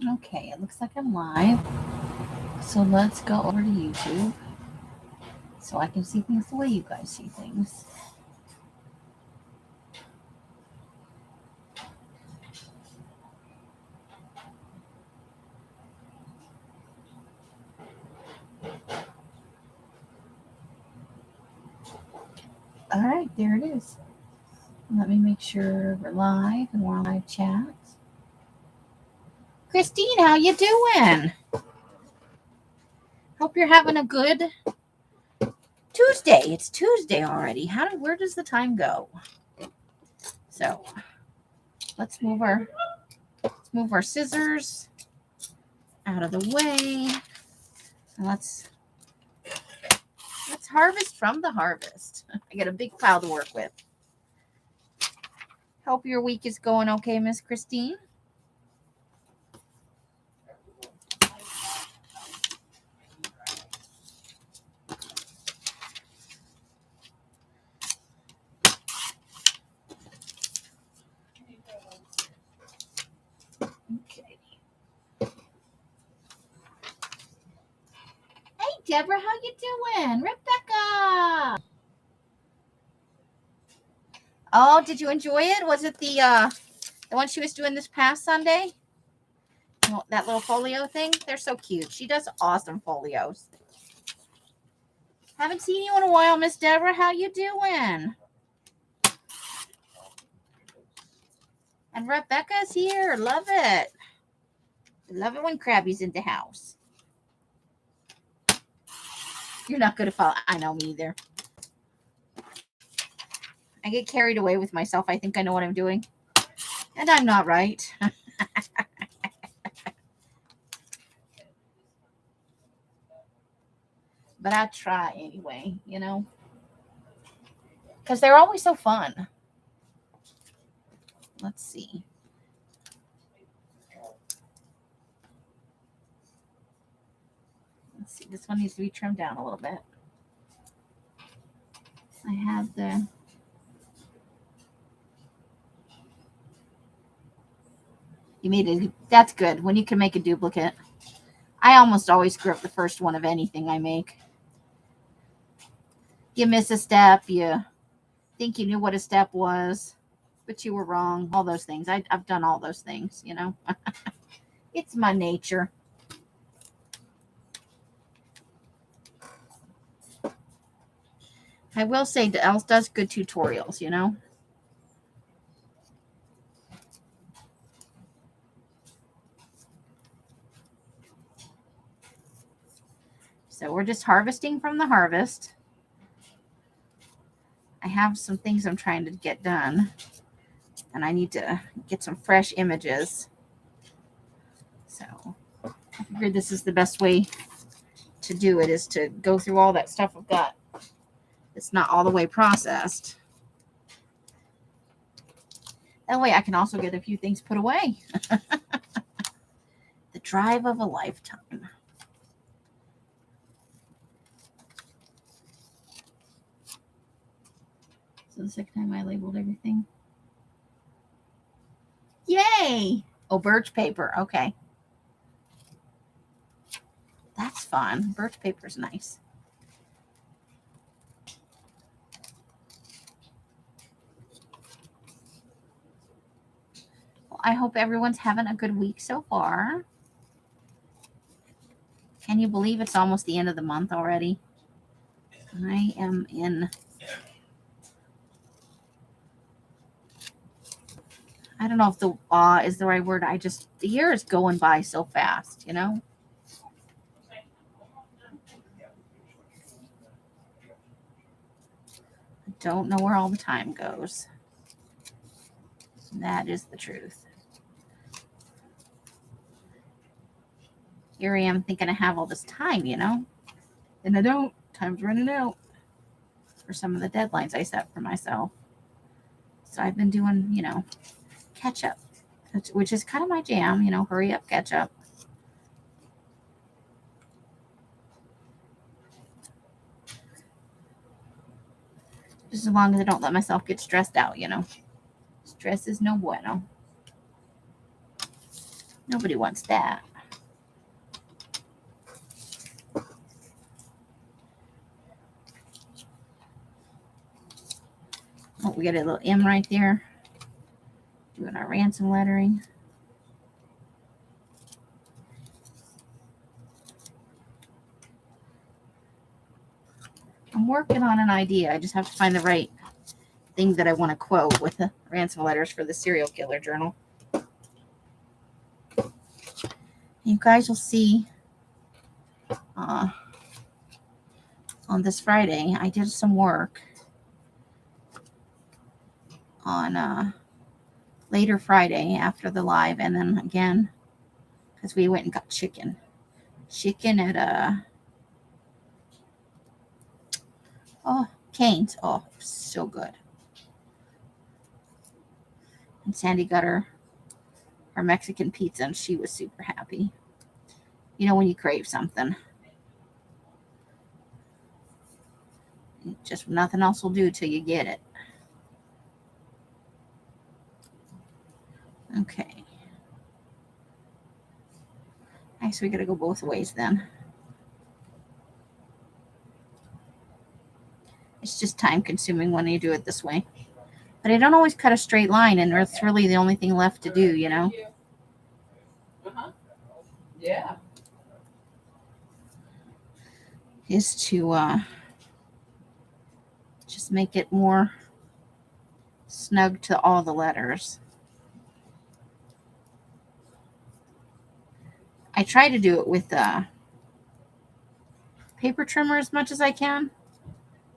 Okay, it looks like I'm live. So let's go over to YouTube so I can see things the way you guys see things. All right, there it is. Let me make sure we're live and we're on live chat. Christine, how you doing? Hope you're having a good Tuesday. It's Tuesday already. Where does the time go? So let's move our scissors out of the way. And let's harvest from the harvest. I got a big pile to work with. Hope your week is going okay, Miss Christine. Okay. Hey, Deborah, how you doing? Rebecca. Oh, did you enjoy it? Was it the one she was doing this past Sunday? That little folio thing? They're so cute. She does awesome folios. Haven't seen you in a while, Miss Deborah. How you doing? And Rebecca's here. Love it. Love it when Krabby's in the house. You're not going to follow. I know, me either. I get carried away with myself. I think I know what I'm doing. And I'm not right. But I try anyway, because they're always so fun. Let's see. This one needs to be trimmed down a little bit. I have you made it. That's good when you can make a duplicate. I almost always screw up the first one of anything I make. You miss a step, you think you knew what a step was, but you were wrong. All those things. I've done all those things, It's my nature. I will say Els does good tutorials, So we're just harvesting from the harvest. I have some things I'm trying to get done, and I need to get some fresh images. So I figured this is the best way to do it, is to go through all that stuff I've got. It's not all the way processed. That way I can also get a few things put away. The drive of a lifetime. So the second time I labeled everything. Yay! Oh, birch paper. Okay. That's fun. Birch paper's nice. Well, I hope everyone's having a good week so far. Can you believe it's almost the end of the month already? I am in. I don't know if the awe is the right word. The year is going by so fast, I don't know where all the time goes. That is the truth. Here I am thinking I have all this time, and I don't. Time's running out for some of the deadlines I set for myself. So I've been doing, catch up, which is kind of my jam, hurry up, catch up. Just as long as I don't let myself get stressed out, Stress is no bueno. Nobody wants that. Oh, we got a little M right there. Doing our ransom lettering. I'm working on an idea. I just have to find the right thing that I want to quote with the ransom letters for the serial killer journal. You guys will see on this Friday, I did some work on later Friday after the live, and then again because we went and got chicken at Cane's. Oh, so good. And Sandy got her Mexican pizza, and she was super happy. You know, when you crave something, just nothing else will do till you get it. Okay. I guess we gotta go both ways then. It's just time consuming when you do it this way. But I don't always cut a straight line, and it's really the only thing left to do, you know? Yeah. Is to just make it more snug to all the letters. I try to do it with paper trimmer as much as I can,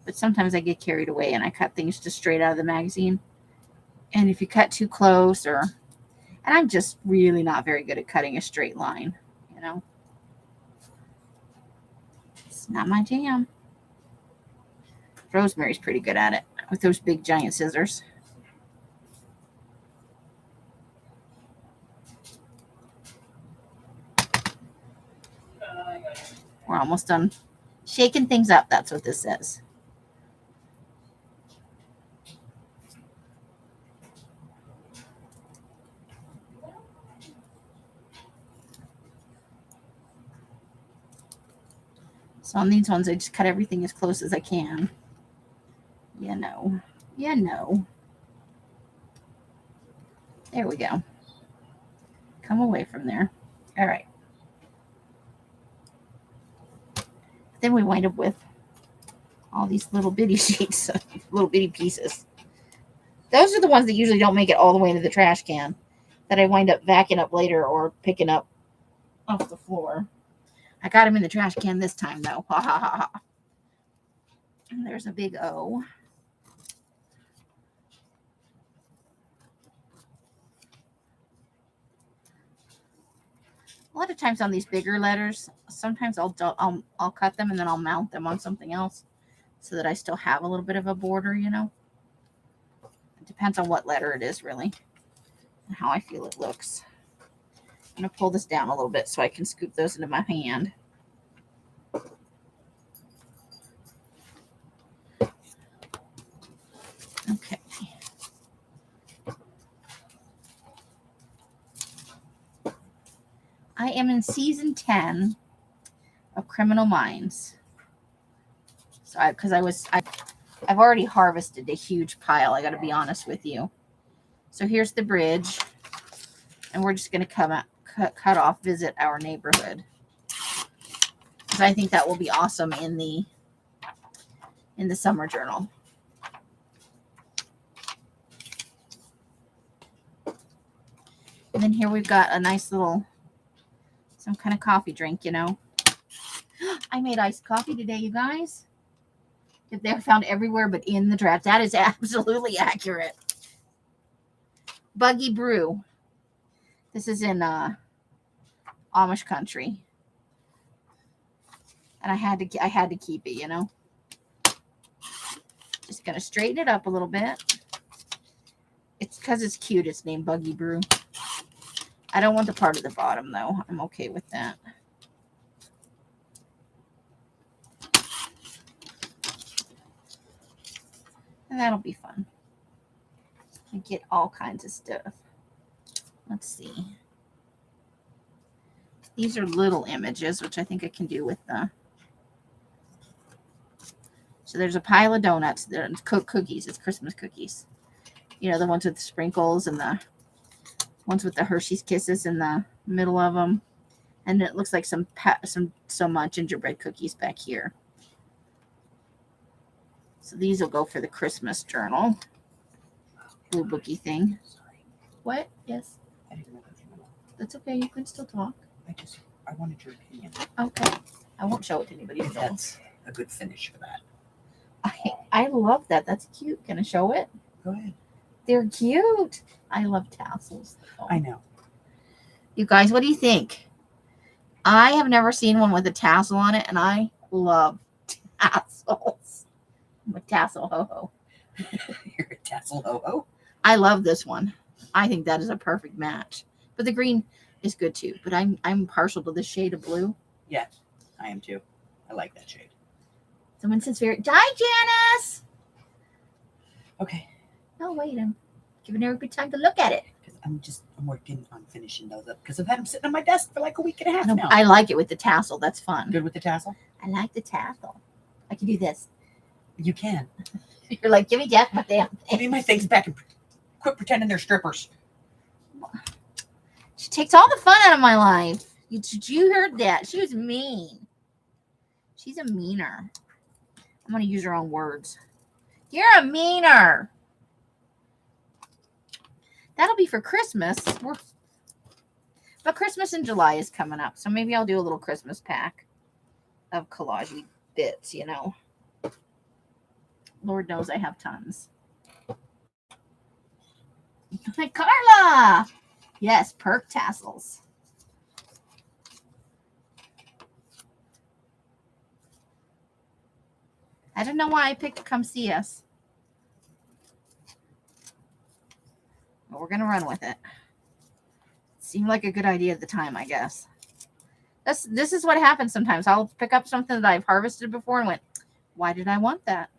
but sometimes I get carried away and I cut things just straight out of the magazine. And if you cut too close, and I'm just really not very good at cutting a straight line, you know? It's not my jam. Rosemary's pretty good at it with those big giant scissors. We're almost done shaking things up. That's what this says. So on these ones, I just cut everything as close as I can. You know. There we go. Come away from there. All right. Then we wind up with all these little bitty sheets, little bitty pieces. Those are the ones that usually don't make it all the way into the trash can, that I wind up vacuuming up later or picking up off the floor. I got them in the trash can this time, though. Ha ha ha ha. And there's a big O. A lot of times on these bigger letters, sometimes I'll cut them and then I'll mount them on something else so that I still have a little bit of a border, you know. It depends on what letter it is, really, and how I feel it looks. I'm going to pull this down a little bit so I can scoop those into my hand. Okay. I am in season 10 of Criminal Minds. So I've already harvested a huge pile. I got to be honest with you. So here's the bridge, and we're just going to cut off visit our neighborhood, because I think that will be awesome in the summer journal. And then here we've got a nice little, some kind of coffee drink, you know. I made iced coffee today, you guys. If they're found everywhere but in the trash. That is absolutely accurate. Buggy Brew. This is in Amish country. And I had to keep it, you know. Just gonna straighten it up a little bit. It's because it's cute. It's named Buggy Brew. I don't want the part at the bottom, though. I'm okay with that. And that'll be fun. I get all kinds of stuff. Let's see. These are little images, which I think I can do with the... So there's a pile of donuts. They're cookies. It's Christmas cookies. You know, the ones with the sprinkles and the ones with the Hershey's Kisses in the middle of them. And it looks like some gingerbread cookies back here. So these will go for the Christmas journal. Blue booky thing. Sorry. What? Yes. I didn't know that. That's okay. You can still talk. I wanted your opinion. Okay. I won't show it to anybody. If that's a good finish for that. I love that. That's cute. Can I show it? Go ahead. They're cute. I love tassels. I know. You guys, what do you think? I have never seen one with a tassel on it, and I love tassels. I'm a tassel ho-ho. You're a tassel ho-ho? I love this one. I think that is a perfect match. But the green is good too. But I'm partial to this shade of blue. Yeah, I am too. I like that shade. Someone says very... Die, Janice! Okay. Oh, wait. I'm giving her a good time to look at it. Because I'm working on finishing those up. Because I've had them sitting on my desk for like a week and a half now. I like it with the tassel. That's fun. Good with the tassel? I like the tassel. I can do this. You can. You're like, give me Jack my damn thing. Give me my things back and quit pretending they're strippers. She takes all the fun out of my life. You heard that. She was mean. She's a meaner. I'm going to use her own words. You're a meaner. That'll be for Christmas. But Christmas in July is coming up. So maybe I'll do a little Christmas pack of collage bits, you know. Lord knows I have tons. Carla! Yes, perk tassels. I don't know why I picked to come see us. But we're going to run with it. Seemed like a good idea at the time, I guess. This is what happens sometimes. I'll pick up something that I've harvested before and went, why did I want that?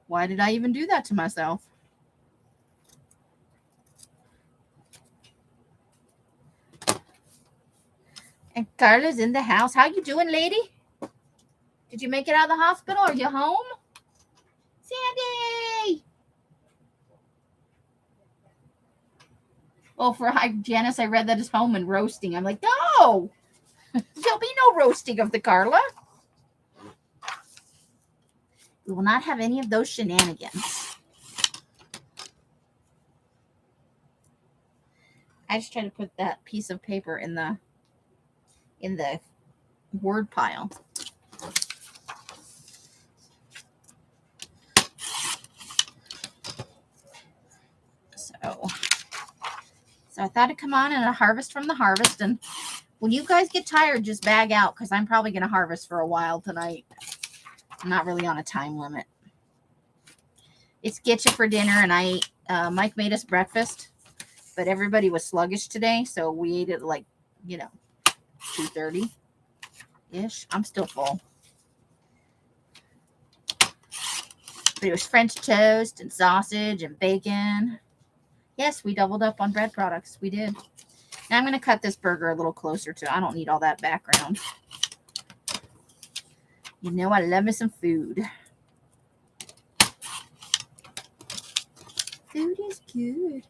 Why did I even do that to myself? And Carla's in the house. How you doing, lady? Did you make it out of the hospital? Are you home? Sandy! Oh, for Janice, I read that as home and roasting. I'm like, no! There'll be no roasting of the Carla. We will not have any of those shenanigans. I just tried to put that piece of paper in the word pile. So I thought I'd come on and a harvest from the harvest. And when you guys get tired, just bag out because I'm probably going to harvest for a while tonight. I'm not really on a time limit. It's get you for dinner, and I ate, Mike made us breakfast, but everybody was sluggish today, so we ate it like, 2:30-ish. I'm still full. But it was French toast and sausage and bacon. Yes, we doubled up on bread products. We did. Now I'm going to cut this burger a little closer to, I don't need all that background. You know I love me some food. Food is good.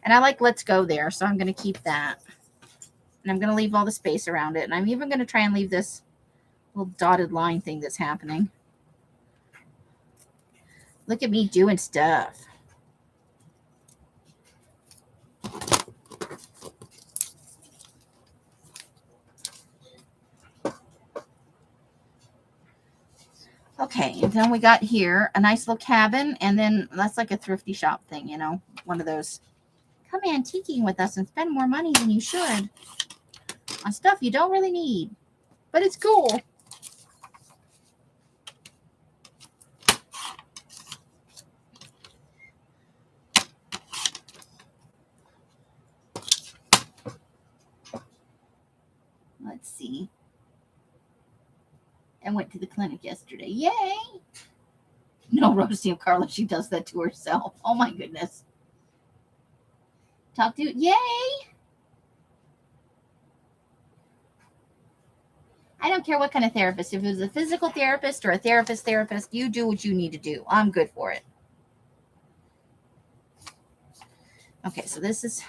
And I like Let's Go there, so I'm going to keep that. And I'm going to leave all the space around it. And I'm even going to try and leave this little dotted line thing that's happening. Look at me doing stuff. Okay, and then we got here a nice little cabin, and then that's like a thrifty shop thing, one of those. Come antiquing with us and spend more money than you should on stuff you don't really need, but it's cool. Let's see. I went to the clinic yesterday. Yay! No roasting of Carla. She does that to herself. Oh my goodness. Talk to you. Yay! I don't care what kind of therapist. If it was a physical therapist or a therapist, you do what you need to do. I'm good for it. Okay, so this is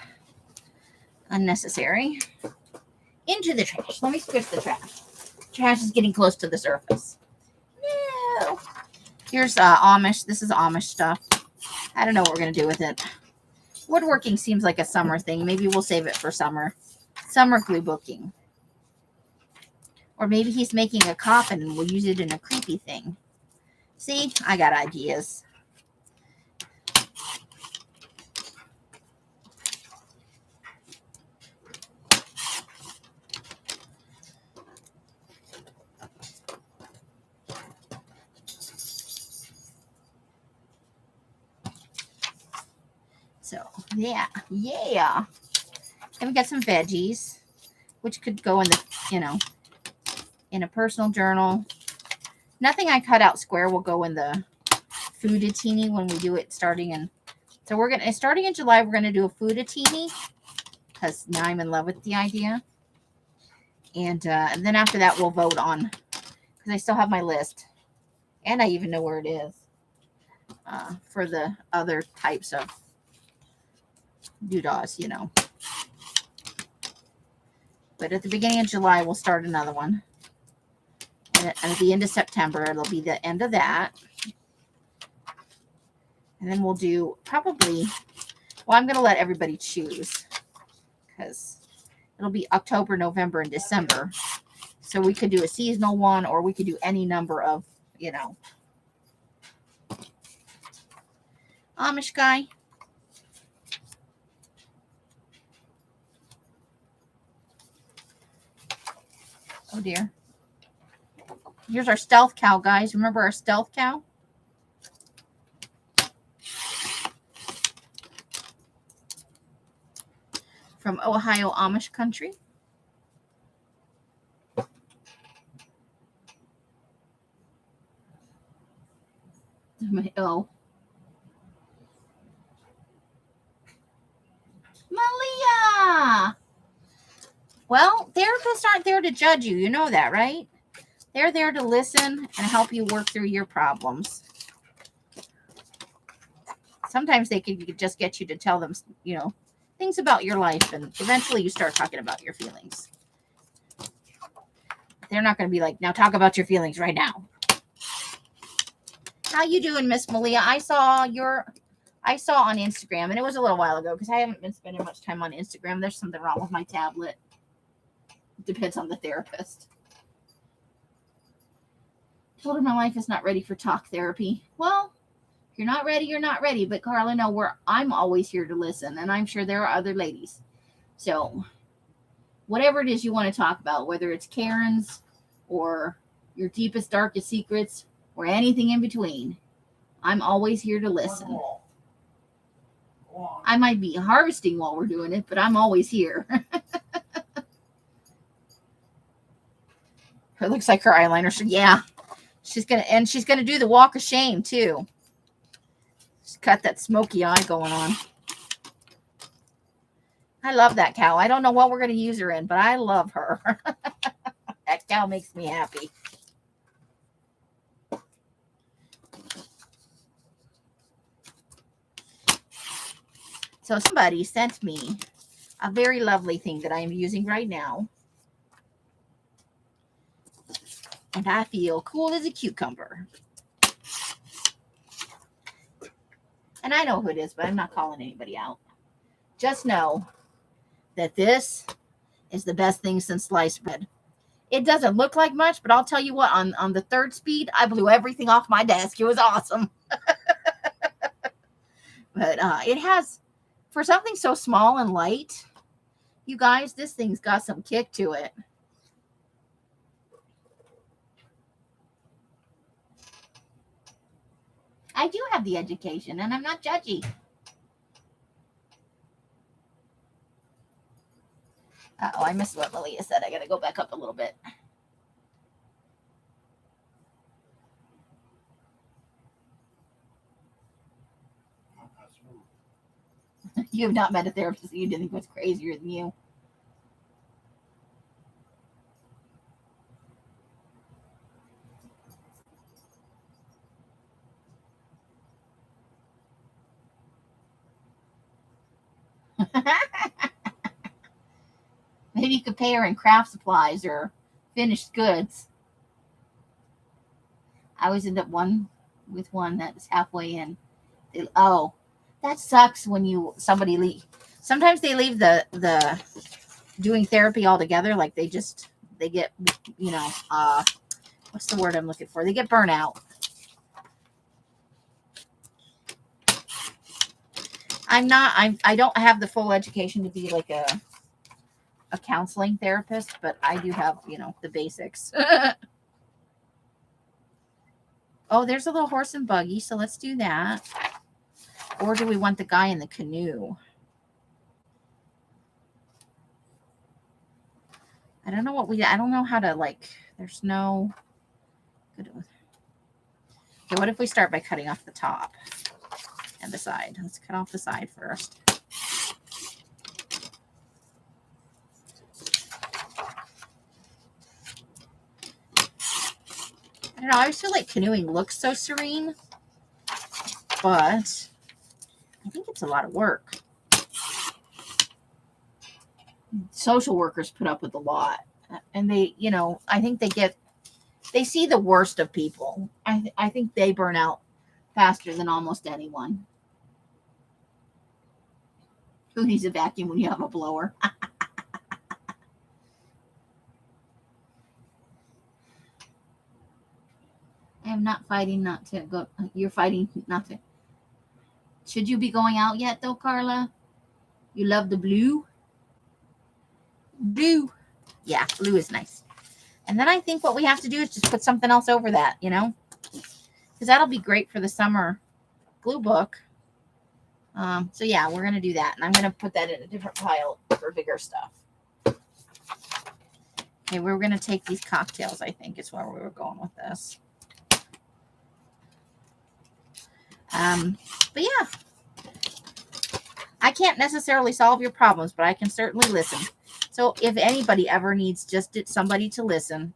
unnecessary. Into the trash. Let me squish the trash. Trash is getting close to the surface. No. Here's Amish. This is Amish stuff. I don't know what we're going to do with it. Woodworking seems like a summer thing. Maybe we'll save it for summer. Summer glue booking. Or maybe he's making a coffin and we'll use it in a creepy thing. See? I got ideas. So, yeah. And we got some veggies, which could go in the, in a personal journal. Nothing I cut out square will go in the food-a-teeny when we do it starting in. So starting in July, we're gonna do a food-a-teeny because now I'm in love with the idea. And then after that, we'll vote on, because I still have my list, and I even know where it is for the other types of doodahs, But at the beginning of July, we'll start another one. And at the end of September, it'll be the end of that. And then we'll do probably, I'm going to let everybody choose because it'll be October, November, and December. So we could do a seasonal one, or we could do any number of, Amish guy. Oh dear. Here's our stealth cow, guys. Remember our stealth cow? From Ohio Amish country. Oh. Malia! Well, therapists aren't there to judge you. You know that, right? They're there to listen and help you work through your problems. Sometimes they can just get you to tell them, things about your life, and eventually you start talking about your feelings. They're not going to be like, now talk about your feelings right now. How you doing, Miss Malia? I saw on Instagram, and it was a little while ago because I haven't been spending much time on Instagram. There's something wrong with my tablet. Depends on the therapist. Told her my life is not ready for talk therapy. Well, if you're not ready, you're not ready. But Carla, no, I'm always here to listen, and I'm sure there are other ladies. So whatever it is you want to talk about, whether it's Karen's or your deepest, darkest secrets or anything in between, I'm always here to listen. I might be harvesting while we're doing it, but I'm always here. It looks like her eyeliner. Yeah. She's gonna do the walk of shame too. She's got that smoky eye going on. I love that cow. I don't know what we're gonna use her in, but I love her. That cow makes me happy. So somebody sent me a very lovely thing that I am using right now. And I feel cool as a cucumber. And I know who it is, but I'm not calling anybody out. Just know that this is the best thing since sliced bread. It doesn't look like much, but I'll tell you what, on the third speed, I blew everything off my desk. It was awesome. But it has, for something so small and light, you guys, this thing's got some kick to it. I do have the education, and I'm not judgy. Uh-oh, I missed what Malia said. I got to go back up a little bit. You have not met a therapist that you didn't think was crazier than you. Maybe you could pay her in craft supplies or finished goods. I always end up with one that's halfway in. Oh, that sucks when somebody leave. Sometimes they leave the doing therapy altogether. Like they get, what's the word I'm looking for? They get burnout. I don't have the full education to be like a counseling therapist, but I do have, the basics. Oh, there's a little horse and buggy, so let's do that. Or do we want the guy in the canoe? I don't know how to, there's no good. Okay, what if we start by cutting off the top and the side? Let's cut off the side first. I don't know, I always feel like canoeing looks so serene, but I think it's a lot of work. Social workers put up with a lot, and they, I think they see the worst of people. I think they burn out faster than almost anyone. Who needs a vacuum when you have a blower? I am not fighting not to go. You're fighting not to. Should you be going out yet, though, Carla? You love the blue? Blue. Yeah, blue is nice. And then I think what we have to do is just put something else over that, because that'll be great for the summer glue book. So yeah, we're going to do that. And I'm going to put that in a different pile for bigger stuff. Okay, we're going to take these cocktails, I think is where we were going with this. But yeah, I can't necessarily solve your problems, but I can certainly listen. So if anybody ever needs just somebody to listen,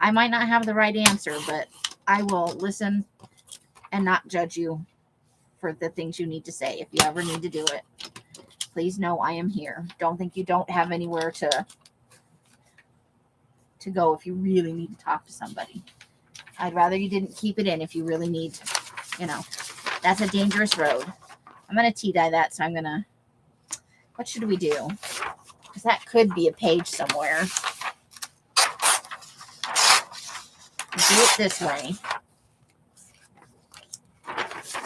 I might not have the right answer, but I will listen and not judge you for the things you need to say. If you ever need to do it, please know I am here. Don't think you don't have anywhere to go if you really need to talk to somebody. I'd rather you didn't keep it in if you really need, that's a dangerous road. I'm going to tea dye that, so I'm going to, what should we do? Because that could be a page somewhere. Do it this way.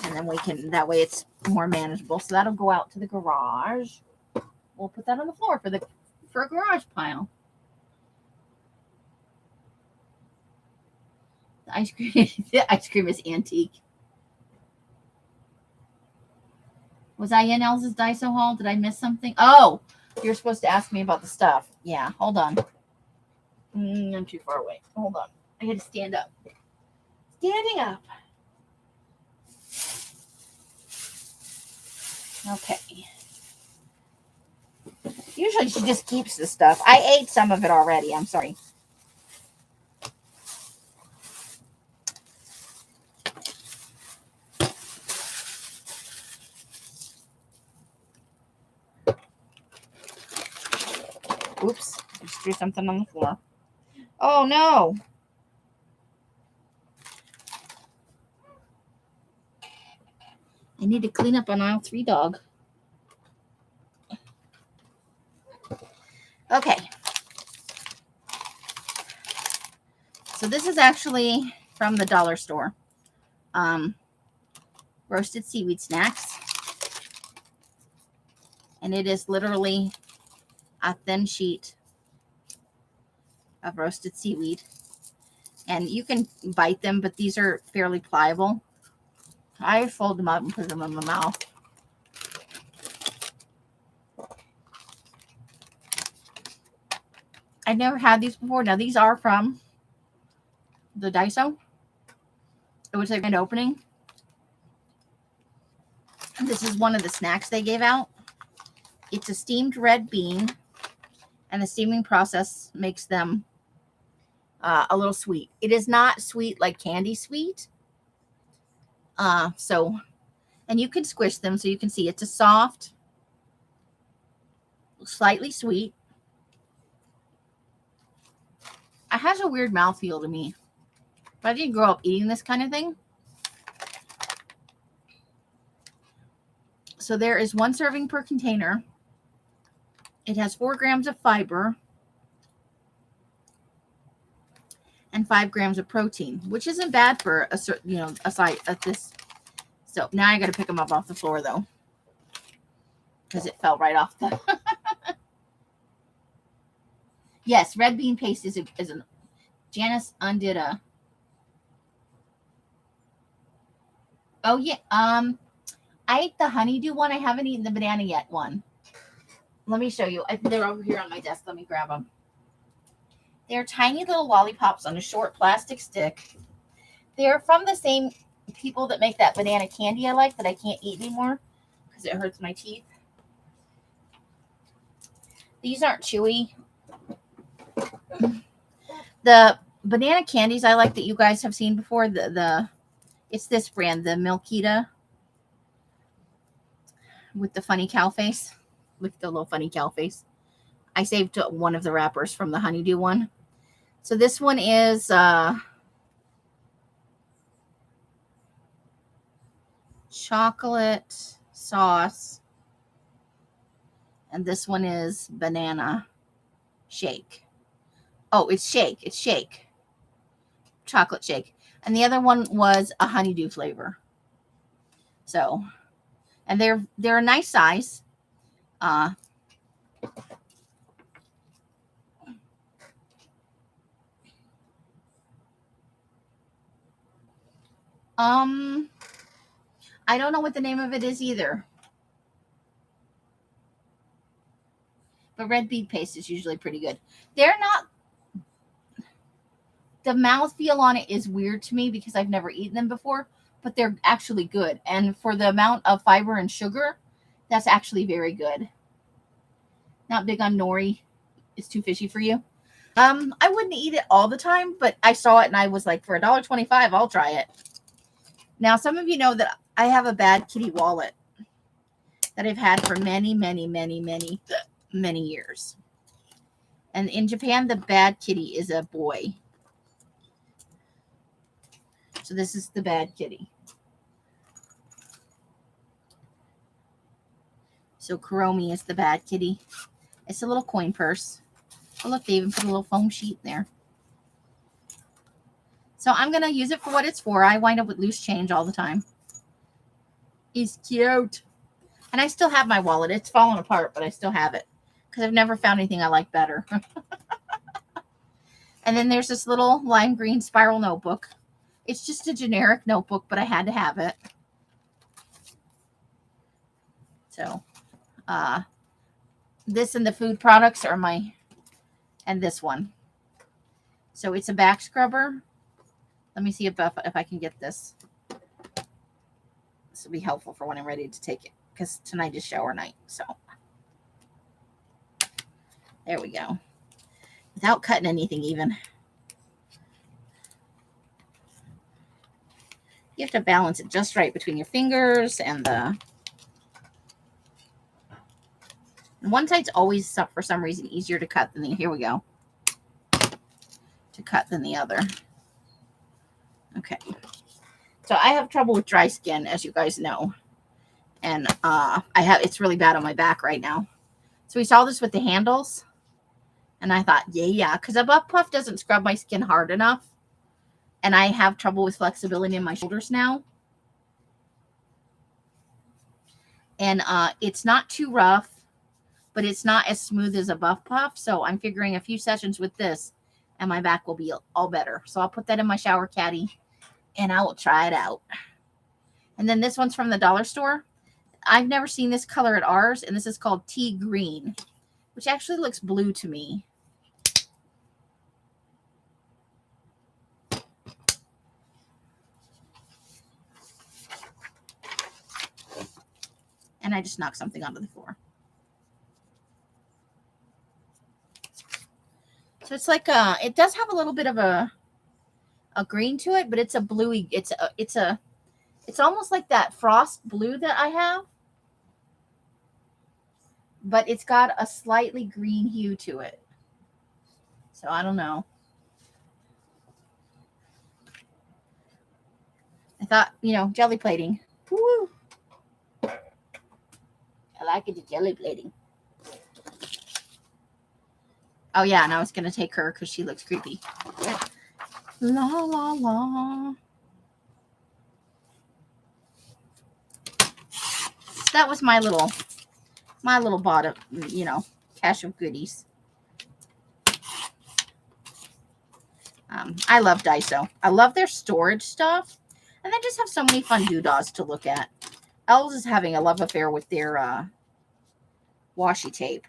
And then we can, that way it's more manageable. So that'll go out to the garage. We'll put that on the floor for a garage pile. The ice cream is antique. Was I in Elsa's Daiso haul? Did I miss something? Oh, you're supposed to ask me about the stuff. Yeah, hold on. I'm too far away. Hold on. I had to stand up. Standing up. Okay. Usually she just keeps the stuff. I ate some of it already. I'm sorry. Oops. I just threw something on the floor. Oh, no. I need to clean up on aisle 3, dog. Okay. So this is actually from the dollar store. Roasted seaweed snacks. And it is literally a thin sheet of roasted seaweed. And you can bite them, but these are fairly pliable. I fold them up and put them in my mouth. I've never had these before. Now, these are from the Daiso, which they've been opening. This is one of the snacks they gave out. It's a steamed red bean, and the steaming process makes them a little sweet. It is not sweet like candy sweet. And you can squish them so you can see it's a soft slightly sweet. It has a weird mouthfeel to me. But I didn't grow up eating this kind of thing. So there is 1 serving per container. It has 4 grams of fiber and 5 grams of protein, which isn't bad for a certain, a size of this. So now I got to pick them up off the floor though, because it fell right off the. Yes, red bean paste is an. Janice undid a. Oh yeah, I ate the honeydew one. I haven't eaten the banana yet one. Let me show you. They're over here on my desk. Let me grab them. They're tiny little lollipops on a short plastic stick. They're from the same people that make that banana candy I like that I can't eat anymore because it hurts my teeth. These aren't chewy. The banana candies I like that you guys have seen before, it's this brand, the Milkita, with the funny cow face. With the little funny cow face. I saved one of the wrappers from the honeydew one. So this one is chocolate sauce. And this one is banana shake. Oh, it's shake. It's shake. Chocolate shake. And the other one was a honeydew flavor. So, and they're a nice size. I don't know what the name of it is either. But red bean paste is usually pretty good. They're not. The mouthfeel on it is weird to me because I've never eaten them before, but they're actually good. And for the amount of fiber and sugar, that's actually very good. Not big on nori. It's too fishy for you. I wouldn't eat it all the time, but I saw it and I was like, for $1.25, I'll try it. Now, some of you know that I have a bad kitty wallet that I've had for many, many, many, many, many years. And in Japan, the bad kitty is a boy. So this is the bad kitty. So Kuromi is the bad kitty. It's a little coin purse. Oh, look, they even put a little foam sheet in there. So I'm going to use it for what it's for. I wind up with loose change all the time. He's cute. And I still have my wallet. It's fallen apart, but I still have it. Because I've never found anything I like better. And then there's this little lime green spiral notebook. It's just a generic notebook, but I had to have it. So, this and the food products are and this one. So it's a back scrubber. Let me see if I can get this. This will be helpful for when I'm ready to take it, because tonight is shower night. So there we go. Without cutting anything even. You have to balance it just right between your fingers and the... And one side's always, for some reason, easier to cut than the... Here we go. To cut than the other. Okay. So I have trouble with dry skin, as you guys know. And it's really bad on my back right now. So we saw this with the handles. And I thought, yeah, because a buff puff doesn't scrub my skin hard enough. And I have trouble with flexibility in my shoulders now. And it's not too rough, but it's not as smooth as a buff puff. So I'm figuring a few sessions with this and my back will be all better. So I'll put that in my shower caddy and I will try it out. And then this one's from the dollar store. I've never seen this color at ours, and this is called tea green, which actually looks blue to me. And I just knocked something onto the floor. So it's like it does have a little bit of a green to it, but it's a bluey. It's almost like that frost blue that I have. but it's got a slightly green hue to it. So I don't know. I thought, jelly plating. Woo! I like it, the jelly plating. Oh, yeah, and I was going to take her because she looks creepy. La, la, la. That was my little bottom, cache of goodies. I love Daiso. I love their storage stuff. And they just have so many fun doodahs to look at. Elves is having a love affair with their washi tape.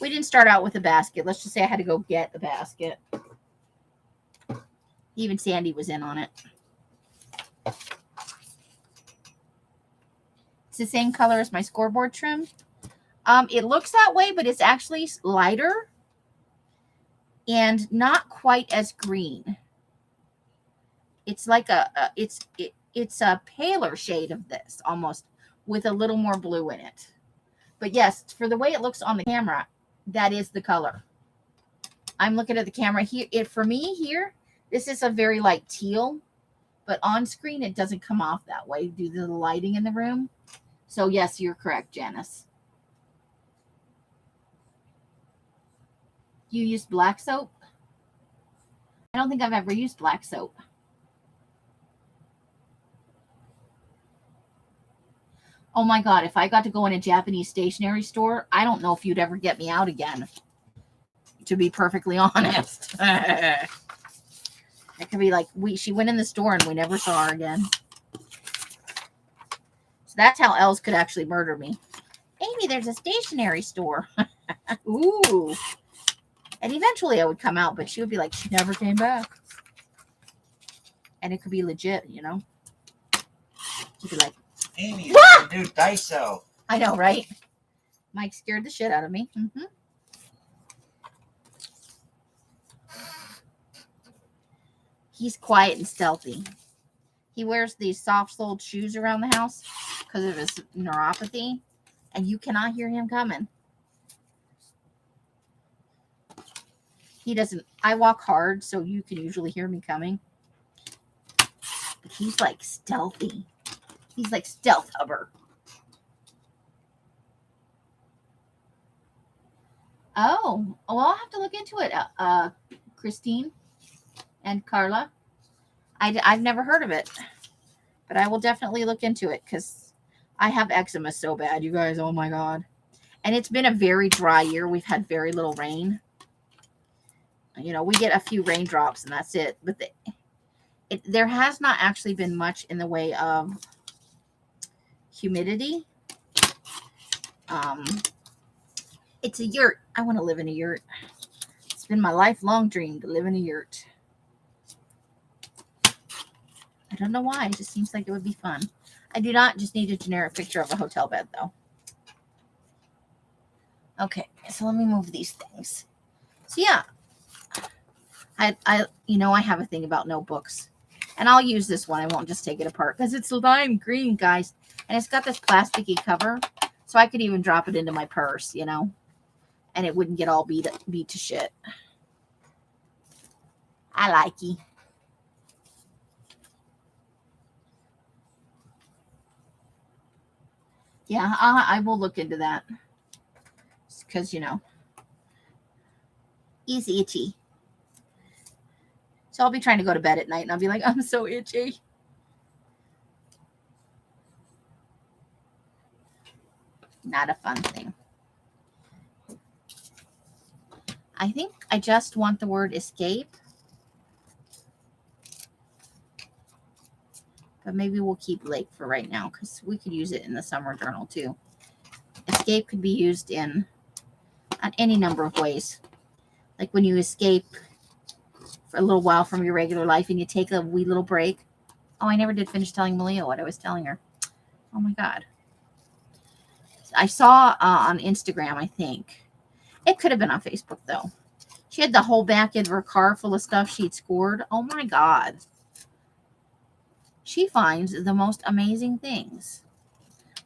We didn't start out with a basket. Let's just say I had to go get the basket. Even Sandy was in on it. It's the same color as my scoreboard trim. It looks that way, but it's actually lighter and not quite as green. It's like it's a paler shade of this, almost, with a little more blue in it. But yes, for the way it looks on the camera, that is the color. I'm looking at the camera here. For me here, this is a very light teal, but on screen it doesn't come off that way due to the lighting in the room. So yes, you're correct, Janice. You used black soap? I don't think I've ever used black soap. Oh my God, if I got to go in a Japanese stationery store, I don't know if you'd ever get me out again, to be perfectly honest. It could be like she went in the store and we never saw her again. So that's how Els could actually murder me. Amy, there's a stationery store. Ooh. And eventually I would come out, but she would be like, she never came back. And it could be legit, She'd be like, Amy, you have to do Daiso. I know, right? Mike scared the shit out of me. Mm-hmm. He's quiet and stealthy. He wears these soft-soled shoes around the house because of his neuropathy, and you cannot hear him coming. He doesn't. I walk hard, so you can usually hear me coming. But he's like stealthy. He's like Stealth Hubber. Oh, well, I'll have to look into it, Christine and Carla. I've never heard of it, but I will definitely look into it because I have eczema so bad, you guys. Oh my God. And it's been a very dry year. We've had very little rain. We get a few raindrops and that's it. But there has not actually been much in the way of humidity. It's a yurt. I want to live in a yurt. It's been my lifelong dream to live in a yurt. I don't know why. It just seems like it would be fun. I do not just need a generic picture of a hotel bed, though. Okay, so let me move these things. So yeah, I have a thing about notebooks, and I'll use this one. I won't just take it apart because it's lime green, guys, and it's got this plasticky cover, so I could even drop it into my purse, and it wouldn't get all beat to shit. I like it. Yeah, I will look into that. Because, easy itchy. So I'll be trying to go to bed at night and I'll be like, I'm so itchy. Not a fun thing. I think I just want the word escape. But maybe we'll keep lake for right now because we could use it in the summer journal too. Escape could be used in any number of ways. Like when you escape for a little while from your regular life and you take a wee little break. Oh, I never did finish telling Malia what I was telling her. Oh my God. I saw on Instagram, I think. It could have been on Facebook though. She had the whole back end of her car full of stuff she'd scored. Oh my God. She finds the most amazing things.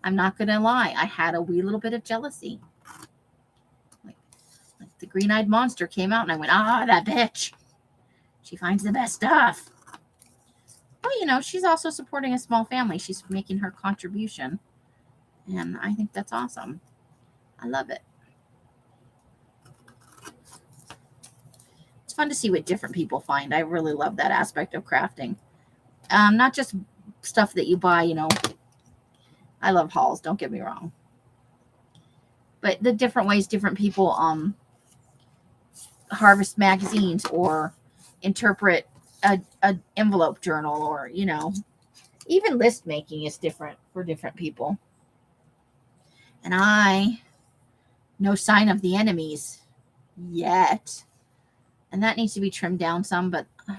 I'm not going to lie. I had a wee little bit of jealousy. Like the green-eyed monster came out and I went, that bitch. She finds the best stuff. But, she's also supporting a small family. She's making her contribution. And I think that's awesome. I love it. It's fun to see what different people find. I really love that aspect of crafting. Not just stuff that you buy, I love hauls, don't get me wrong. But the different ways different people harvest magazines or interpret a envelope journal, or even list making is different for different people. And no sign of the enemies yet, and that needs to be trimmed down some, but I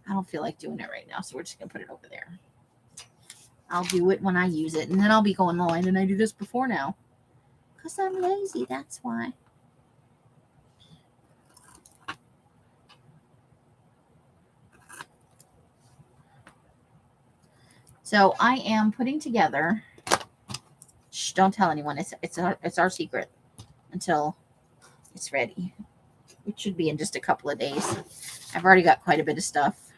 don't feel like doing it right now, so we're just gonna put it over there. I'll do it when I use it, and then I'll be going online, and I do this before now because I'm lazy, that's why. So I am putting together, don't tell anyone, it's our secret until it's ready, which should be in just a couple of days. I've already got quite a bit of stuff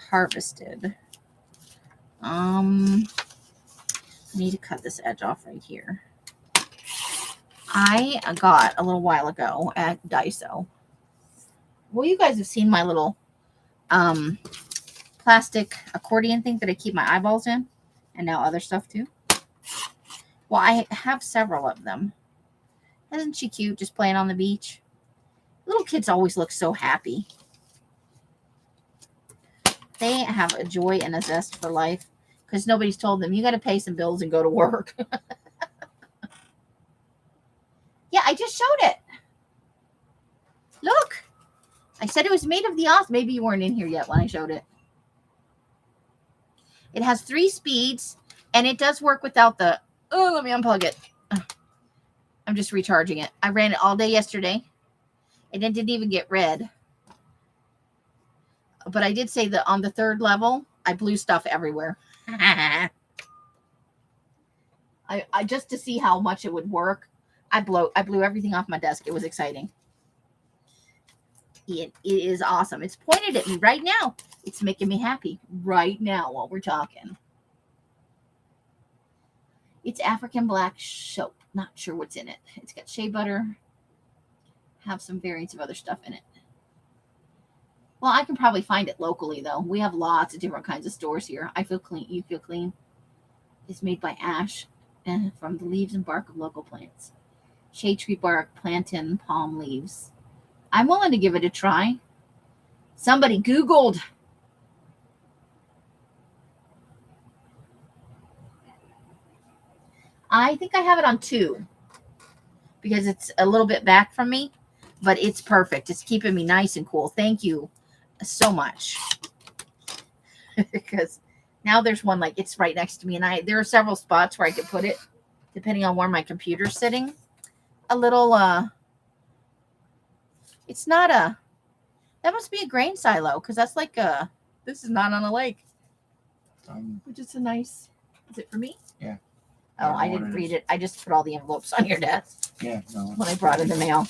harvested. I need to cut this edge off right here. I got a little while ago at Daiso. Well, you guys have seen my little plastic accordion thing that I keep my eyeballs in, and now other stuff too. Well, I have several of them. Isn't she cute, just playing on the beach? Little kids always look so happy. They have a joy and a zest for life because nobody's told them, you got to pay some bills and go to work. Yeah, I just showed it. Look. I said it was made of the awesome. Maybe you weren't in here yet when I showed it. It has 3 speeds, and it does work without the... Oh, let me unplug it. I'm just recharging it. I ran it all day yesterday, and it didn't even get red. But I did say that on the 3rd level, I blew stuff everywhere. I just to see how much it would work, I blew everything off my desk. It was exciting. It is awesome. It's pointed at me right now. It's making me happy right now while we're talking. It's African black soap. Not sure what's in it. It's got shea butter. Have some variants of other stuff in it. Well, I can probably find it locally, though. We have lots of different kinds of stores here. I Feel Clean. You Feel Clean. It's made by ash and from the leaves and bark of local plants. Shade tree bark, plantain, palm leaves. I'm willing to give it a try. Somebody Googled. I think I have it on 2 because it's a little bit back from me, but it's perfect. It's keeping me nice and cool. Thank you so much. Because now there's one, like, it's right next to me, and there are several spots where I could put it depending on where my computer's sitting. A little it's not that must be a grain silo, because that's like this is not on a lake, which is a nice... Is it for me? Yeah. Oh, I didn't read it. I just put all the envelopes on your desk. Yeah, no. When I brought in the mail.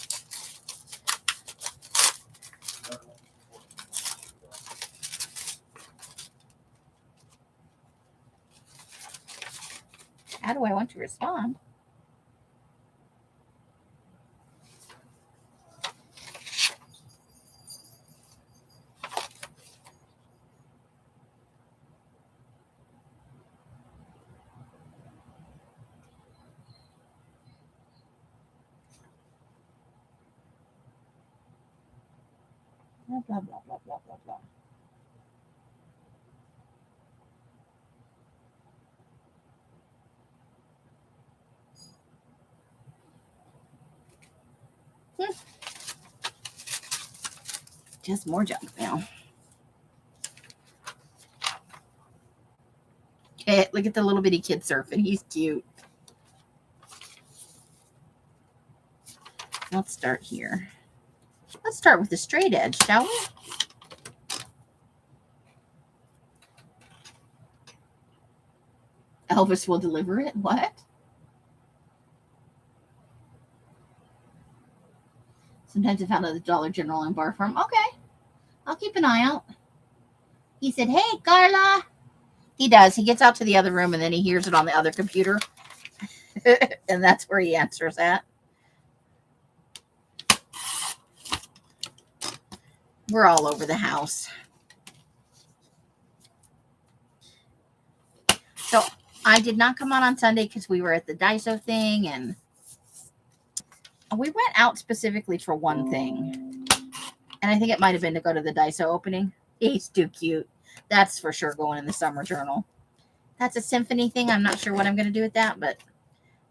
How do I want to respond? Blah, blah, blah, blah, blah, blah, blah. Just more junk mail. Okay, look at the little bitty kid surfing. He's cute. Let's start here. Let's start with the straight edge, shall we? Elvis will deliver it. What? Sometimes I found at the Dollar General and Bar Farm. Okay, I'll keep an eye out. He said, "Hey, Carla." He does. He gets out to the other room and then he hears it on the other computer. And that's where he answers at. We're all over the house. So I did not come on Sunday because we were at the Daiso thing, and we went out specifically for one thing. And I think it might have been to go to the Daiso opening. He's too cute. That's for sure going in the summer journal. That's a symphony thing. I'm not sure what I'm going to do with that, but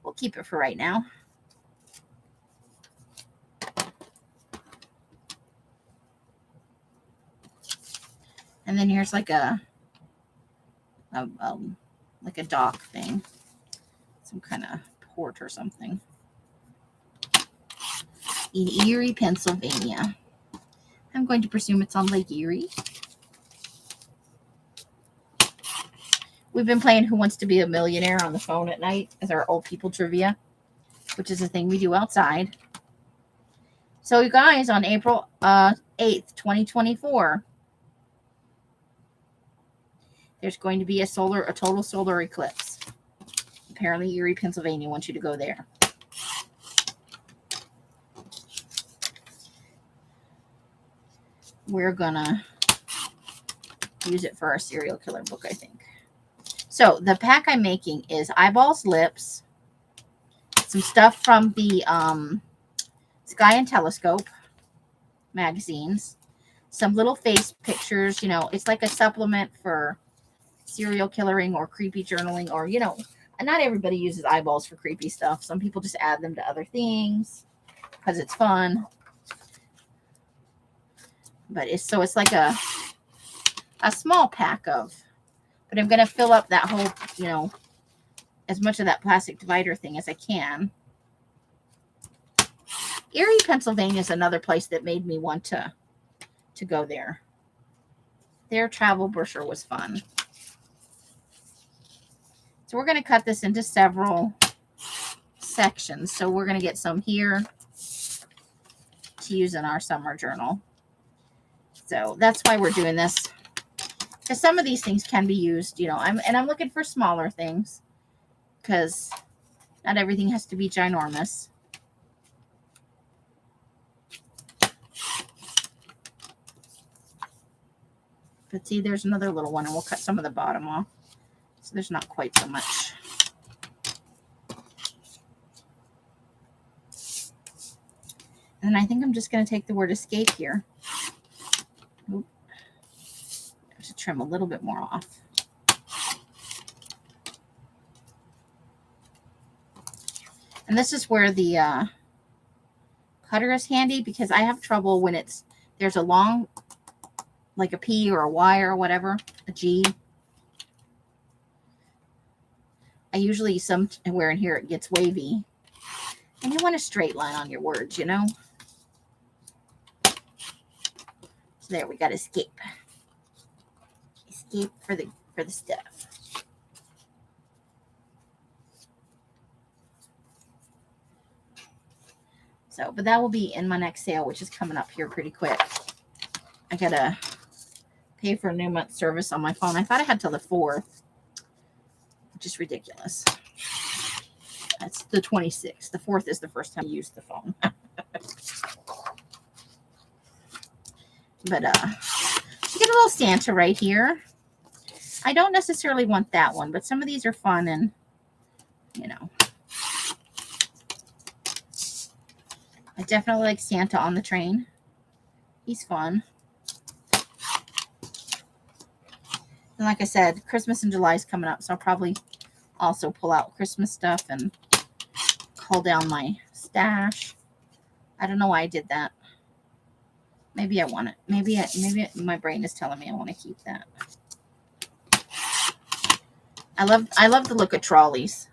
we'll keep it for right now. And then here's like a dock thing. Some kind of port or something. In Erie, Pennsylvania. I'm going to presume it's on Lake Erie. We've been playing Who Wants to Be a Millionaire on the phone at night as our old people trivia, which is a thing we do outside. So you guys, on April 8th, 2024, there's going to be a total solar eclipse. Apparently Erie, Pennsylvania wants you to go there. We're gonna use it for our serial killer book, I think. So the pack I'm making is eyeballs, lips, some stuff from the Sky and Telescope magazines, some little face pictures. You know, it's like a supplement for serial killering or creepy journaling, or, you know, not everybody uses eyeballs for creepy stuff. Some people just add them to other things because it's fun. But it's like a small pack of, but I'm going to fill up that whole, you know, as much of that plastic divider thing as I can. Erie, Pennsylvania is another place that made me want to go there. Their travel brochure was fun. So we're going to cut this into several sections. So we're going to get some here to use in our summer journal. So that's why we're doing this. Because some of these things can be used, you know, I'm looking for smaller things because not everything has to be ginormous. But see, there's another little one, and we'll cut some of the bottom off. So there's not quite so much. And then I think I'm just going to take the word escape here. Oop. I have to trim a little bit more off. And this is where the cutter is handy, because I have trouble when there's a long, like a P or a Y or whatever, a G. I usually somewhere in here it gets wavy. And you want a straight line on your words, you know? So there, we got escape. Escape for the stuff. So, but that will be in my next sale, which is coming up here pretty quick. I gotta pay for a new month service on my phone. I thought I had till the 4th, which is ridiculous. That's the 26th. The 4th is the first time I used the phone. But you get a little Santa right here. I don't necessarily want that one, but some of these are fun, and, you know. I definitely like Santa on the train. He's fun. And like I said, Christmas in July is coming up, so I'll probably also pull out Christmas stuff and cull down my stash. I don't know why I did that. Maybe I want it. Maybe my brain is telling me I want to keep that. I love the look of trolleys.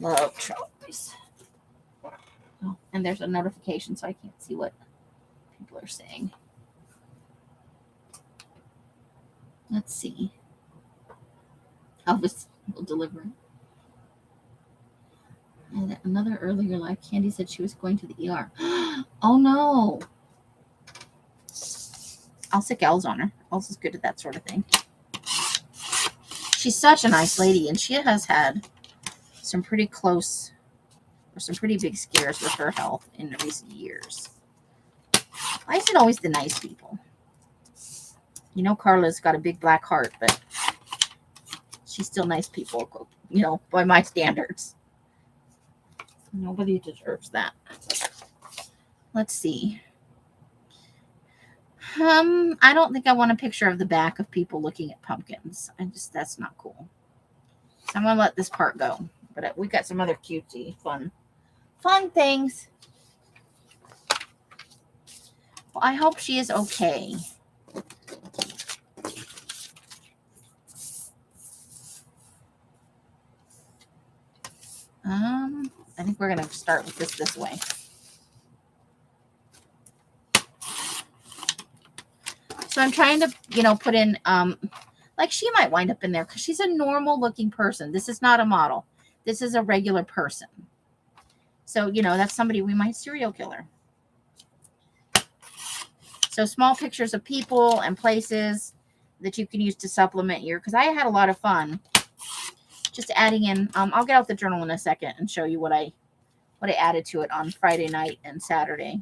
Love trolleys. Oh, and there's a notification, so I can't see what people are saying. Let's see. Elvis will deliver it. And another earlier life, Candy said she was going to the ER. Oh no. I'll sick Els on her. Els is good at that sort of thing. She's such a nice lady, and she has had some pretty close or some pretty big scares with her health in recent years. Why is it always the nice people? You know, Carla's got a big black heart, but she's still nice people, you know, by my standards. Nobody deserves that. Let's see. I don't think I want a picture of the back of people looking at pumpkins. That's not cool. So I'm gonna let this part go. But we got some other cutesy, fun things. Well, I hope she is okay. I think we're gonna start with this way. So I'm trying to, you know, put in, like she might wind up in there because she's a normal looking person. This is not a model. This is a regular person. So, you know, that's somebody we might serial killer. So small pictures of people and places that you can use to supplement your, because I had a lot of fun just adding in, I'll get out the journal in a second and show you what I added to it on Friday night and Saturday.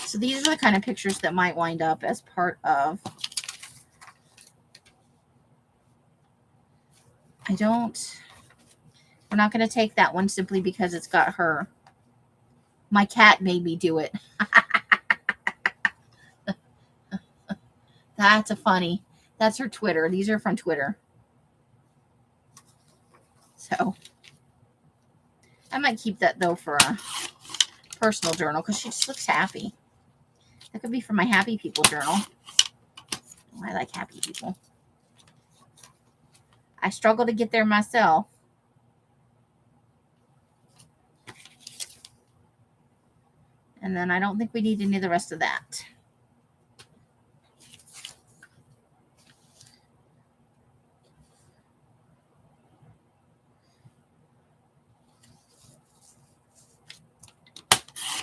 So these are the kind of pictures that might wind up as part of, we're not going to take that one simply because it's got her. My cat made me do it. That's that's her Twitter. These are from Twitter. So I might keep that though for a personal journal because she just looks happy. That could be for my happy people journal. Oh, I like happy people. I struggle to get there myself. And then I don't think we need any of the rest of that.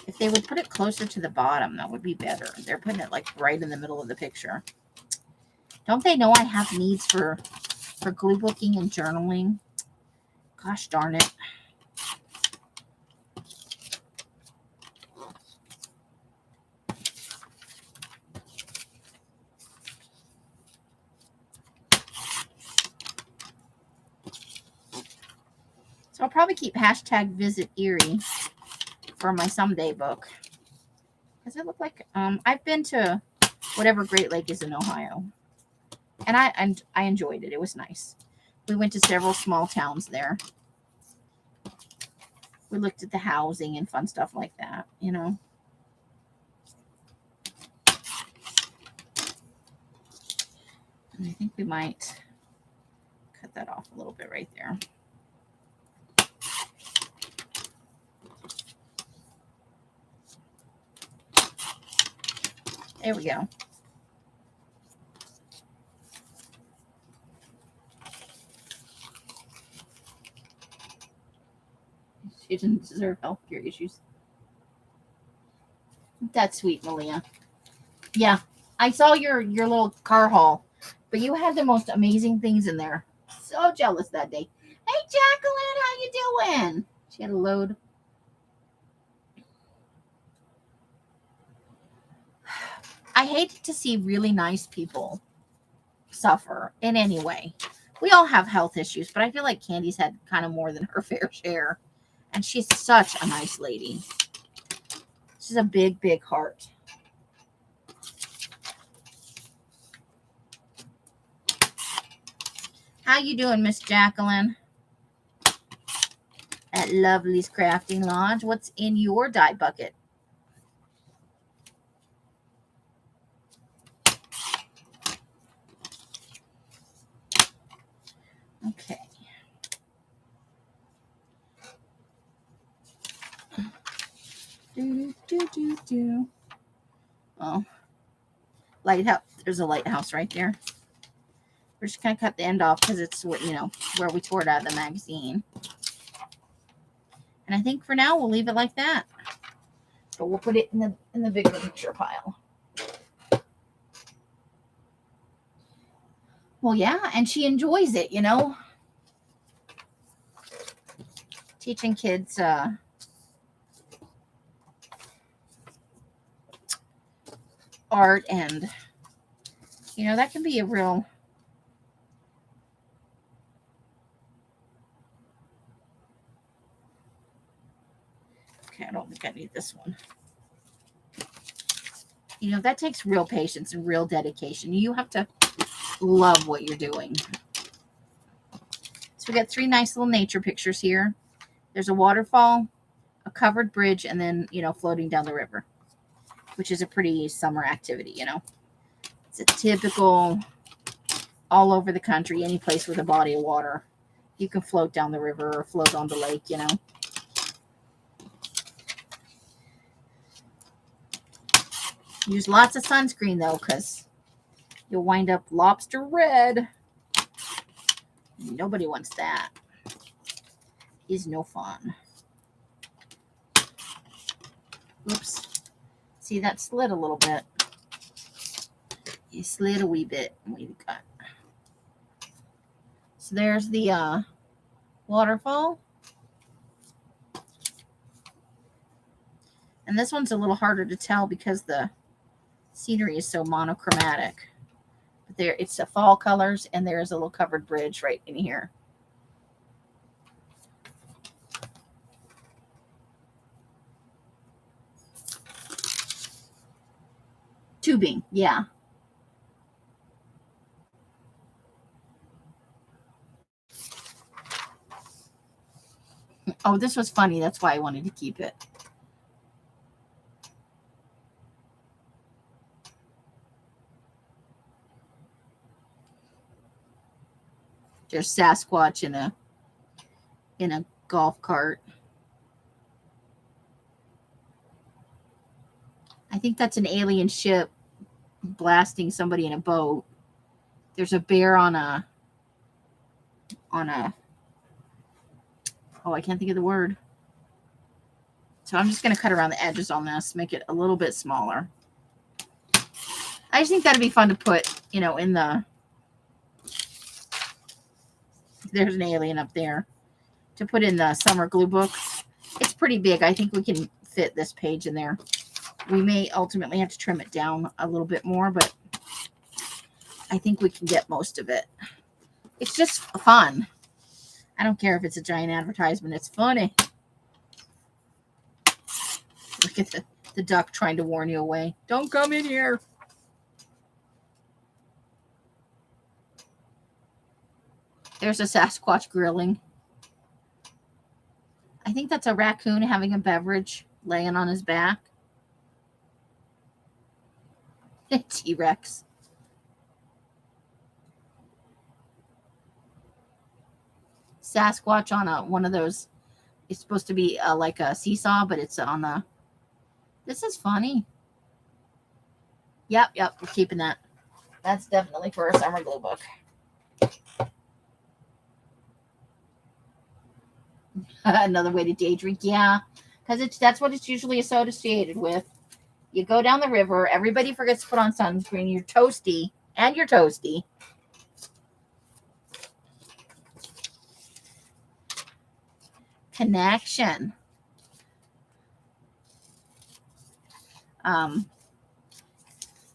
If they would put it closer to the bottom, that would be better. They're putting it like right in the middle of the picture. Don't they know I have needs for glue booking and journaling? Gosh darn it. So I'll probably keep hashtag visit Erie for my someday book. Does it look like I've been to whatever Great Lake is in Ohio. And I enjoyed it. It was nice. We went to several small towns there. We looked at the housing and fun stuff like that, you know. And I think we might cut that off a little bit right there. There we go. She didn't deserve healthcare issues. That's sweet, Malia. Yeah, I saw your little car haul, but you had the most amazing things in there. So jealous that day. Hey, Jacqueline, how you doing? She had a load. I hate to see really nice people suffer in any way. We all have health issues, but I feel like Candy's had kind of more than her fair share. And she's such a nice lady. She's a big, big heart. How you doing, Miss Jacqueline? At Lovely's Crafting Lodge. What's in your dye bucket? Okay. Oh, lighthouse. There's a lighthouse right there. We're just going to cut the end off because it's what, where we tore it out of the magazine. And I think for now we'll leave it like that. But we'll put it in the bigger picture pile. Well, yeah, and she enjoys it, teaching kids art, and that can be a real I don't think I need this one. That takes real patience and real dedication. You have to love what you're doing. So we got 3 nice little nature pictures here. There's a waterfall, a covered bridge, and then, floating down the river, which is a pretty summer activity, It's a typical all over the country, any place with a body of water. You can float down the river or float on the lake, Use lots of sunscreen, though, because you'll wind up lobster red. Nobody wants that. Is no fun. Oops. See, that slid a little bit. It slid a wee bit. What do you got? So there's the waterfall. And this one's a little harder to tell because the scenery is so monochromatic. But there, it's the fall colors, and there is a little covered bridge right in here. Tubing, yeah. Oh, this was funny. That's why I wanted to keep it. There's Sasquatch in a golf cart. I think that's an alien ship blasting somebody in a boat. There's a bear on a I can't think of the word. So I'm just going to cut around the edges on this, make it a little bit smaller. I just think that'd be fun to put, in the, there's an alien up there, to put in the summer glue book. It's pretty big. I think we can fit this page in there. We may ultimately have to trim it down a little bit more, but I think we can get most of it. It's just fun. I don't care if it's a giant advertisement. It's funny. Look at the duck trying to warn you away. Don't come in here. There's a Sasquatch grilling. I think that's a raccoon having a beverage laying on his back. T-Rex. Sasquatch on one of those. It's supposed to be like a seesaw, but it's on the. This is funny. Yep, we're keeping that. That's definitely for a summer glue book. Another way to day drink, yeah, because that's what it's usually associated with. You go down the river, everybody forgets to put on sunscreen. You're toasty, and you're toasty. Connection.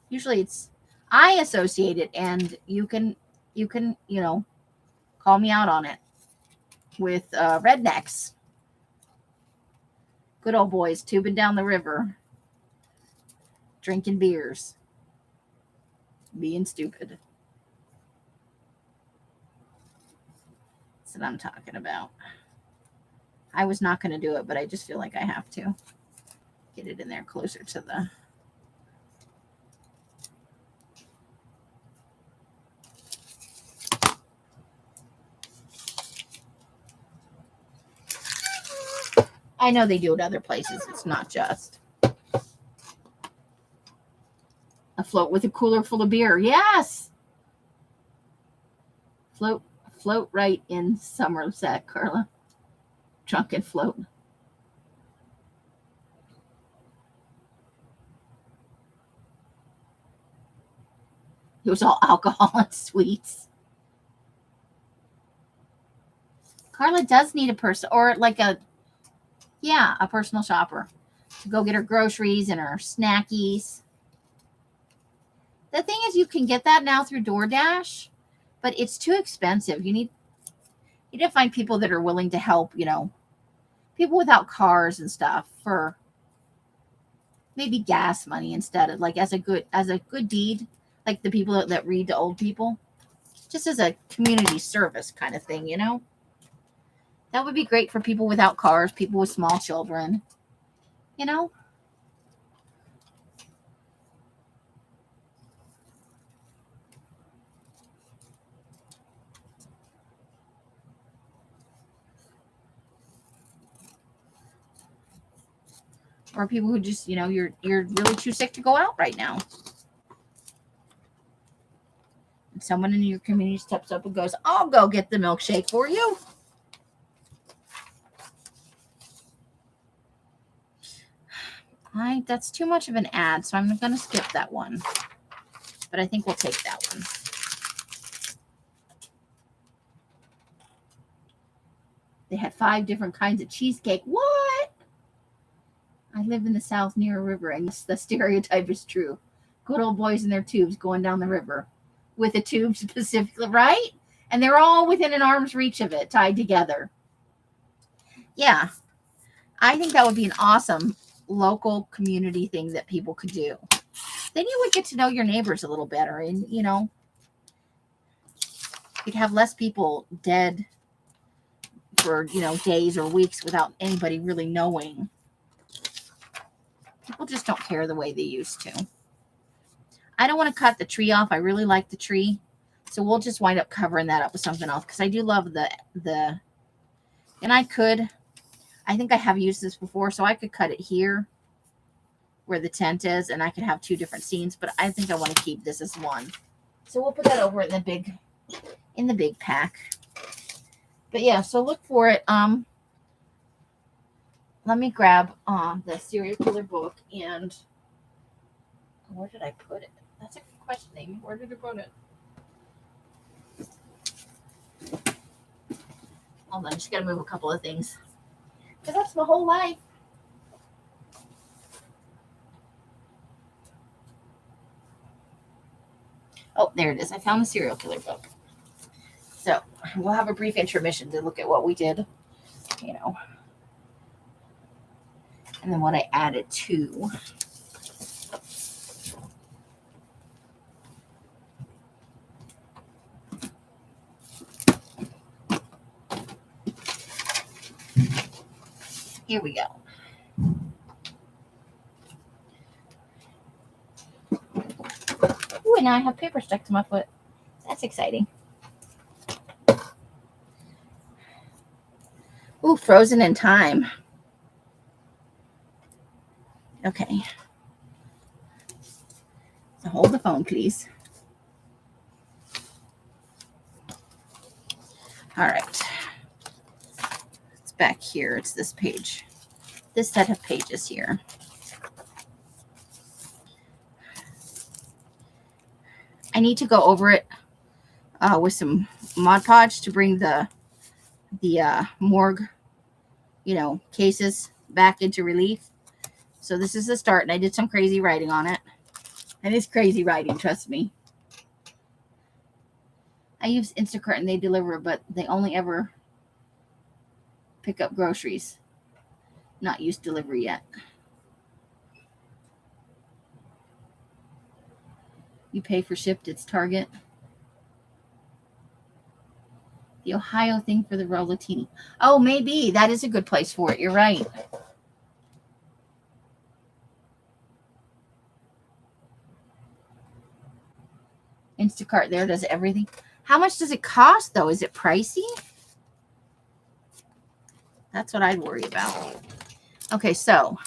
Usually I associate it, and you can call me out on it with rednecks. Good old boys tubing down the river, drinking beers, being stupid. That's what I'm talking about. I was not going to do it, but I just feel like I have to get it in there closer to the. I know they do it other places. It's not just a float with a cooler full of beer. Yes. Float right in Somerset, Carla. Drunken float. It was all alcohol and sweets. Carla does need a person, or like a personal shopper to go get her groceries and her snackies. The thing is, you can get that now through DoorDash, but it's too expensive. You need to find people that are willing to help, people without cars and stuff, for maybe gas money instead of, like, as a good deed, like the people that read to old people, just as a community service kind of thing, That would be great for people without cars, people with small children, or people who just, you're really too sick to go out right now. And someone in your community steps up and goes, I'll go get the milkshake for you. That's too much of an ad, so I'm going to skip that one. But I think we'll take that one. They had 5 different kinds of cheesecake. What? I live in the South near a river, and the stereotype is true. Good old boys in their tubes going down the river. With a tube specifically, right? And they're all within an arm's reach of it, tied together. Yeah. I think that would be an awesome local community thing that people could do. Then you would get to know your neighbors a little better, and you'd have less people dead for days or weeks without anybody really knowing. People just don't care the way they used to. I don't want to cut the tree off. I really like the tree, so we'll just wind up covering that up with something else, because I do love the and I think I have used this before, so I could cut it here where the tent is, and I could have 2 different scenes, but I think I want to keep this as one. So we'll put that over in the big pack. But yeah, so look for it. Let me grab the serial killer book, and where did I put it? That's a good question, Amy. Where did I put it? Hold on, just gotta move a couple of things, because that's my whole life. Oh, there it is. I found the serial killer book. So we'll have a brief intermission to look at what we did, and then what I added to. Here we go. Ooh, and now I have paper stuck to my foot. That's exciting. Ooh, frozen in time. Okay. So hold the phone, please. All right. It's back here. It's this page. This set of pages here. I need to go over it with some Mod Podge to bring the morgue, cases back into relief. So this is the start, and I did some crazy writing on it. And it's crazy writing, trust me. I use Instacart and they deliver, but they only ever pick up groceries. Not use delivery yet. You pay for shipped, it's Target. The Ohio thing for the rollatini. Oh, maybe. That is a good place for it. You're right. Instacart there does everything. How much does it cost, though? Is it pricey? That's what I'd worry about. Okay, so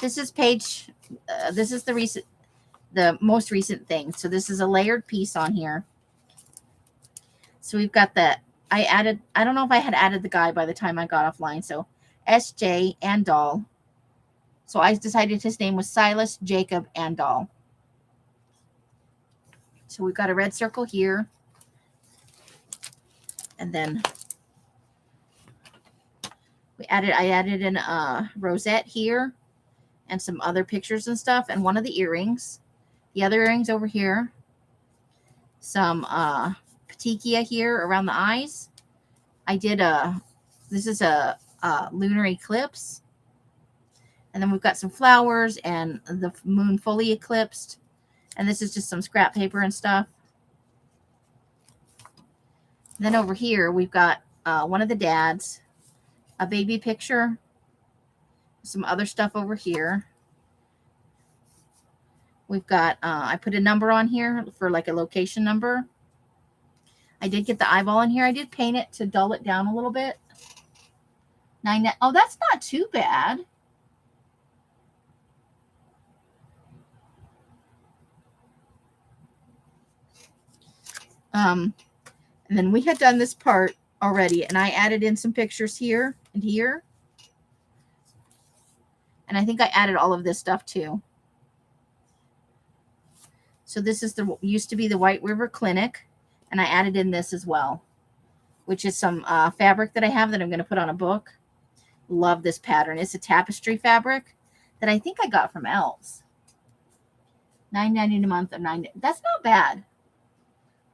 this is page, this is the most recent thing. So this is a layered piece on here. So we've got I don't know if I had added the guy by the time I got offline. So SJ Andal. So I decided his name was Silas Jacob Andal. So we've got a red circle here. And then I added in a rosette here and some other pictures and stuff, and one of the earrings. The other earrings over here. Some petechia here around the eyes. I did this is a lunar eclipse. And then we've got some flowers and the moon fully eclipsed. And this is just some scrap paper and stuff. And then over here, we've got one of the dads, a baby picture, some other stuff over here. We've got, I put a number on here for like a location number. I did get the eyeball in here. I did paint it to dull it down a little bit. Oh, that's not too bad. And then we had done this part already, and I added in some pictures here and here. And I think I added all of this stuff too. So this is used to be the White River Clinic, and I added in this as well, which is some fabric that I have that I'm going to put on a book. Love this pattern. It's a tapestry fabric that I think I got from Elves. $9.90 a month or $9. That's not bad.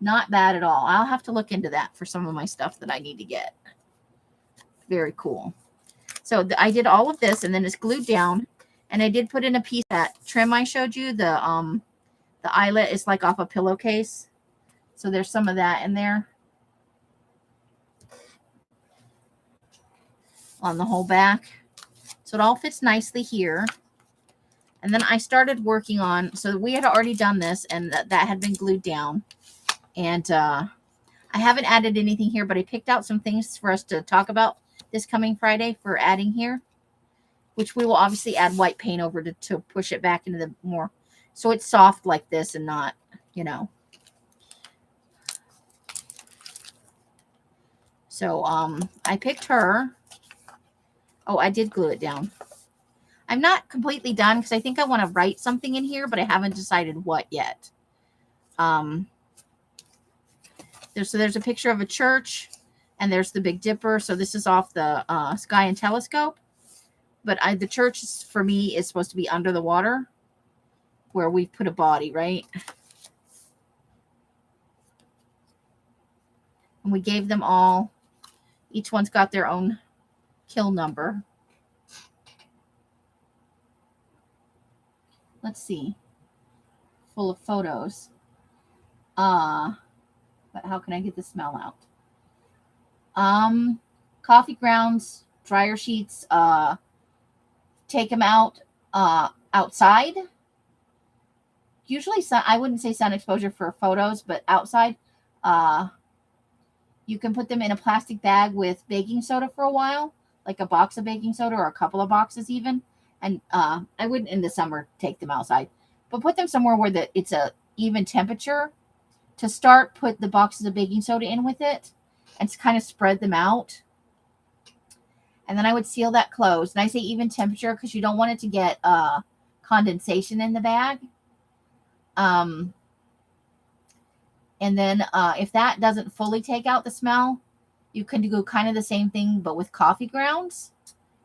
Not bad at all. I'll have to look into that for some of my stuff that I need to get. Very cool. So I did all of this, and then it's glued down, and I did put in a piece that trim I showed you. The eyelet is like off a pillowcase. So there's some of that in there on the whole back. So it all fits nicely here. And then I started working on, so we had already done this, and that had been glued down. And I haven't added anything here, but I picked out some things for us to talk about this coming Friday for adding here, which we will obviously add white paint over to push it back into the more, so it's soft like this and not, So I picked her. Oh, I did glue it down. I'm not completely done because I think I want to write something in here, but I haven't decided what yet. There's a picture of a church, and there's the Big Dipper. So this is off the Sky and Telescope. But the church, for me, is supposed to be under the water where we put a body, right? And we gave them all, each one's got their own kill number. Let's see. Full of photos. But how can I get the smell out? Coffee grounds, dryer sheets, take them out outside. Usually I wouldn't say sun exposure for photos, but outside. You can put them in a plastic bag with baking soda for a while, like a box of baking soda or a couple of boxes even. And I wouldn't in the summer take them outside, but put them somewhere where it's a even temperature. To start, put the boxes of baking soda in with it and to kind of spread them out. And then I would seal that closed. And I say even temperature because you don't want it to get condensation in the bag. And then if that doesn't fully take out the smell, you can do kind of the same thing, but with coffee grounds.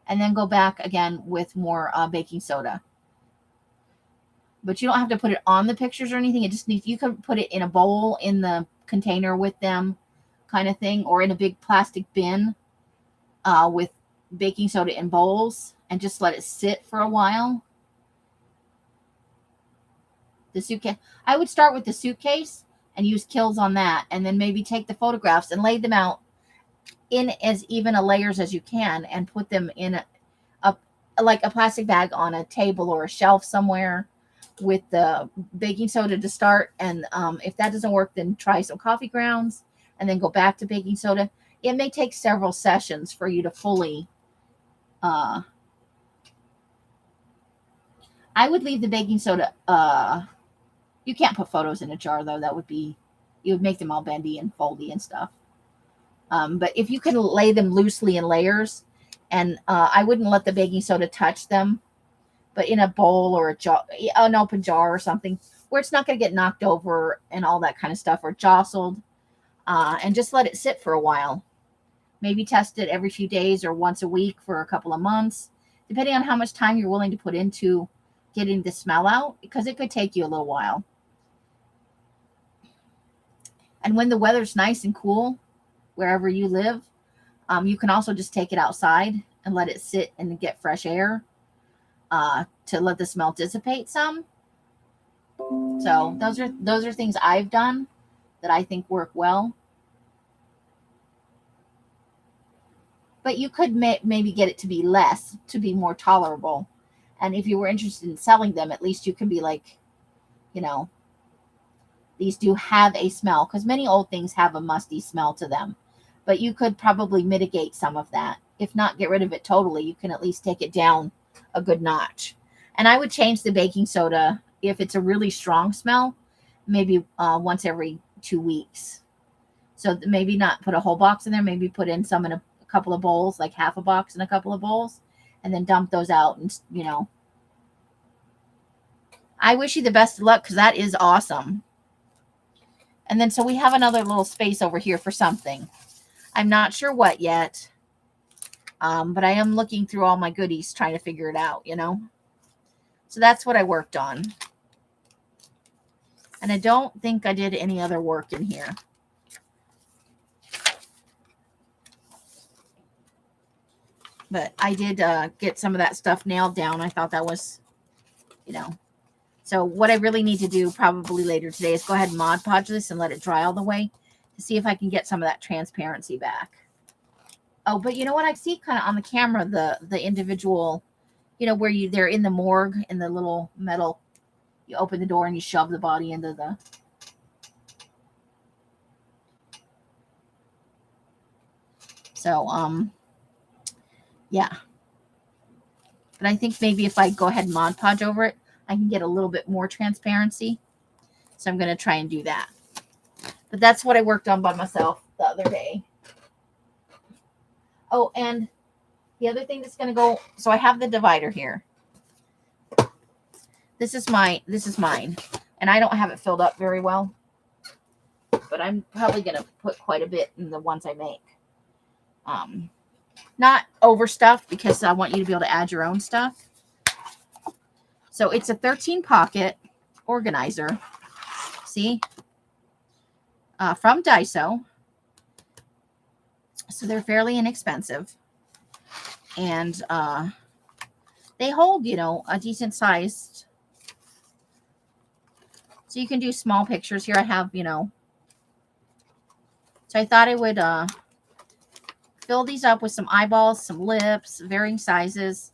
And then go back again with more baking soda. But you don't have to put it on the pictures or anything. It just needs, you can put it in a bowl in the container with them kind of thing, or in a big plastic bin with baking soda in bowls and just let it sit for a while. The suitcase, I would start with the suitcase and use kills on that, and then maybe take the photographs and lay them out in as even a layers as you can and put them in like a plastic bag on a table or a shelf somewhere with the baking soda to start. And if that doesn't work, then try some coffee grounds and then go back to baking soda. It may take several sessions for you to fully I would leave the baking soda you can't put photos in a jar though. That would be, you would make them all bendy and foldy and stuff. But if you can lay them loosely in layers, and I wouldn't let the baking soda touch them, but in a bowl or a jar, an open jar or something where it's not going to get knocked over and all that kind of stuff or jostled, and just let it sit for a while. Maybe test it every few days or once a week for a couple of months, depending on how much time you're willing to put into getting the smell out, because it could take you a little while. And when the weather's nice and cool, wherever you live, you can also just take it outside and let it sit and get fresh air, to let the smell dissipate some. So those are things I've done that I think work well. But you could maybe get it to be less, to be more tolerable. And if you were interested in selling them, at least you can be like, these do have a smell, because many old things have a musty smell to them. But you could probably mitigate some of that. If not get rid of it totally, you can at least take it down a good notch. And I would change the baking soda if it's a really strong smell, maybe once every 2 weeks. So maybe not put a whole box in there, maybe put in some in a couple of bowls, like half a box in a couple of bowls, and then dump those out. And I wish you the best of luck, because that is awesome. And then so we have another little space over here for something. I'm not sure what yet, but I am looking through all my goodies trying to figure it out, So that's what I worked on. And I don't think I did any other work in here. But I did get some of that stuff nailed down. I thought that was, So what I really need to do probably later today is go ahead and Mod Podge this and let it dry all the way to see if I can get some of that transparency back. Oh, but you know what? I see kind of on the camera the individual, where they're in the morgue in the little metal. You open the door and you shove the body into the. So yeah. But I think maybe if I go ahead and Mod Podge over it, I can get a little bit more transparency. So I'm going to try and do that. But that's what I worked on by myself the other day. Oh, and the other thing that's going to go, so I have the divider here. This is mine, and I don't have it filled up very well. But I'm probably going to put quite a bit in the ones I make. Not overstuffed, because I want you to be able to add your own stuff. So it's a 13 pocket organizer. See? From Daiso. So they're fairly inexpensive. And they hold, a decent sized. So you can do small pictures. Here I have, So I thought I would fill these up with some eyeballs, some lips, varying sizes,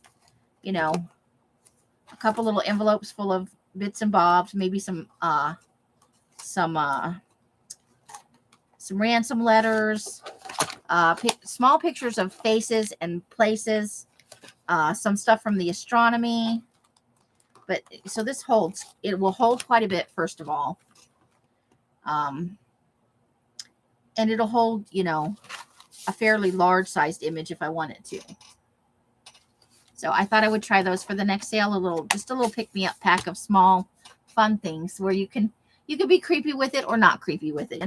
a couple little envelopes full of bits and bobs, maybe some ransom letters, small pictures of faces and places, some stuff from the astronomy. But so this it will hold quite a bit, first of all. And it'll hold, a fairly large sized image if I want it to. So I thought I would try those for the next sale. Just a little pick me up pack of small fun things where you can be creepy with it or not creepy with it,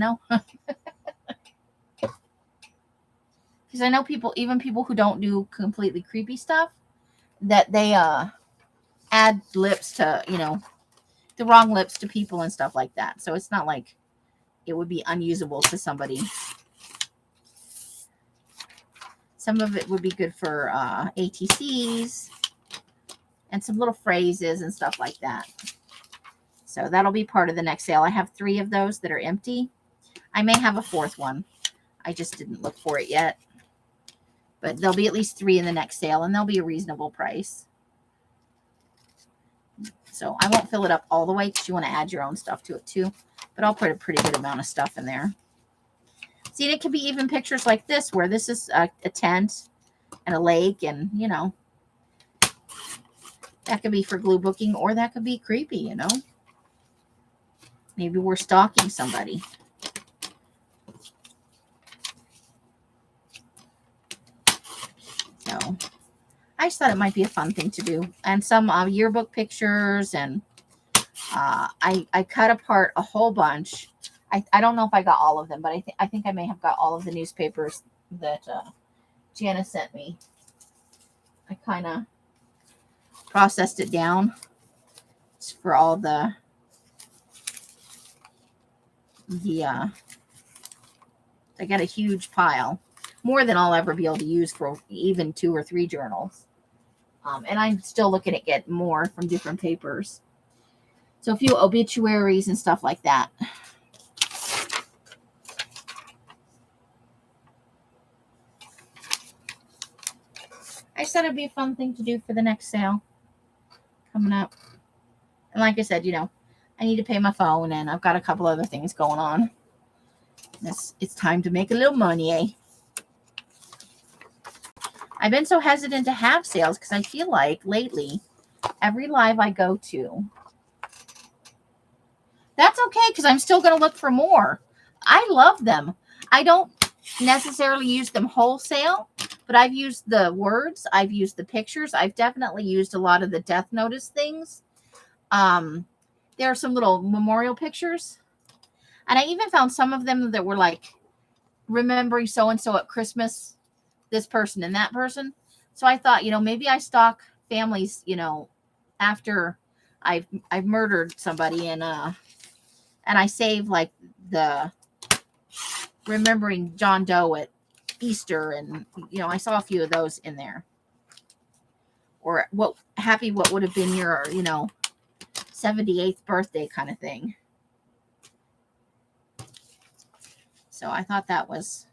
Because I know even people who don't do completely creepy stuff, that they add lips to, the wrong lips to people and stuff like that. So it's not like it would be unusable to somebody. Some of it would be good for ATCs and some little phrases and stuff like that. So that'll be part of the next sale. I have 3 of those that are empty. I may have a 4th one. I just didn't look for it yet. But there'll be at least 3 in the next sale, and they'll be a reasonable price. So I won't fill it up all the way, because you want to add your own stuff to it too. But I'll put a pretty good amount of stuff in there. See, it could be even pictures like this, where this is a tent and a lake, and, that could be for glue booking, or that could be creepy, Maybe we're stalking somebody. So I just thought it might be a fun thing to do. And some yearbook pictures, and I cut apart a whole bunch. I don't know if I got all of them, but I think I may have got all of the newspapers that Jana sent me. I kind of processed it down for all the I got a huge pile, more than I'll ever be able to use for even 2 or 3 journals. And I'm still looking at getting more from different papers. So a few obituaries and stuff like that. I said it'd be a fun thing to do for the next sale coming up. And like I said, I need to pay my phone, and I've got a couple other things going on. It's time to make a little money, eh? I've been so hesitant to have sales because I feel like lately, every live I go to, that's okay because I'm still going to look for more. I love them. I don't necessarily use them wholesale, but I've used the words. I've used the pictures. I've definitely used a lot of the death notice things. There are some little memorial pictures. And I even found some of them that were like remembering so-and-so at Christmas, this person and that person. So I thought, maybe I stalk families, after I've murdered somebody, and I save like the remembering John Doe at Easter, and I saw a few of those in there. Or what would have been your 78th birthday kind of thing. So I thought that was.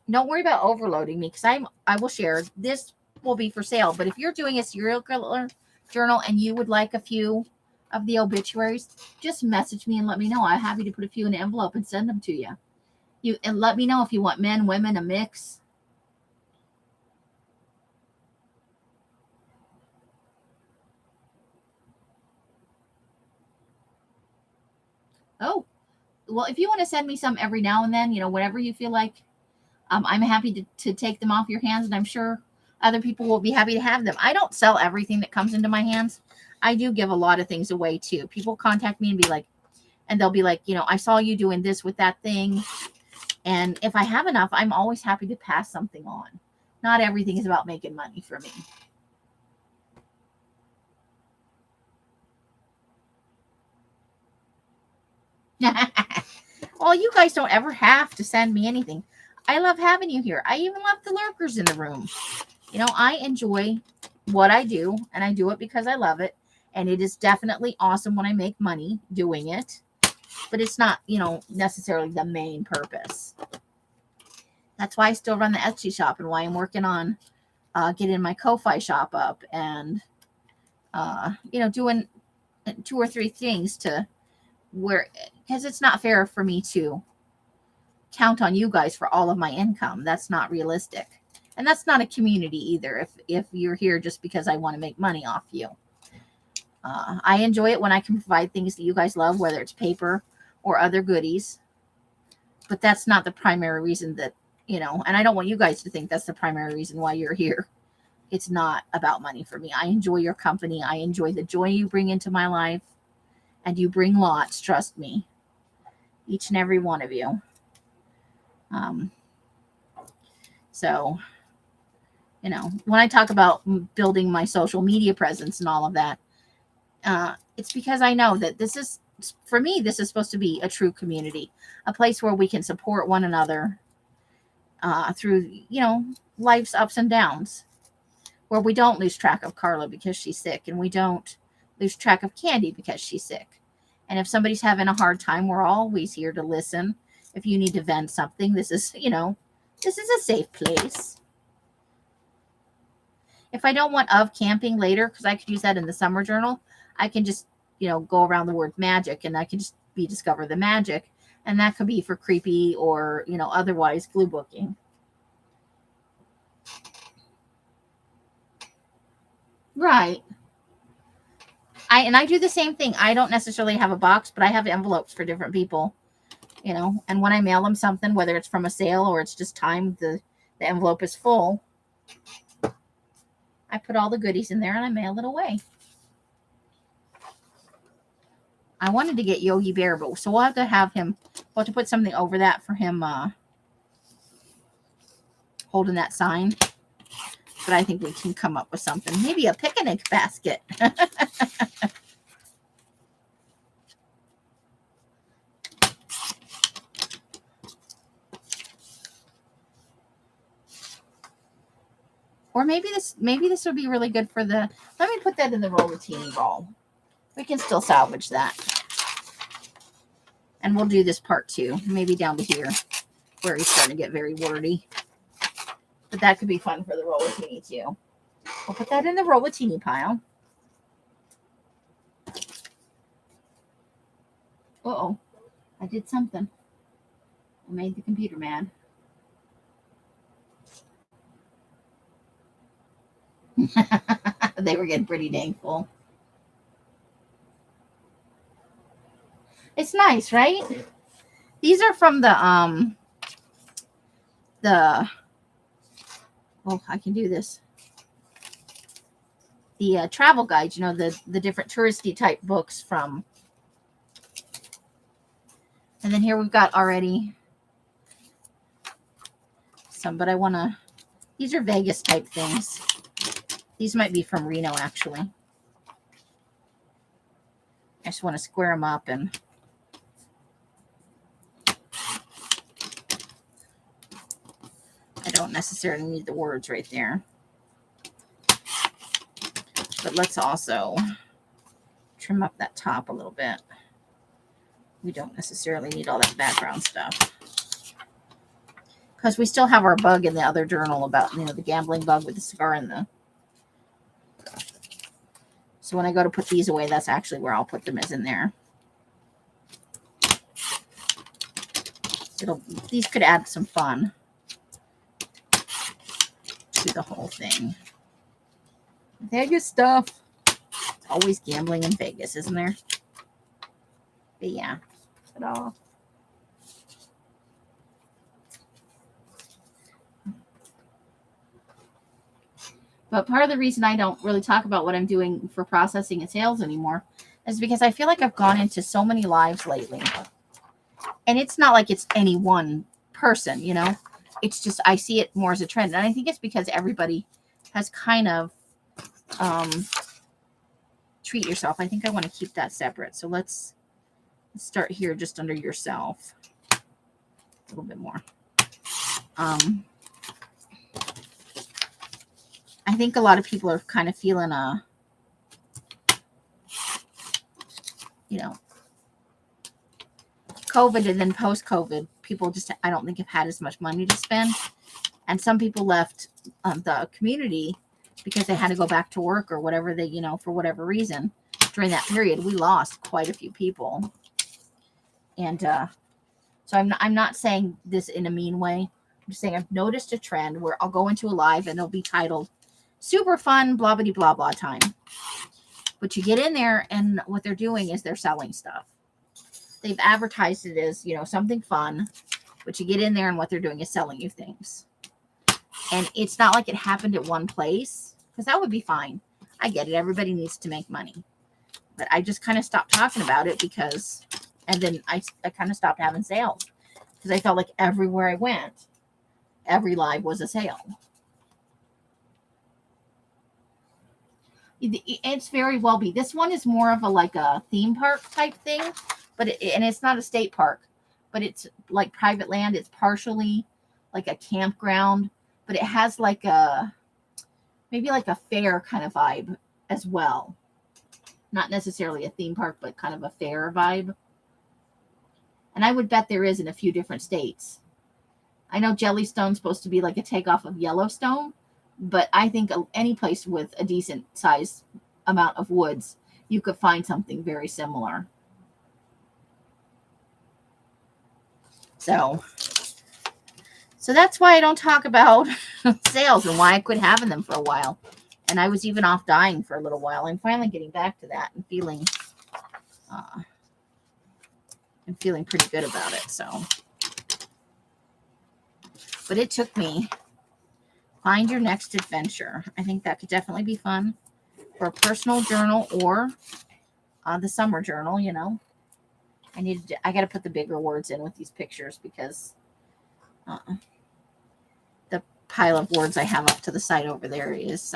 Don't worry about overloading me, because I will share. This will be for sale. But if you're doing a serial killer journal and you would like a few of the obituaries, just message me and let me know. I'm happy to put a few in an envelope and send them to you. And let me know if you want men, women, a mix. Oh, well, if you want to send me some every now and then, whatever you feel like, I'm happy to take them off your hands, and I'm sure other people will be happy to have them. I don't sell everything that comes into my hands. I do give a lot of things away too. People contact me and they'll be like, I saw you doing this with that thing. And if I have enough, I'm always happy to pass something on. Not everything is about making money for me. Well, you guys don't ever have to send me anything. I love having you here. I even love the lurkers in the room. I enjoy what I do, and I do it because I love it. And it is definitely awesome when I make money doing it. But it's not, necessarily the main purpose. That's why I still run the Etsy shop, and why I'm working on getting my Ko-Fi shop up, and, doing 2 or 3 things because it's not fair for me to count on you guys for all of my income. That's not realistic. And that's not a community either. If you're here just because I want to make money off you. I enjoy it when I can provide things that you guys love, whether it's paper or other goodies. But that's not the primary reason that, and I don't want you guys to think that's the primary reason why you're here. It's not about money for me. I enjoy your company. I enjoy the joy you bring into my life. And you bring lots, trust me. Each and every one of you. So, when I talk about building my social media presence and all of that, it's because I know that for me, this is supposed to be a true community, a place where we can support one another through, life's ups and downs, where we don't lose track of Carla because she's sick, and we don't lose track of Candy because she's sick. And if somebody's having a hard time, we're always here to listen. If you need to vent something, this is a safe place. If I don't want of camping later, because I could use that in the summer journal, I can just, go around the word magic, and I can just discover the magic. And that could be for creepy or, otherwise glue booking. Right. I do the same thing. I don't necessarily have a box, but I have envelopes for different people, and when I mail them something, whether it's from a sale or it's just time to The envelope is full. I put all the goodies in there and I mail it away. I wanted to get Yogi Bear, but so we'll have to have him. We'll have to put something over that for him holding that sign. But I think we can come up with something. Maybe a picnic basket. Or maybe this would be really good for the. Let me put that in the rollatini ball. We can still salvage that. And we'll do this part too. Maybe down to here where he's starting to get very wordy. But that could be fun for the rollatini too. We'll put that in the rollatini pile. Uh-oh. I did something. I made the computer mad. They were getting pretty dang full. It's nice, right? These are from the oh, I can do this. The travel guides, you know, the different touristy type books from. And then here we've got already some, but I want to, these are Vegas type things. These might be from Reno, actually. I just want to square them up and I don't necessarily need the words right there. But let's also trim up that top a little bit. We don't necessarily need all that background stuff. Because we still have our bug in the other journal about, you know, the gambling bug with the cigar in the. So when I go to put these away, that's actually where I'll put them, is in there. These could add some fun to the whole thing. Vegas stuff. It's always gambling in Vegas, isn't there? But yeah. It all. But part of the reason I don't really talk about what I'm doing for processing and sales anymore is because I feel like I've gone into so many lives lately. And it's not like it's any one person, you know. It's just I see it more as a trend. And I think it's because everybody has kind of treat yourself. I think I want to keep that separate. So let's start here just under yourself. A little bit more. I think a lot of people are kind of feeling you know, COVID and then post-COVID, people just, I don't think have had as much money to spend. And some people left the community because they had to go back to work or whatever they, you know, for whatever reason. During that period, we lost quite a few people. And so I'm not saying this in a mean way. I'm just saying I've noticed a trend where I'll go into a live and it'll be titled super fun, blah, blah, blah, blah time. But you get in there and what they're doing is they're selling stuff. They've advertised it as, you know, something fun, but you get in there and what they're doing is selling you things. And it's not like it happened at one place, because that would be fine. I get it. Everybody needs to make money. But I just kind of stopped talking about it because, and then I kind of stopped having sales because I felt like everywhere I went, every live was a sale. It's very well be. This one is more of a like a theme park type thing, but and it's not a state park, but it's like private land. It's partially like a campground, but it has like a maybe like a fair kind of vibe as well. Not necessarily a theme park, but kind of a fair vibe. And I would bet there is in a few different states. I know Jellystone's supposed to be like a takeoff of Yellowstone, but I think any place with a decent size amount of woods, you could find something very similar. So that's why I don't talk about sales and why I quit having them for a while. And I was even off dying for a little while. I'm finally getting back to that and feeling pretty good about it. So, but it took me Find your next adventure. I think that could definitely be fun for a personal journal or the summer journal, you know. I got to put the bigger words in with these pictures because the pile of words I have up to the side over there is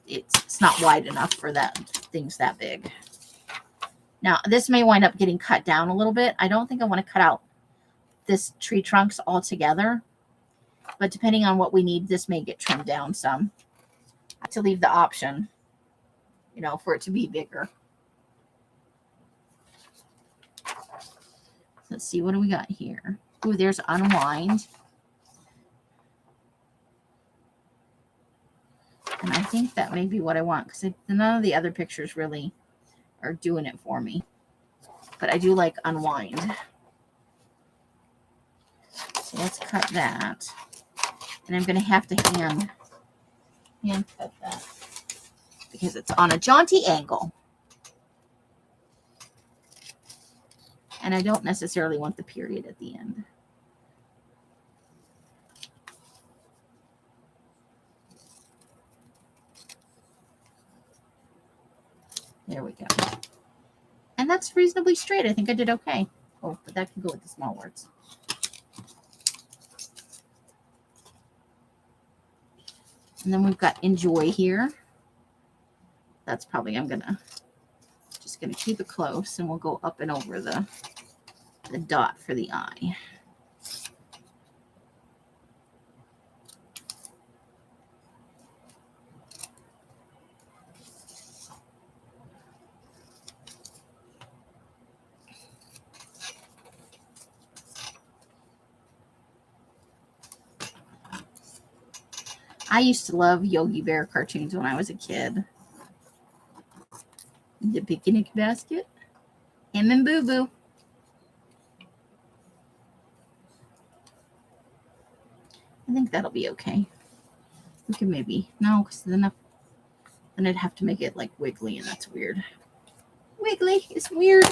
it's not wide enough for things that big. Now, this may wind up getting cut down a little bit. I don't think I want to cut out this tree trunks altogether, but depending on what we need, this may get trimmed down some. I have to leave the option, you know, for it to be bigger. Let's see, what do we got here? Ooh, there's unwind. And I think that may be what I want because none of the other pictures really are doing it for me. But I do like unwind. So let's cut that. And I'm going to have to hand cut that because it's on a jaunty angle. And I don't necessarily want the period at the end. There we go. And that's reasonably straight. I think I did okay. Oh, but that can go with the small words. And then we've got enjoy here. That's probably, I'm just gonna keep it close and we'll go up and over the dot for the eye. I used to love Yogi Bear cartoons when I was a kid. The picnic basket. Him and Boo Boo. I think that'll be okay. We can maybe, no, because then I'd have to make it like wiggly, and that's weird. Wiggly is weird.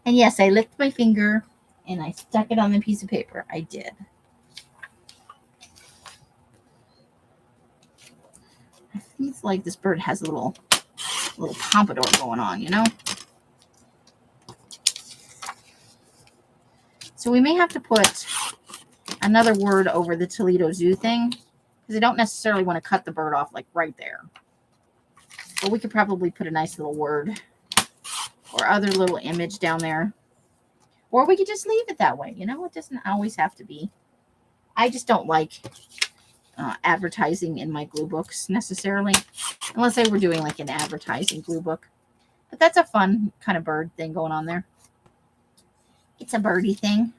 And yes, I licked my finger and I stuck it on the piece of paper. I did. I think it's like this bird has a little pompadour going on, you know? So we may have to put another word over the Toledo Zoo thing because I don't necessarily want to cut the bird off like right there. But we could probably put a nice little word or other little image down there. Or we could just leave it that way. You know, it doesn't always have to be. I just don't like advertising in my glue books necessarily. Unless I were doing like an advertising glue book. But that's a fun kind of bird thing going on there. It's a birdie thing.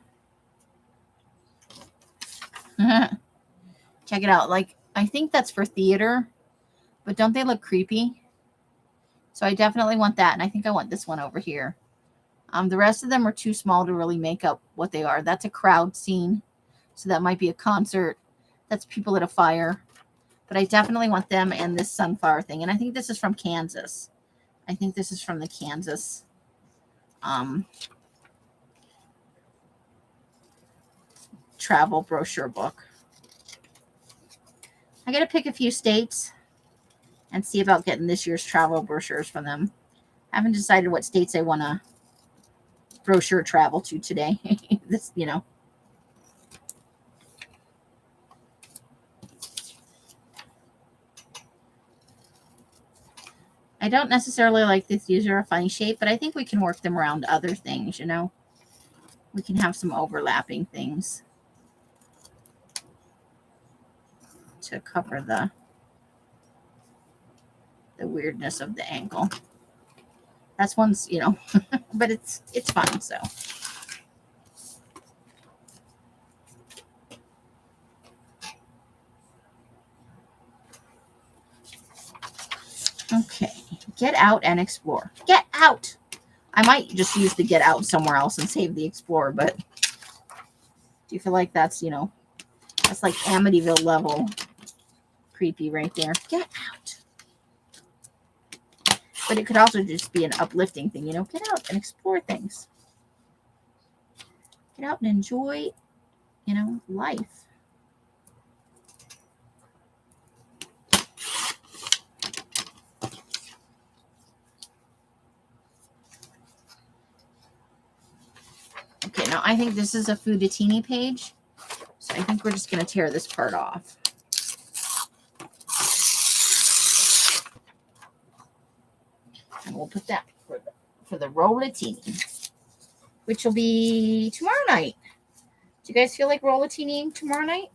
Check it out. Like, I think that's for theater. But don't they look creepy? So I definitely want that. And I think I want this one over here. The rest of them are too small to really make up what they are. That's a crowd scene. So that might be a concert. That's people at a fire. But I definitely want them and this sunflower thing. And I think this is from Kansas. I think this is from the Kansas travel brochure book. I got to pick a few states and see about getting this year's travel brochures from them. I haven't decided what states I want to brochure travel to today. This, you know. I don't necessarily like this. These are a funny shape, but I think we can work them around other things, you know. We can have some overlapping things to cover the weirdness of the ankle. That's one's, you know, but it's fun, so. Okay, get out and explore. Get out! I might just use the get out somewhere else and save the explore, but do you feel like that's, you know, that's like Amityville level creepy right there. Get out. But it could also just be an uplifting thing, you know, get out and explore things. Get out and enjoy, life. Okay, now I think this is a Foodatini page. So I think we're just going to tear this part off. And we'll put that for the rollatini, which will be tomorrow night. Do you guys feel like rollatini tomorrow night?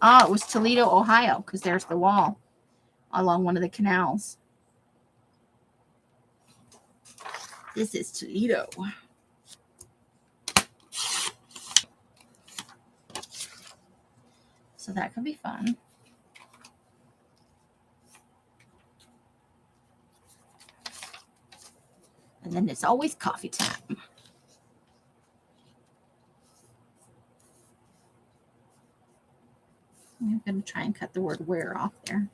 Oh, it was Toledo, Ohio, because there's the wall along one of the canals. This is Toledo. So that could be fun. And then it's always coffee time. I'm going to try and cut the word where off there.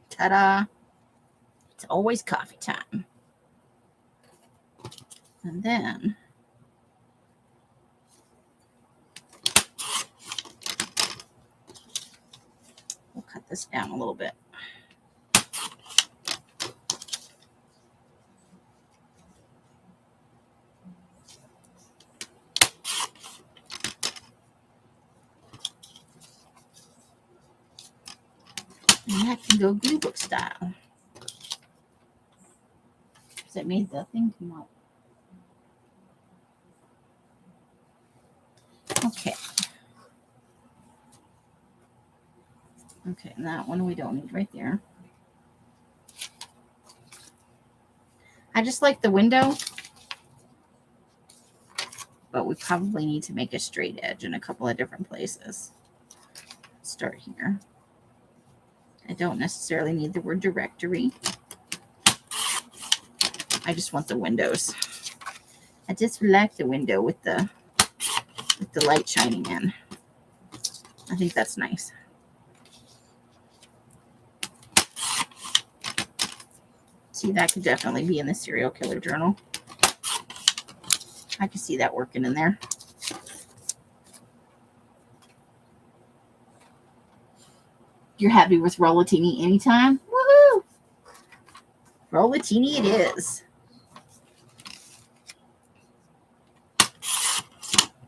Ta-da! It's always coffee time. And then we'll cut this down a little bit. And that can go glue book style. Because it made the thing come out. Okay. Okay, and that one we don't need right there. I just like the window, but we probably need to make a straight edge in a couple of different places. Start here. I don't necessarily need the word directory. I just want the windows. I just like the window with the light shining in. I think that's nice. See, that could definitely be in the serial killer journal. I could see that working in there. You're happy with rollatini anytime? Woohoo! Rollatini it is.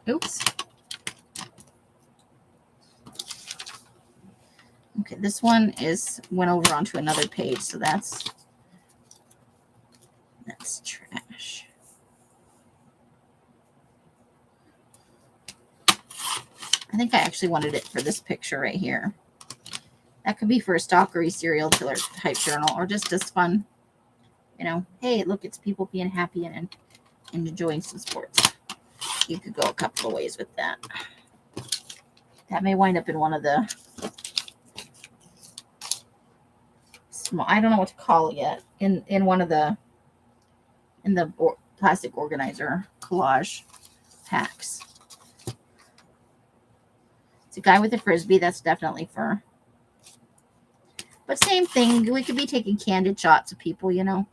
Oops. Okay, this one went over onto another page, so that's trash. I think I actually wanted it for this picture right here. That could be for a stalkery serial killer type journal, or just as fun. Hey, look, it's people being happy and enjoying some sports. You could go a couple of ways with that. That may wind up in one of the small, I don't know what to call it yet, in one of the plastic organizer collage packs. It's a guy with a frisbee. That's definitely fur. But same thing. We could be taking candid shots of people, And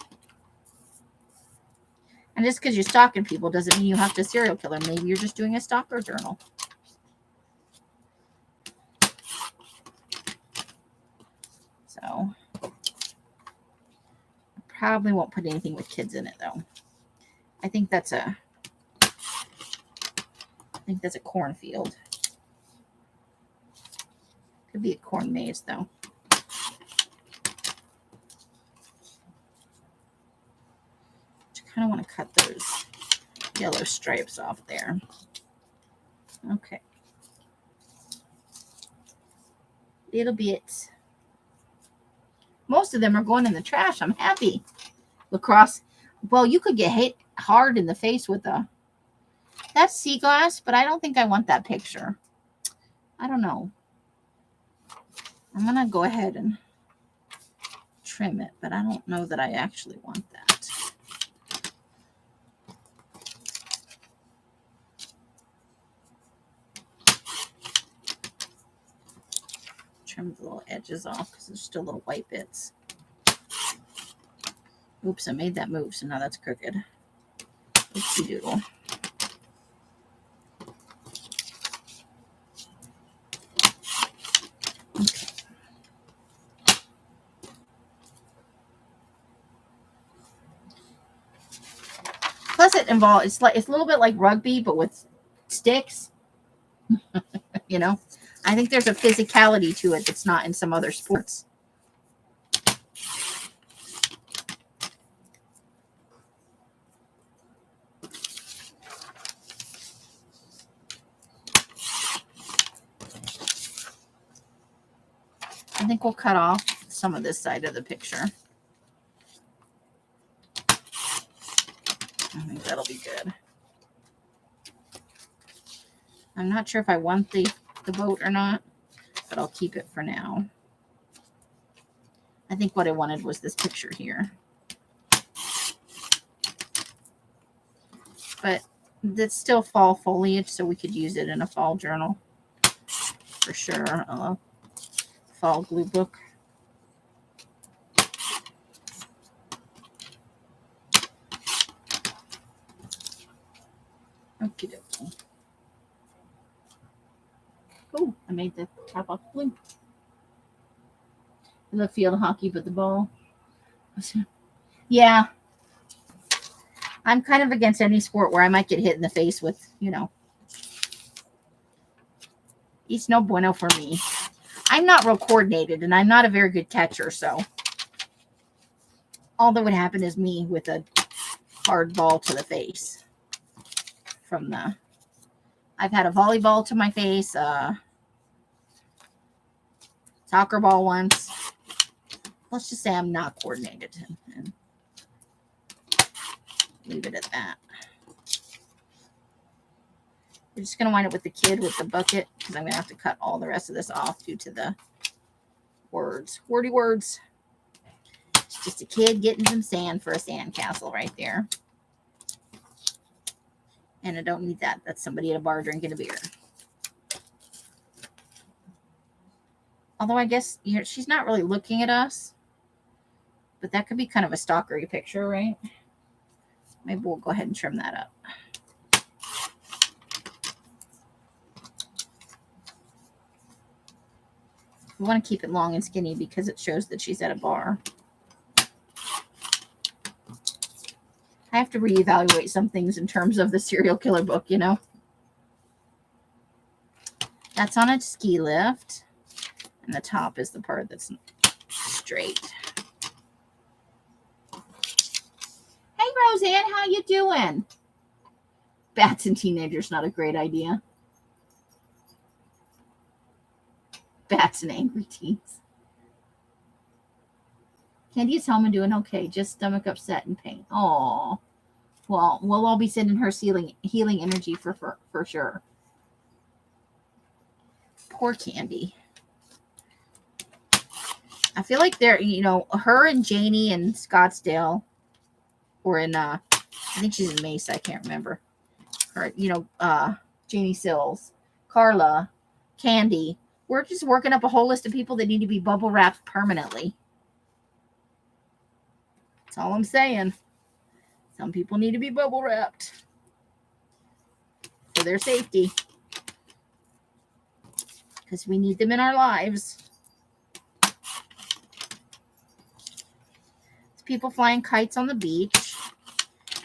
just because you're stalking people doesn't mean you have to serial killer. Maybe you're just doing a stalker journal. So I probably won't put anything with kids in it, though. I think that's a cornfield. Could be a corn maze, though. I kind of want to cut those yellow stripes off there. Okay. Little bit. Most of them are going in the trash. I'm happy. Lacrosse. Well, you could get hit hard in the face with that's sea glass, but I don't think I want that picture. I don't know. I'm going to go ahead and trim it, but I don't know that I actually want that. Trim the little edges off because there's still little white bits. Oops, I made that move, so now that's crooked. Oopsie doodle. Okay. Plus, it's a little bit like rugby, but with sticks. You know, I think there's a physicality to it that's not in some other sports. I think we'll cut off some of this side of the picture. I think that'll be good. I'm not sure if I want the boat or not, but I'll keep it for now. I think what I wanted was this picture here. But it's still fall foliage, so we could use it in a fall journal for sure. Fall glue book. Okie dokie. Oh, I made the top off blue. I love field hockey, but the ball. Yeah. I'm kind of against any sport where I might get hit in the face with, you know. It's no bueno for me. I'm not real coordinated, and I'm not a very good catcher, so all that would happen is me with a hard ball to the face. I've had a volleyball to my face, soccer ball once. Let's just say I'm not coordinated and leave it at that. We're just going to wind up with the kid with the bucket because I'm going to have to cut all the rest of this off due to the words. Wordy words. It's just a kid getting some sand for a sandcastle right there. And I don't need that. That's somebody at a bar drinking a beer. Although I guess she's not really looking at us. But that could be kind of a stalkery picture, right? Maybe we'll go ahead and trim that up. We want to keep it long and skinny because it shows that she's at a bar. I have to reevaluate some things in terms of the serial killer book, you know. That's on a ski lift. And the top is the part that's straight. Hey, Roseanne, how you doing? Bats and teenagers, not a great idea. Bats and angry teens. Candy is home and doing okay. Just stomach upset and pain. Oh, well, we'll all be sending her healing energy for sure. Poor Candy. I feel like they're, you know, her and Janie in Scottsdale, or in, I think she's in Mesa. I can't remember. Her, you know, Janie Sills, Carla, Candy. We're just working up a whole list of people that need to be bubble wrapped permanently. That's all I'm saying. Some people need to be bubble wrapped for their safety. Because we need them in our lives. People flying kites on the beach.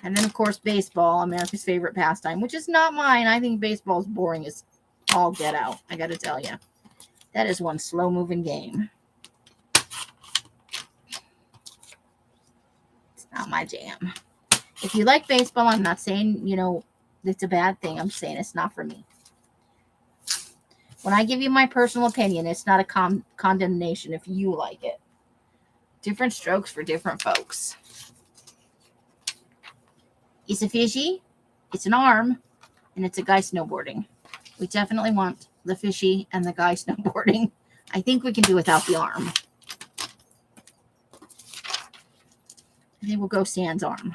And then, of course, baseball, America's favorite pastime, which is not mine. I think baseball's boring as all get out. I got to tell you. That is one slow-moving game. It's not my jam. If you like baseball, I'm not saying, you know, it's a bad thing. I'm saying it's not for me. When I give you my personal opinion, it's not a condemnation if you like it. Different strokes for different folks. It's a fishy, it's an arm, and it's a guy snowboarding. We definitely want the fishy and the guy snowboarding. I think we can do without the arm. I think we'll go sans arm.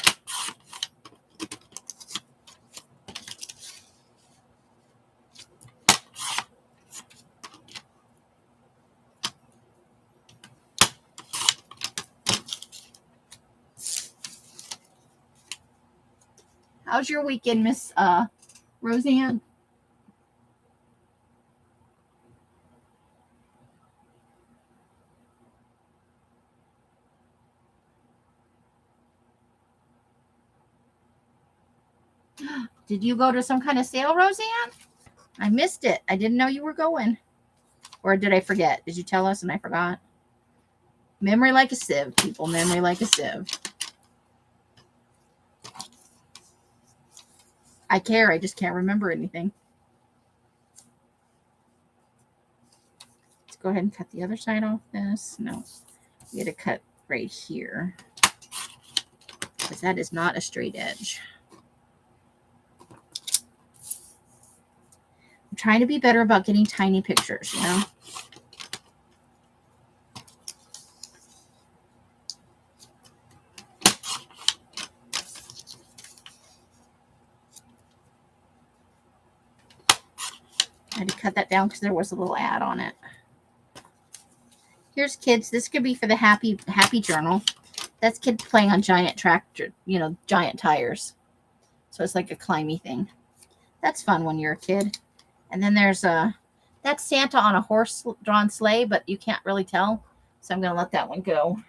How's your weekend, Miss Roseanne? Did you go to some kind of sale, Roseanne? I missed it. I didn't know you were going. Or did I forget? Did you tell us and I forgot? Memory like a sieve, people. Memory like a sieve. I care. I just can't remember anything. Let's go ahead and cut the other side off this. No. We got to cut right here. Because that is not a straight edge. I'm trying to be better about getting tiny pictures, you know? I had to cut that down because there was a little ad on it. Here's kids. This could be for the happy journal. That's kids playing on giant tractor, you know, giant tires. So it's like a climby thing. That's fun when you're a kid. And then there's that's Santa on a horse-drawn sleigh, but you can't really tell. So I'm going to let that one go.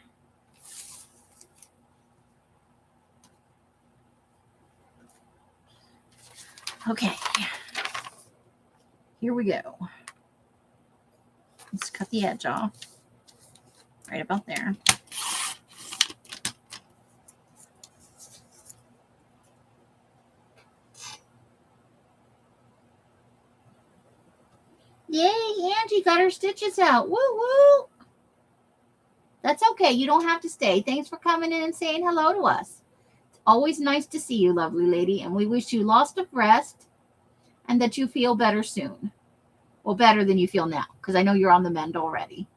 Okay. Here we go. Let's cut the edge off. Right about there. Yay, Angie got her stitches out. Woo woo. That's okay. You don't have to stay. Thanks for coming in and saying hello to us. It's always nice to see you, lovely lady, and we wish you lots of rest and that you feel better soon. Well, better than you feel now, because I know you're on the mend already.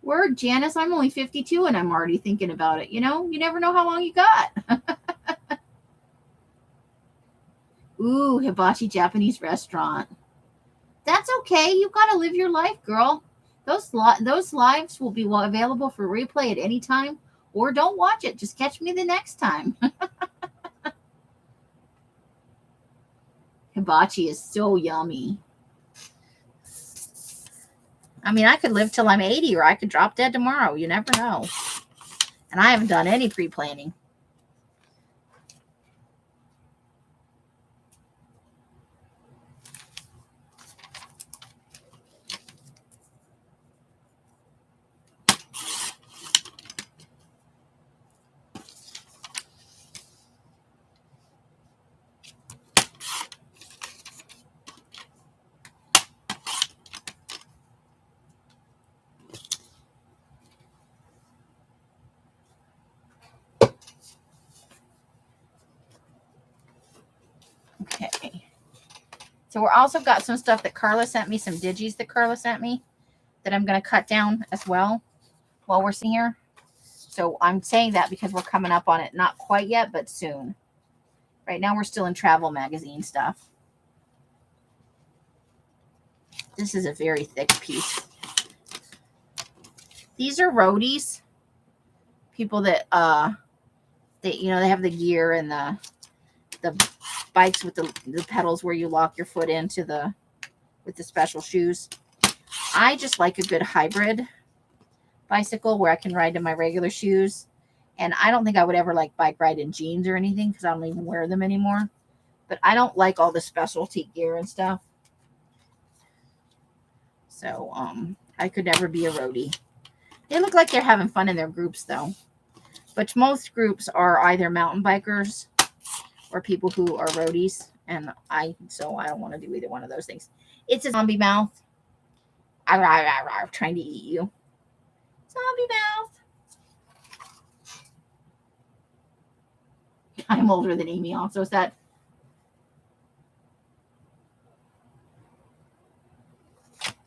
Word, Janice, I'm only 52 and I'm already thinking about it. You know, you never know how long you got. Ooh, hibachi Japanese restaurant. That's okay. You got to live your life, girl. Those lives will be available for replay at any time, or don't watch it. Just catch me the next time. Hibachi is so yummy. I mean, I could live till I'm 80 or I could drop dead tomorrow. You never know. And I haven't done any pre-planning. Okay. So we're also got some stuff that Carla sent me, some digis that Carla sent me that I'm going to cut down as well while we're sitting here. So I'm saying that because we're coming up on it. Not quite yet, but soon. Right now we're still in travel magazine stuff. This is a very thick piece. These are roadies. People that they have the gear and the bikes with the pedals where you lock your foot into with the special shoes. I just like a good hybrid bicycle where I can ride in my regular shoes. And I don't think I would ever like bike ride in jeans or anything because I don't even wear them anymore. But I don't like all the specialty gear and stuff. So I could never be a roadie. They look like they're having fun in their groups though. But most groups are either mountain bikers or people who are roadies. And I don't want to do either one of those things. It's a zombie mouth. Trying to eat you. Zombie mouth. I'm older than Amy also. Is that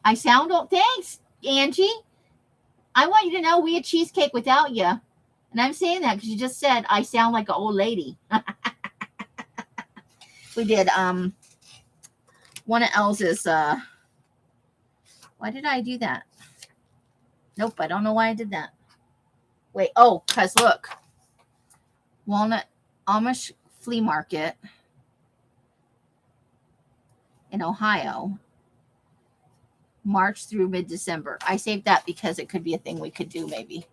I sound old? Thanks, Angie. I want you to know we had cheesecake without you. And I'm saying that because you just said I sound like an old lady. We did one of Elsa's why did I do that? Nope, I don't know why I did that. Wait, oh, because look. Walnut Amish Flea Market in Ohio, March through mid-December. I saved that because it could be a thing we could do maybe.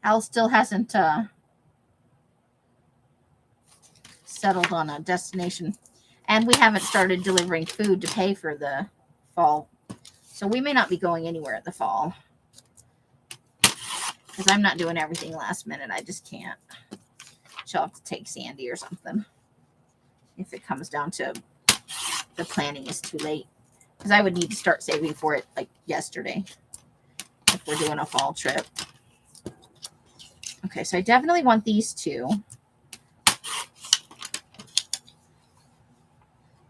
Al still hasn't settled on a destination. And we haven't started delivering food to pay for the fall. So we may not be going anywhere in the fall. Because I'm not doing everything last minute. I just can't. She'll have to take Sandy or something. If it comes down to the planning is too late. Because I would need to start saving for it like yesterday. If we're doing a fall trip. Okay, so I definitely want these two.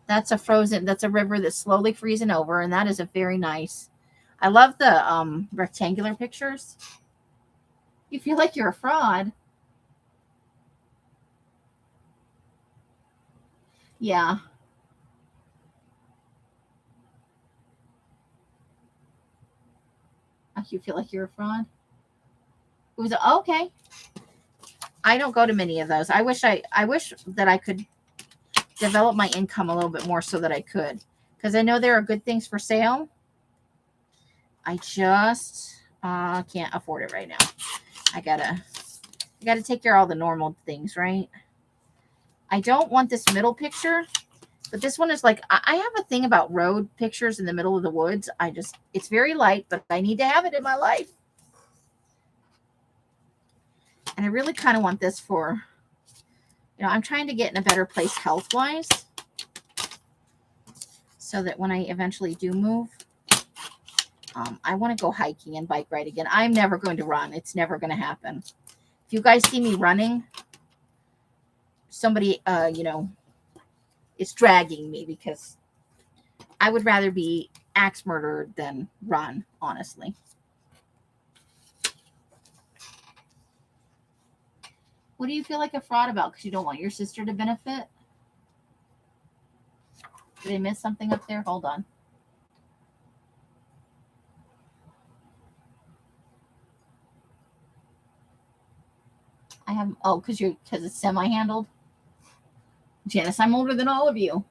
That's a river that's slowly freezing over, and that is a very nice. I love the rectangular pictures. You feel like you're a fraud. Yeah. You feel like you're a fraud? It was okay. I don't go to many of those. I wish that I could develop my income a little bit more so that I could. Because I know there are good things for sale. I just can't afford it right now. I gotta take care of all the normal things, right? I don't want this middle picture, but this one is like, I have a thing about road pictures in the middle of the woods. It's very light, but I need to have it in my life. And I really kind of want this for, I'm trying to get in a better place health-wise so that when I eventually do move, I want to go hiking and bike ride again. I'm never going to run. It's never going to happen. If you guys see me running, somebody, is dragging me because I would rather be axe murdered than run, honestly. What do you feel like a fraud about? Because you don't want your sister to benefit? Did I miss something up there? Hold on. I have, because it's semi-handled. Janice, I'm older than all of you.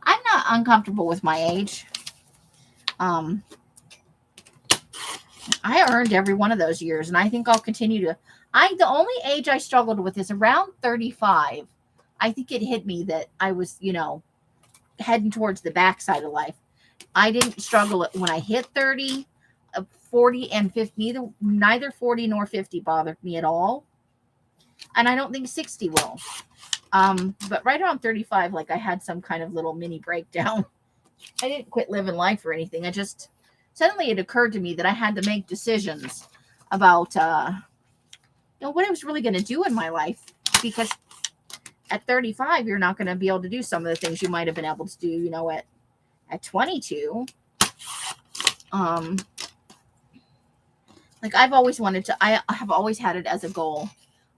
I'm not uncomfortable with my age. I earned every one of those years, and I think I'll continue to. The only age I struggled with is around 35. I think it hit me that I was, heading towards the backside of life. I didn't struggle when I hit 30, 40, and 50. Neither 40 nor 50 bothered me at all. And I don't think 60 will. But right around 35, like I had some kind of little mini breakdown. I didn't quit living life or anything. Suddenly it occurred to me that I had to make decisions about, what I was really going to do in my life. Because at 35, you're not going to be able to do some of the things you might have been able to do, at 22. Like I've always wanted to, I have always had it as a goal.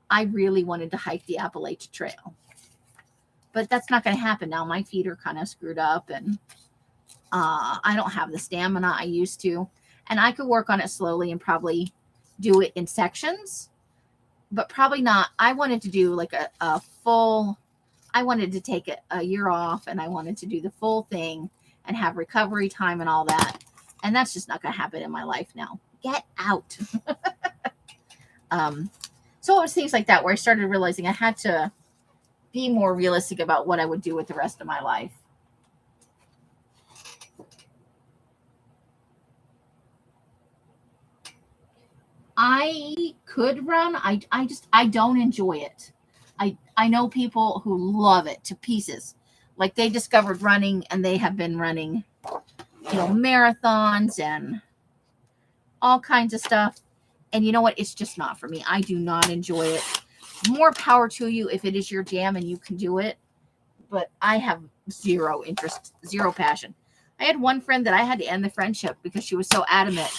I really wanted to hike the Appalachian Trail. But that's not going to happen now. My feet are kind of screwed up and I don't have the stamina I used to. And I could work on it slowly and probably do it in sections. But probably not. I wanted to do like a full, I wanted to take a year off and I wanted to do the full thing and have recovery time and all that. And that's just not going to happen in my life now. Get out. So it was things like that where I started realizing I had to be more realistic about what I would do with the rest of my life. I could run. I don't enjoy it. I know people who love it to pieces. Like they discovered running and they have been running, marathons and all kinds of stuff. And you know what? It's just not for me. I do not enjoy it. More power to you if it is your jam and you can do it. But I have zero interest, zero passion. I had one friend that I had to end the friendship because she was so adamant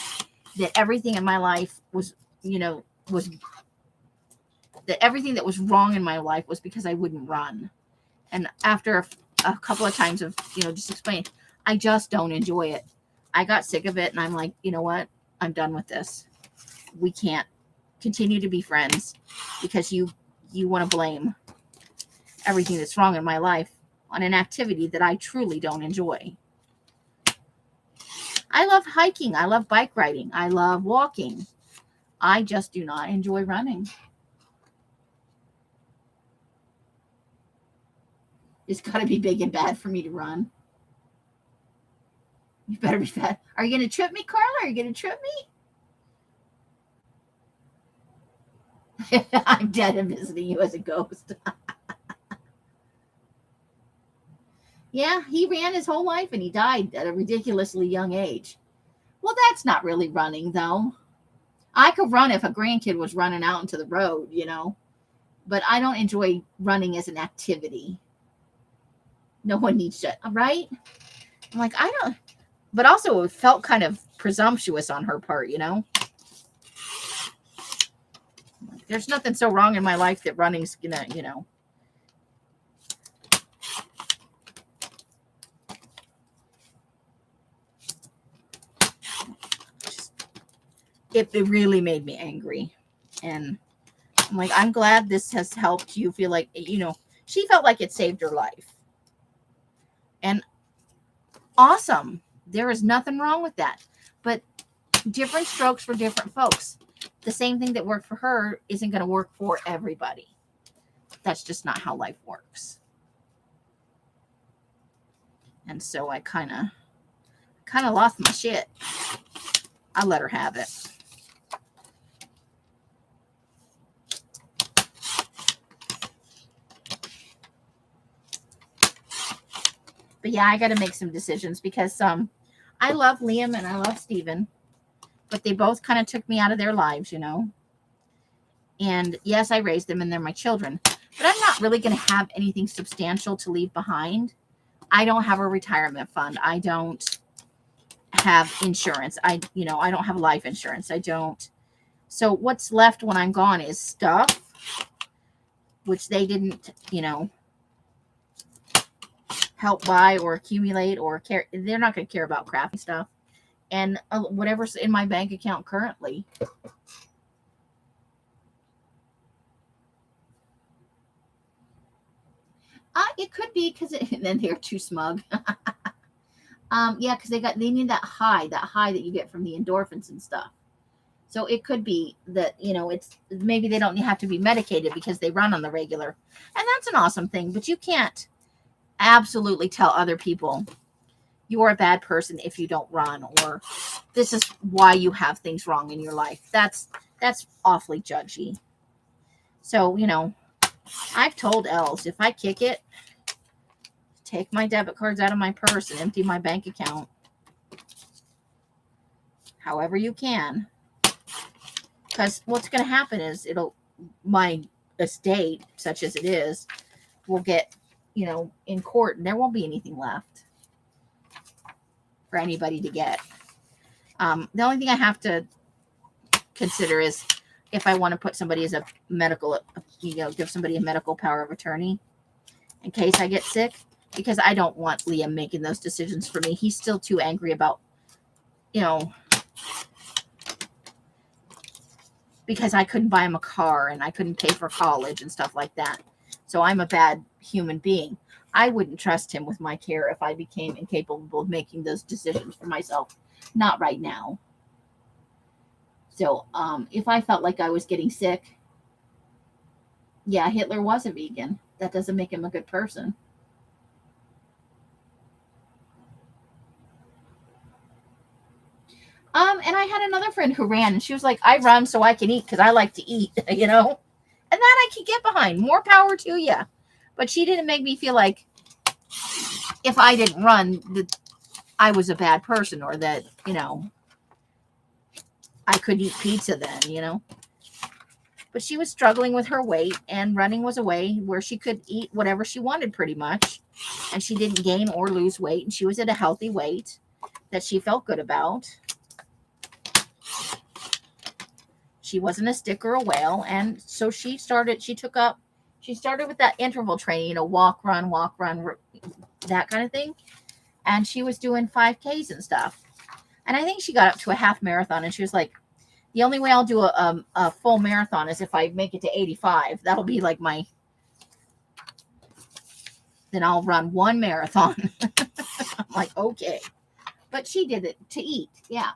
that everything in my life was, was that everything that was wrong in my life was because I wouldn't run. And after a couple of times of, just explaining, I just don't enjoy it. I got sick of it and I'm like, you know what? I'm done with this. We can't continue to be friends because you want to blame everything that's wrong in my life on an activity that I truly don't enjoy. I love hiking. I love bike riding. I love walking. I just do not enjoy running. It's got to be big and bad for me to run. You better be fat. Are you going to trip me, Carla? Are you going to trip me? I'm dead and visiting you as a ghost. Yeah, he ran his whole life and he died at a ridiculously young age. Well, that's not really running, though. I could run if a grandkid was running out into the road, but I don't enjoy running as an activity. No one needs to, right? I'm like, I don't, but also it felt kind of presumptuous on her part, There's nothing so wrong in my life that running's gonna, it really made me angry. And I'm like, I'm glad this has helped you feel like, she felt like it saved her life. And awesome. There is nothing wrong with that. But different strokes for different folks. The same thing that worked for her isn't going to work for everybody. That's just not how life works. And so I kind of lost my shit. I let her have it. But yeah, I got to make some decisions because I love Liam and I love Steven, but they both kind of took me out of their lives, And yes, I raised them and they're my children, but I'm not really going to have anything substantial to leave behind. I don't have a retirement fund. I don't have insurance. I don't have life insurance. I don't. So what's left when I'm gone is stuff, which they didn't, help buy or accumulate or care. They're not going to care about crappy stuff. And whatever's in my bank account currently. It could be because then they're too smug. Yeah, because they need that high that you get from the endorphins and stuff. So it could be that, it's maybe they don't have to be medicated because they run on the regular. And that's an awesome thing. But you can't absolutely tell other people you're a bad person if you don't run, or this is why you have things wrong in your life. That's awfully judgy. So, I've told Els, if I kick it, take my debit cards out of my purse and empty my bank account. However you can. Because what's going to happen is my estate, such as it is, will get, in court and there won't be anything left for anybody to get. The only thing I have to consider is if I want to put somebody as a medical, give somebody a medical power of attorney in case I get sick, because I don't want Liam making those decisions for me. He's still too angry about, because I couldn't buy him a car and I couldn't pay for college and stuff like that. So I'm a bad human being. I wouldn't trust him with my care if I became incapable of making those decisions for myself. Not right now. So if I felt like I was getting sick, yeah, Hitler was a vegan. That doesn't make him a good person. And I had another friend who ran, and she was like, I run so I can eat because I like to eat, And that I can get behind. More power to you. But she didn't make me feel like if I didn't run, that I was a bad person or that, I could eat pizza then. But she was struggling with her weight, and running was a way where she could eat whatever she wanted pretty much. And she didn't gain or lose weight, and she was at a healthy weight that she felt good about. She wasn't a stick or a whale. And so she started with that interval training, walk, run, that kind of thing. And she was doing 5Ks and stuff. And I think she got up to a half marathon, and she was like, the only way I'll do a full marathon is if I make it to 85. That'll be like then I'll run one marathon. I'm like, okay. But she did it to eat. Yeah.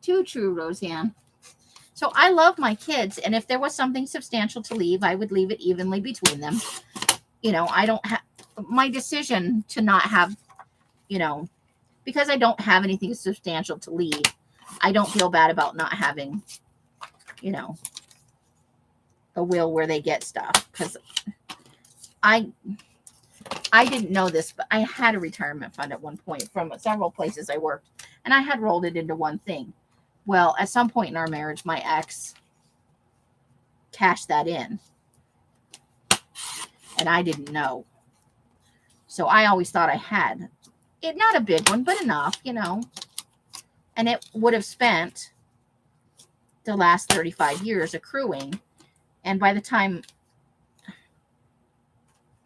Too true, Roseanne. So I love my kids, and if there was something substantial to leave, I would leave it evenly between them. I don't have my decision to not have, because I don't have anything substantial to leave. I don't feel bad about not having, a will where they get stuff, because I didn't know this, but I had a retirement fund at one point from several places I worked, and I had rolled it into one thing. Well, at some point in our marriage, my ex cashed that in, and I didn't know. So I always thought I had it, not a big one, but enough, and it would have spent the last 35 years accruing. And by the time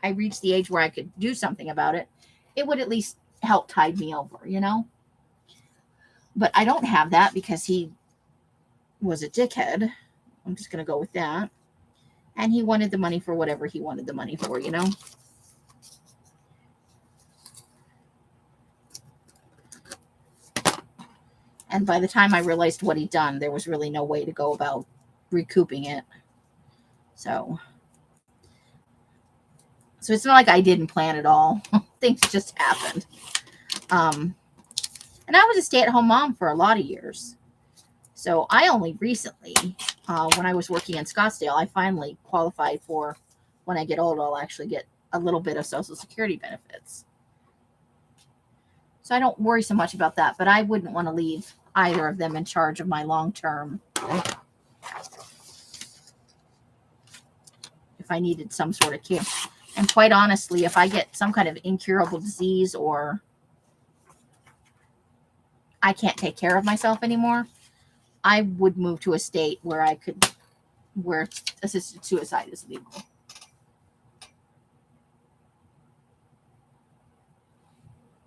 I reached the age where I could do something about it, it would at least help tide me over, But I don't have that because he was a dickhead. I'm just going to go with that. And he wanted the money for whatever he wanted the money for, And by the time I realized what he'd done, there was really no way to go about recouping it. So it's not like I didn't plan it all. Things just happened. And I was a stay-at-home mom for a lot of years. So I only recently, when I was working in Scottsdale, I finally qualified for, when I get old, I'll actually get a little bit of Social Security benefits. So I don't worry so much about that, but I wouldn't want to leave either of them in charge of my long-term. If I needed some sort of care. And quite honestly, if I get some kind of incurable disease or I can't take care of myself anymore, I would move to a state where where assisted suicide is legal.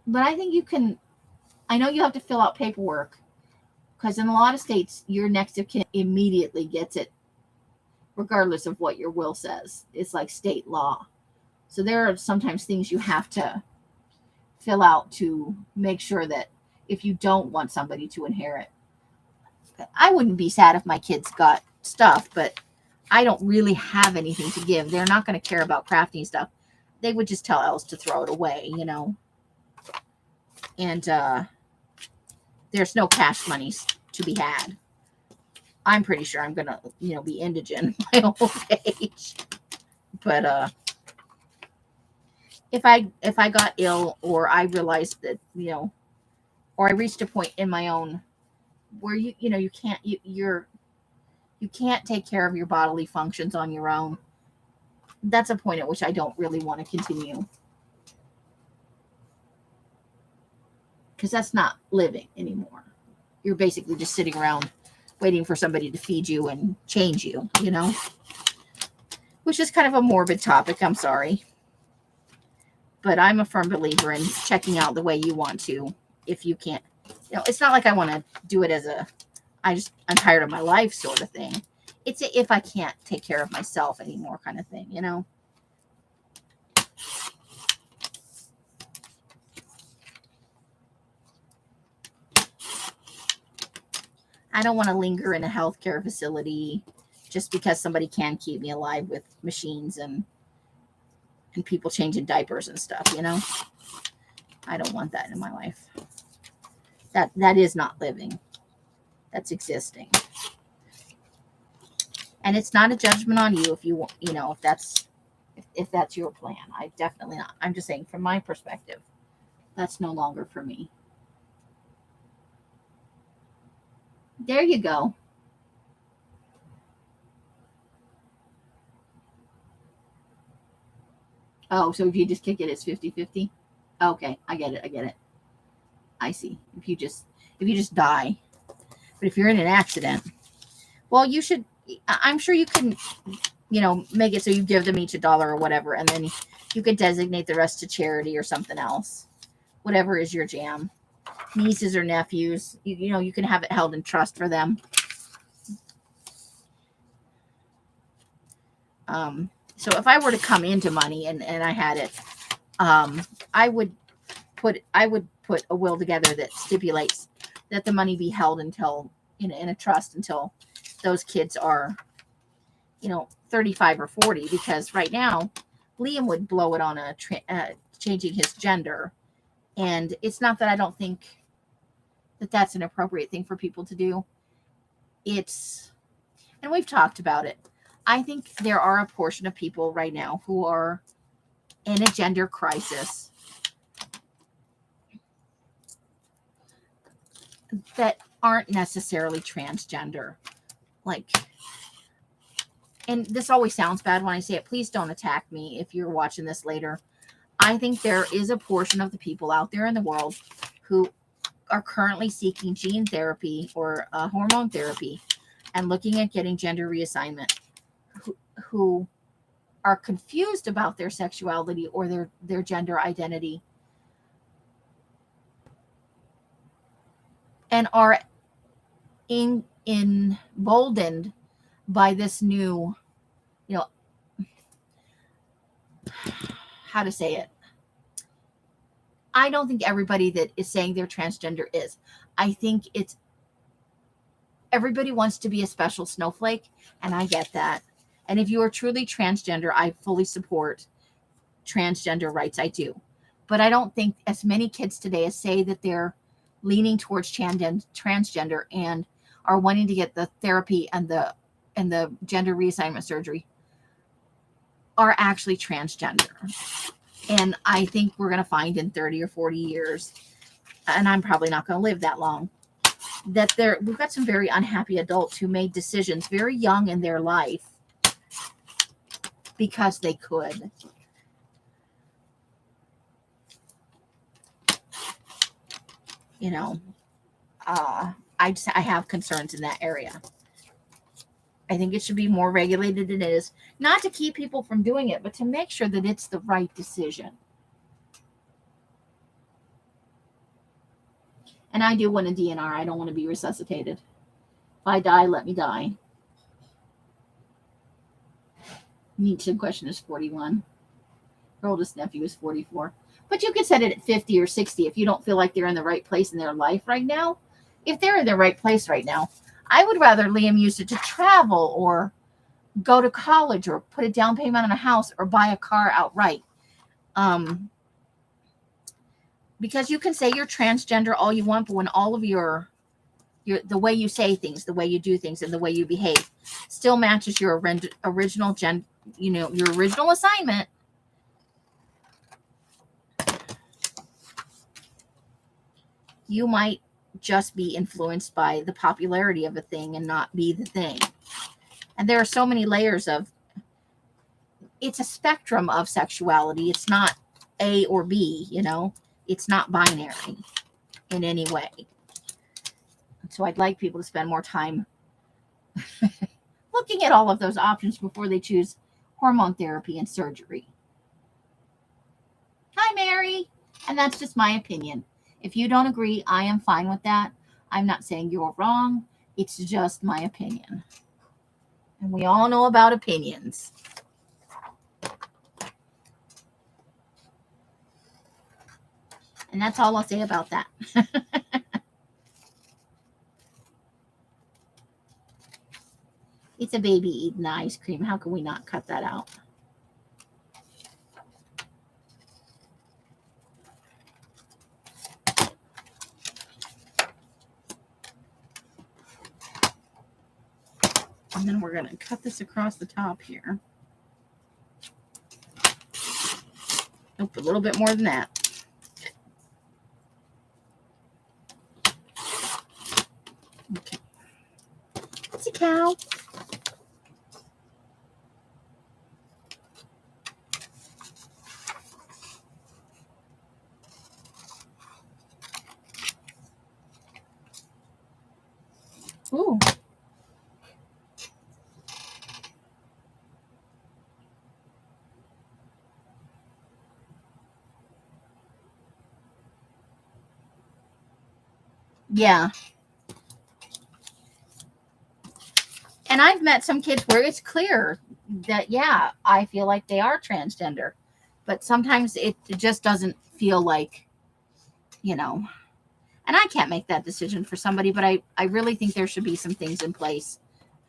But I think I know you have to fill out paperwork, because in a lot of states, your next of kin immediately gets it, regardless of what your will says. It's like state law. So there are sometimes things you have to fill out to make sure that if you don't want somebody to inherit. I wouldn't be sad if my kids got stuff, but I don't really have anything to give. They're not going to care about crafting stuff. They would just tell Els to throw it away, And there's no cash monies to be had. I'm pretty sure I'm going to, be indigent by old age. But if I got ill, or I realized that, or I reached a point in my own where you can't take care of your bodily functions on your own, that's a point at which I don't really want to continue, because that's not living anymore. You're basically just sitting around waiting for somebody to feed you and change you, which is kind of a morbid topic. I'm sorry. But I'm a firm believer in checking out the way you want to. If you can't, it's not like I want to do it as I'm tired of my life sort of thing. It's if I can't take care of myself anymore kind of thing, I don't want to linger in a healthcare facility just because somebody can keep me alive with machines and people changing diapers and stuff, I don't want that in my life. That is not living. That's existing. And it's not a judgment on you if you want, if that's your plan. I definitely not. I'm just saying from my perspective, that's no longer for me. There you go. Oh, so if you just kick it, it's 50-50? Okay, I get it. I see. If you just die. But if you're in an accident, well, you should, I'm sure you can, make it so you give them each $1 or whatever, and then you could designate the rest to charity or something else. Whatever is your jam. Nieces or nephews, you can have it held in trust for them. So if I were to come into money and I had it, I would put a will together that stipulates that the money be held until in a trust until those kids are 35 or 40, because right now Liam would blow it on changing his gender, and it's not that I don't think that that's an appropriate thing for people to do. And we've talked about it. I think there are a portion of people right now who are in a gender crisis that aren't necessarily transgender. And this always sounds bad when I say it. Please don't attack me if you're watching this later. I think there is a portion of the people out there in the world who are currently seeking gene therapy or hormone therapy and looking at getting gender reassignment, who are confused about their sexuality or their gender identity, and are emboldened by this new, how to say it. I don't think everybody that is saying they're transgender is. I think it's everybody wants to be a special snowflake, and I get that. And if you are truly transgender, I fully support transgender rights. I do. But I don't think as many kids today as say that they're leaning towards transgender and are wanting to get the therapy and the gender reassignment surgery are actually transgender. And I think we're going to find in 30 or 40 years, and I'm probably not going to live that long, that we've got some very unhappy adults who made decisions very young in their life because they could. I have concerns in that area. I think it should be more regulated than it is, not to keep people from doing it, but to make sure that it's the right decision. And I do want a DNR. I don't want to be resuscitated. If I die, let me die. Nietzsche question is 41. Her oldest nephew is 44. But you could set it at 50 or 60 if you don't feel like they're in the right place in their life right now. If they're in the right place right now, I would rather Liam use it to travel or go to college or put a down payment on a house or buy a car outright. Because you can say you're transgender all you want, but when all of your the way you say things, the way you do things, and the way you behave still matches your original your original assignment, you might just be influenced by the popularity of a thing and not be the thing. And there are so many layers it's a spectrum of sexuality. It's not A or B, it's not binary in any way. So I'd like people to spend more time looking at all of those options before they choose hormone therapy and surgery. Hi, Mary. And that's just my opinion. If you don't agree, I am fine with that. I'm not saying you're wrong. It's just my opinion. And we all know about opinions. And that's all I'll say about that. It's a baby eating ice cream. How can we not cut that out? And then we're going to cut this across the top here. Nope, a little bit more than that. Okay. It's a cow. Ooh. Yeah. And I've met some kids where it's clear that, yeah, I feel like they are transgender. But sometimes it just doesn't feel like, and I can't make that decision for somebody, but I really think there should be some things in place.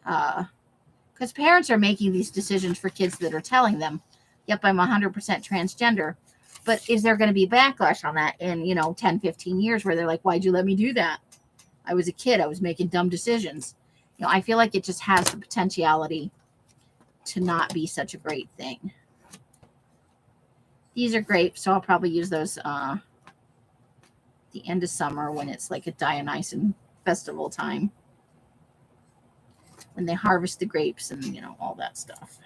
Because parents are making these decisions for kids that are telling them, yep, I'm 100% transgender. But is there going to be backlash on that in, 10, 15 years where they're like, why'd you let me do that? I was a kid. I was making dumb decisions. I feel like it just has the potentiality to not be such a great thing. These are grapes, so I'll probably use those the end of summer when it's like a Dionysian festival time. When they harvest the grapes and, all that stuff.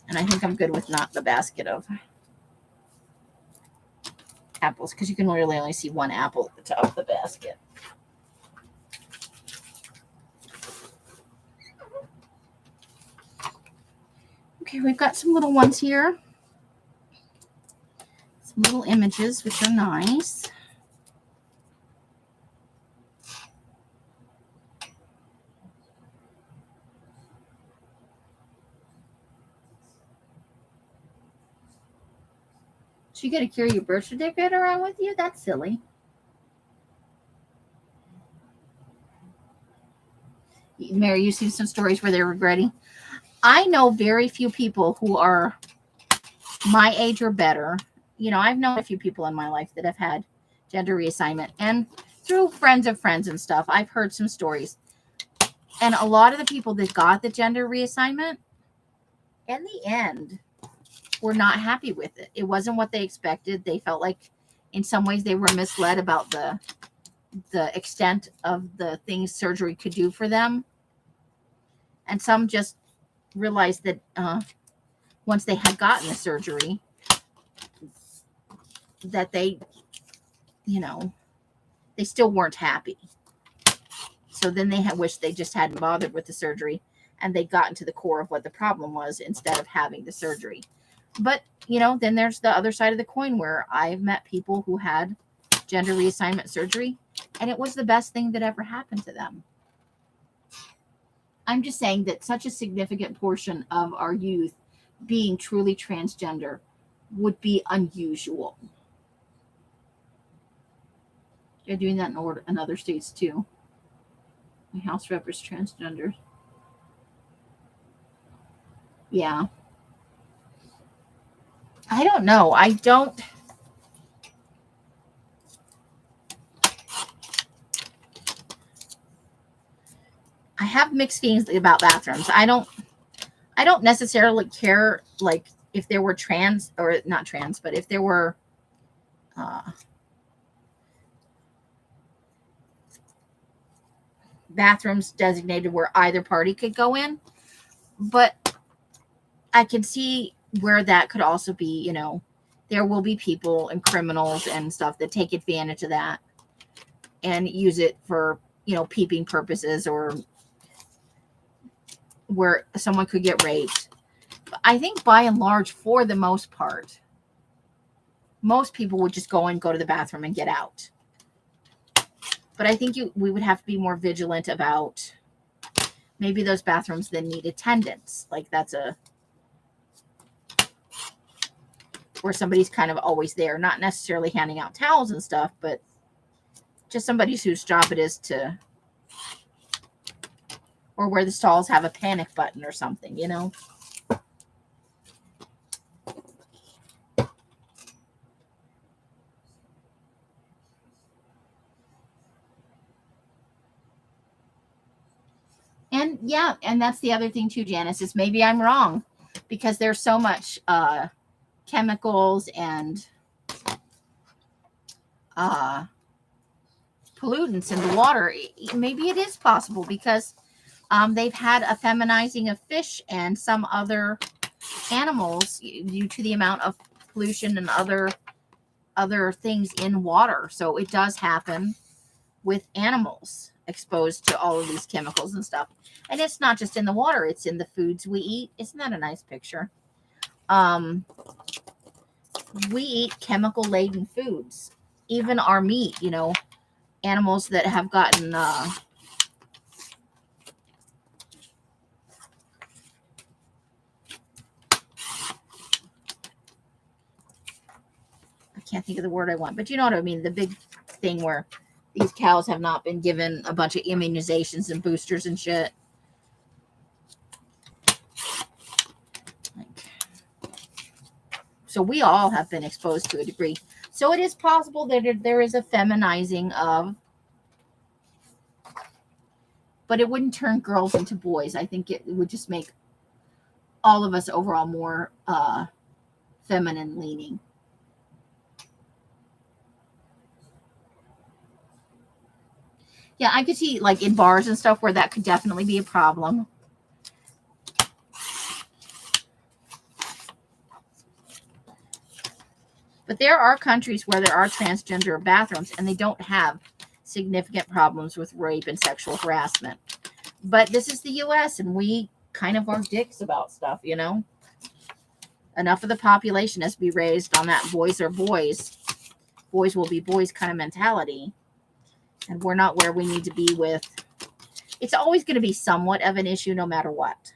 And I think I'm good with not the basket of apples because you can really only see one apple at the top of the basket. Okay, we've got some little ones here. Some little images, which are nice. So you got to carry your birth certificate around with you? That's silly. Mary, you seen some stories where they're regretting? I know very few people who are my age or better. I've known a few people in my life that have had gender reassignment, and through friends of friends and stuff, I've heard some stories. And a lot of the people that got the gender reassignment, in the end, were not happy with it. It wasn't what they expected. They felt like in some ways they were misled about the extent of the things surgery could do for them. And some just realized that once they had gotten the surgery, that they still weren't happy. So then they wished they just hadn't bothered with the surgery and they'd gotten to the core of what the problem was instead of having the surgery. But, then there's the other side of the coin where I've met people who had gender reassignment surgery and it was the best thing that ever happened to them. I'm just saying that such a significant portion of our youth being truly transgender would be unusual. They're doing that in other states too. My house rep is transgender. Yeah. I don't know. I have mixed feelings about bathrooms. I don't necessarily care, like, if there were trans, or not trans, but if there were bathrooms designated where either party could go in. But I can see where that could also be, there will be people and criminals and stuff that take advantage of that and use it for, peeping purposes or where someone could get raped. But I think by and large, for the most part, most people would just go to the bathroom and get out. But I think we would have to be more vigilant about maybe those bathrooms then need attendants. Like that's where somebody's kind of always there, not necessarily handing out towels and stuff, but just somebody whose job it is to, or where the stalls have a panic button or something, And yeah, and that's the other thing too, Janice, is maybe I'm wrong because there's so much chemicals and pollutants in the water. Maybe it is possible because they've had a feminizing of fish and some other animals due to the amount of pollution and other things in water. So it does happen with animals exposed to all of these chemicals and stuff. And it's not just in the water, it's in the foods we eat. Isn't that a nice picture? We eat chemical laden foods, even our meat, animals that have gotten I can't think of the word I want, but you know what I mean, the big thing where these cows have not been given a bunch of immunizations and boosters and shit. So we all have been exposed to a degree. So it is possible that there is a feminizing of, but it wouldn't turn girls into boys. I think it would just make all of us overall more feminine leaning. Yeah, I could see like in bars and stuff where that could definitely be a problem. But there are countries where there are transgender bathrooms and they don't have significant problems with rape and sexual harassment. But this is the US and we kind of are dicks about stuff, Enough of the population has to be raised on that boys are boys. Boys will be boys kind of mentality. And we're not where we need to be with. It's always going to be somewhat of an issue no matter what.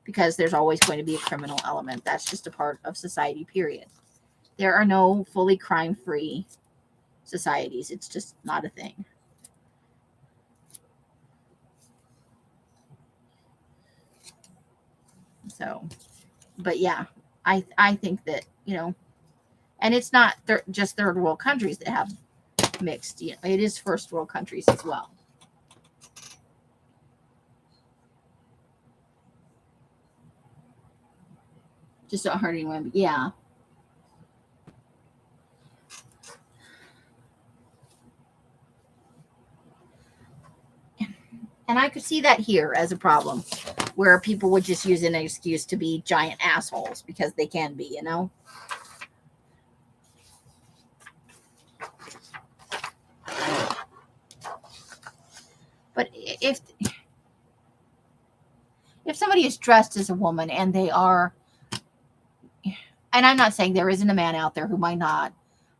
Because there's always going to be a criminal element. That's just a part of society, period. There are no fully crime-free societies. It's just not a thing. So, but yeah, I think that, and it's not just third world countries that have mixed, it is first world countries as well. Just don't hurt anyone, but yeah. And I could see that here as a problem, where people would just use an excuse to be giant assholes because they can be, But if somebody is dressed as a woman and they are, and I'm not saying there isn't a man out there who might not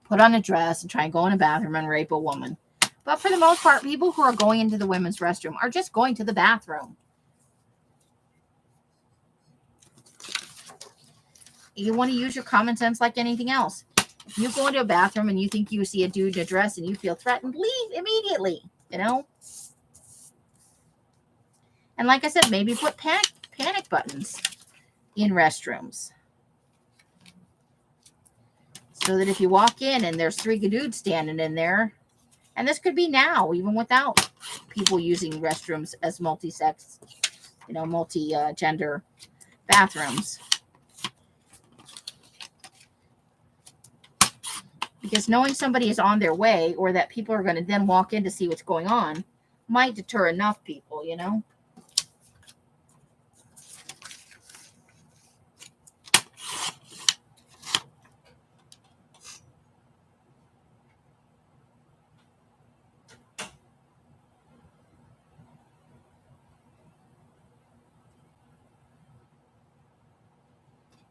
put on a dress and try and go in a bathroom and rape a woman. But for the most part, people who are going into the women's restroom are just going to the bathroom. You want to use your common sense like anything else. If you go into a bathroom and you think you see a dude in a dress and you feel threatened, leave immediately, And like I said, maybe put panic buttons in restrooms. So that if you walk in and there's 3 dudes standing in there, and this could be now, even without people using restrooms as multi-sex, multi-gender bathrooms. Because knowing somebody is on their way or that people are going to then walk in to see what's going on might deter enough people,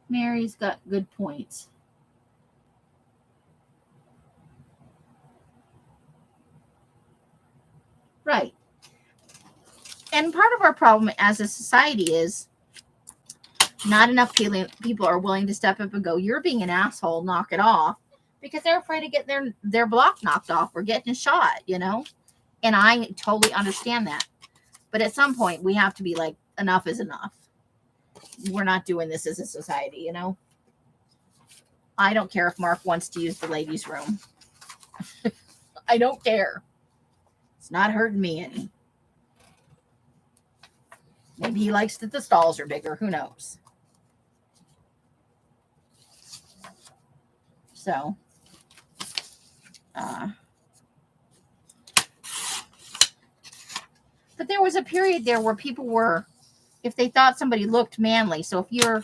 Mary's got good points. Right. And part of our problem as a society is not enough people are willing to step up and go, you're being an asshole, knock it off. Because they're afraid to get their block knocked off or getting shot, And I totally understand that. But at some point, we have to be like, enough is enough. We're not doing this as a society, I don't care if Mark wants to use the ladies' room. I don't care. It's not hurting me any. Maybe he likes that the stalls are bigger. Who knows? So, but there was a period there where people were, if they thought somebody looked manly. So if you're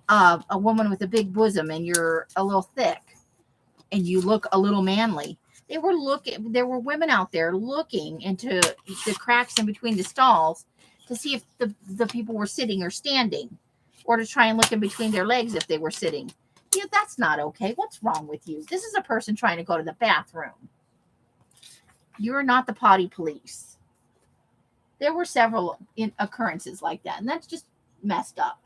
a woman with a big bosom and you're a little thick and you look a little manly, there were women out there looking into the cracks in between the stalls to see if the people were sitting or standing, or to try and look in between their legs if they were sitting. Yeah, that's not okay. What's wrong with you? This is a person trying to go to the bathroom. You're not the potty police. There were several occurrences like that, and that's just messed up.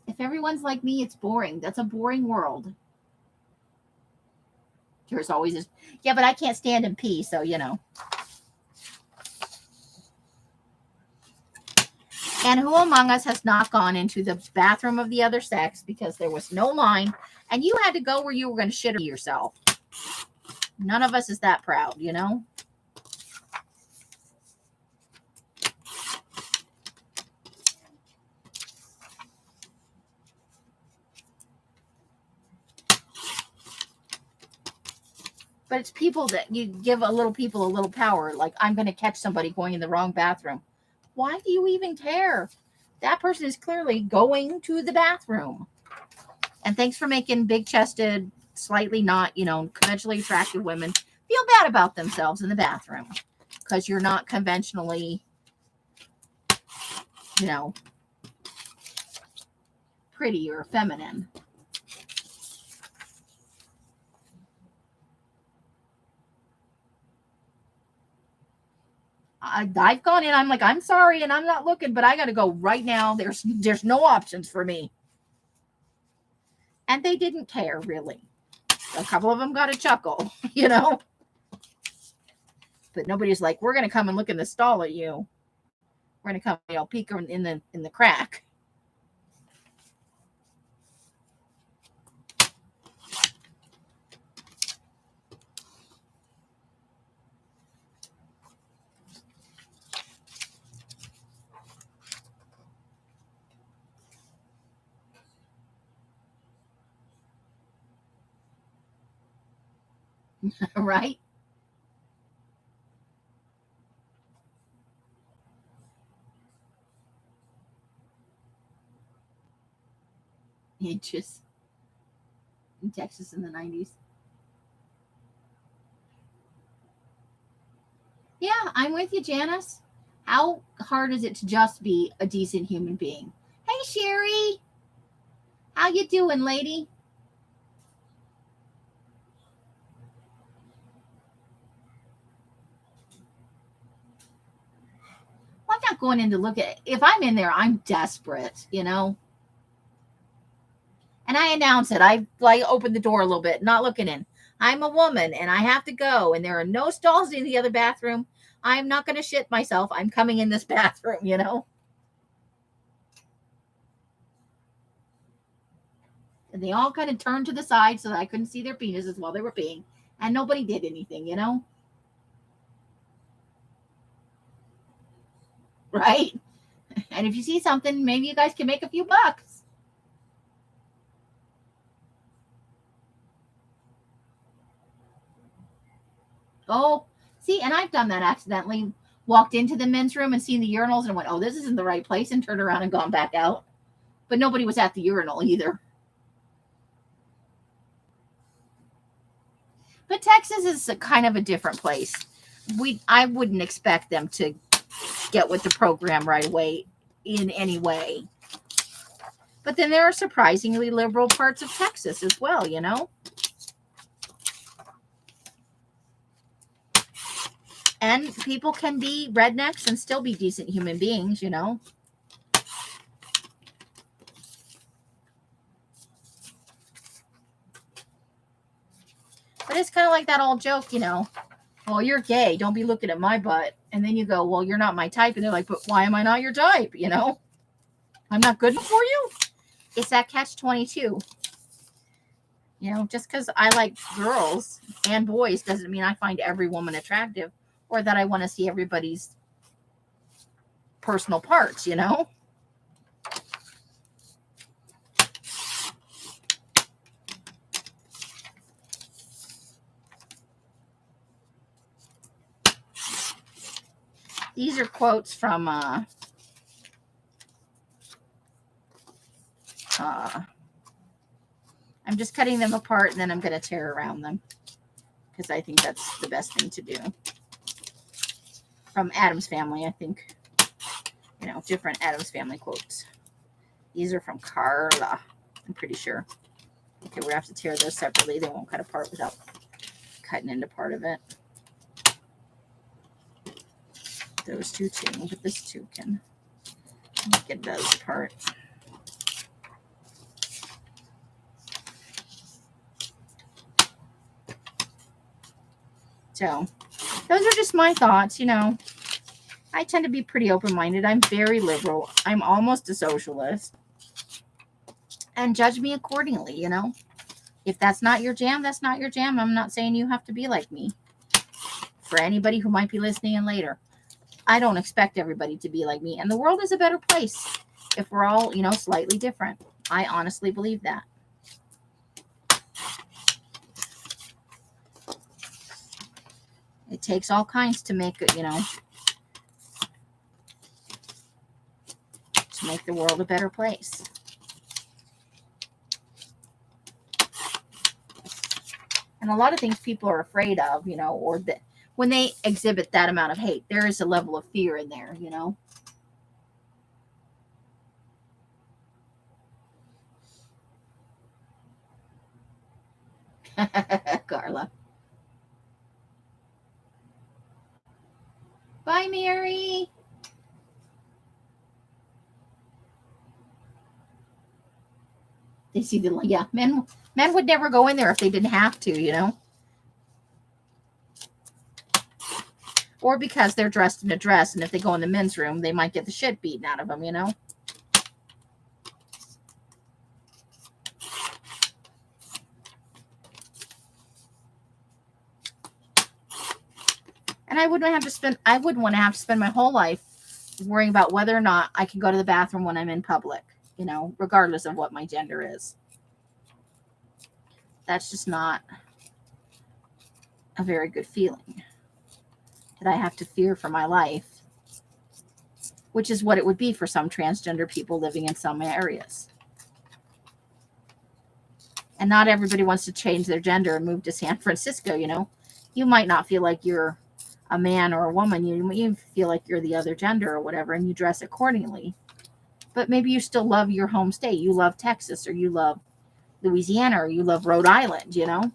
If everyone's like me, it's boring. That's a boring world. There's always this, yeah, but I can't stand and pee, so you know. And who among us has not gone into the bathroom of the other sex because there was no line and you had to go where you were going to shit yourself? None of us is that proud, you know? But it's people that you give people a little power. Like, I'm going to catch somebody going in the wrong bathroom. Why do you even care? That person is clearly going to the bathroom. And thanks for making big-chested, slightly not, conventionally attractive women feel bad about themselves in the bathroom. Because you're not conventionally, pretty or feminine. I've gone in, I'm like, I'm sorry, and I'm not looking, but I got to go right now. There's no options for me. And they didn't care, really. A couple of them got a chuckle, But nobody's like, we're going to come and look in the stall at you. We're going to come, peek in the crack. Right? Just in Texas in the 90s. Yeah, I'm with you, Janice. How hard is it to just be a decent human being? Hey, Sherry. How you doing, lady? Well, I'm not going in to look at it. If I'm in there, I'm desperate, And I announce it. I open the door a little bit, not looking in. I'm a woman and I have to go, and there are no stalls in the other bathroom. I'm not going to shit myself. I'm coming in this bathroom, And they all kind of turned to the side so that I couldn't see their penises while they were peeing. And nobody did anything, Right? And if you see something, maybe you guys can make a few bucks. Oh, see, and I've done that accidentally. Walked into the men's room and seen the urinals and went, oh, this isn't the right place, and turned around and gone back out. But nobody was at the urinal either. But Texas is a kind of a different place. I wouldn't expect them to get with the program right away in any way. But then there are surprisingly liberal parts of Texas as well, And people can be rednecks and still be decent human beings, But it's kind of like that old joke, oh, you're gay. Don't be looking at my butt. And then you go, well, you're not my type. And they're like, but why am I not your type? I'm not good for you. It's that catch-22. You know, just because I like girls and boys doesn't mean I find every woman attractive or that I want to see everybody's personal parts, you know? These are quotes from I'm just cutting them apart and then I'm going to tear around them because I think that's the best thing to do. From Addams Family, I think, you know, different Addams Family quotes. These are from Carla, I'm pretty sure. Okay, we have to tear those separately. They won't cut apart without cutting into part of it. Those two too, but this two can get those apart. So, those are just my thoughts, you know. I tend to be pretty open-minded. I'm very liberal. I'm almost a socialist. And judge me accordingly, you know. If that's not your jam, that's not your jam. I'm not saying you have to be like me. For anybody who might be listening in later, I don't expect everybody to be like me. And the world is a better place if we're all, you know, slightly different. I honestly believe that. It takes all kinds to make it, you know, to make the world a better place. And a lot of things people are afraid of, you know, or that when they exhibit that amount of hate, there is a level of fear in there, you know. Carla. Bye, Mary. They see the, yeah, men would never go in there if they didn't have to, you know. Or because they're dressed in a dress, and if they go in the men's room, they might get the shit beaten out of them, you know. And I wouldn't want to have to spend my whole life worrying about whether or not I can go to the bathroom when I'm in public, you know, regardless of what my gender is. That's just not a very good feeling that I have to fear for my life, which is what it would be for some transgender people living in some areas. And not everybody wants to change their gender and move to San Francisco, you know. You might not feel like you're a man or a woman. You feel like you're the other gender or whatever, and you dress accordingly. But maybe you still love your home state. You love Texas, or you love Louisiana, or you love Rhode Island, you know.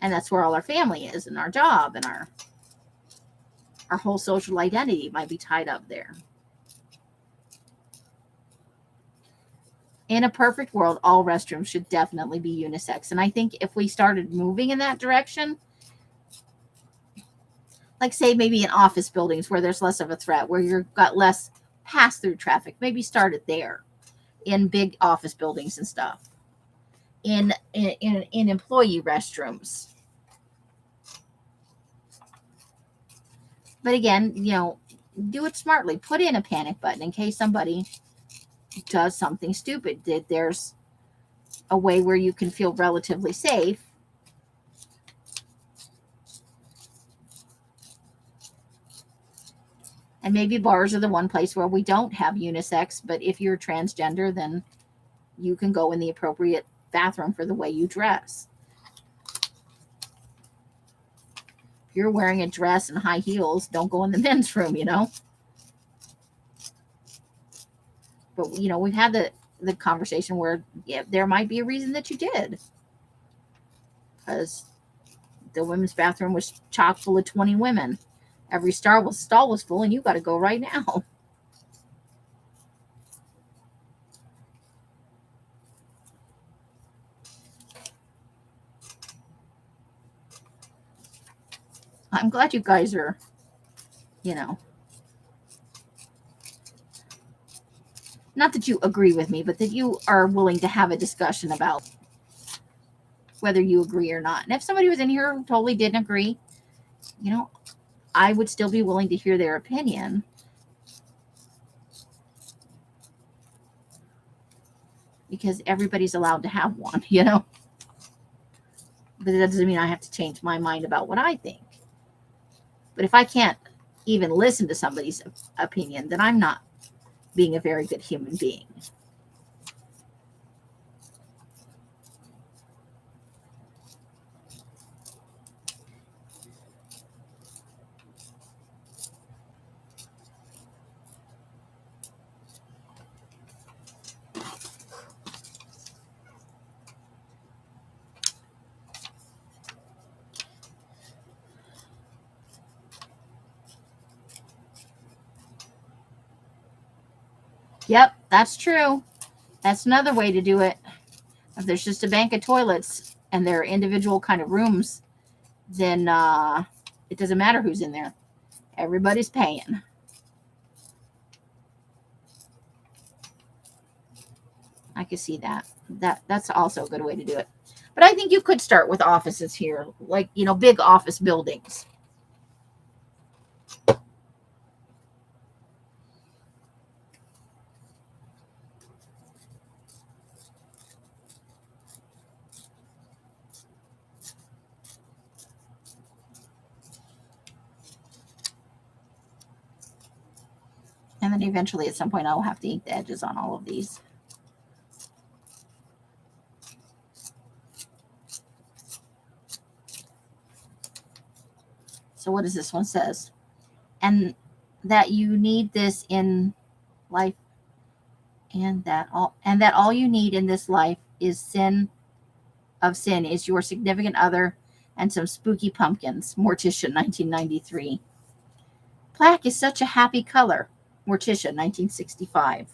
And that's where all our family is, and our job, and our whole social identity might be tied up there. In a perfect world, all restrooms should definitely be unisex. And I think if we started moving in that direction, like say maybe in office buildings where there's less of a threat, where you've got less pass-through traffic, maybe start it there. In big office buildings and stuff. In employee restrooms. But again, you know, do it smartly. Put in a panic button in case somebody does something stupid. There's a way where you can feel relatively safe. And maybe bars are the one place where we don't have unisex, but if you're transgender, then you can go in the appropriate bathroom for the way you dress. If you're wearing a dress and high heels, don't go in the men's room, you know. But, you know, we've had the conversation where, yeah, there might be a reason that you did. Because the women's bathroom was chock full of 20 women. Every stall was full, and you got to go right now. I'm glad you guys are, you know, not that you agree with me, but that you are willing to have a discussion about whether you agree or not. And if somebody was in here who totally didn't agree, I would still be willing to hear their opinion. Because everybody's allowed to have one, But that doesn't mean I have to change my mind about what I think. But if I can't even listen to somebody's opinion, then I'm not being a very good human being. Yep, that's true. That's another way to do it. If there's just a bank of toilets and they're individual kind of rooms, then it doesn't matter who's in there. Everybody's paying. I can see that. That's also a good way to do it. But I think you could start with offices here, like, big office buildings. And then eventually at some point I'll have to ink the edges on all of these. So what does this one says? And that you need this in life, and that all you need in this life is sin is your significant other and some spooky pumpkins. Mortician, 1993. Black is such a happy color. Mortician, 1965.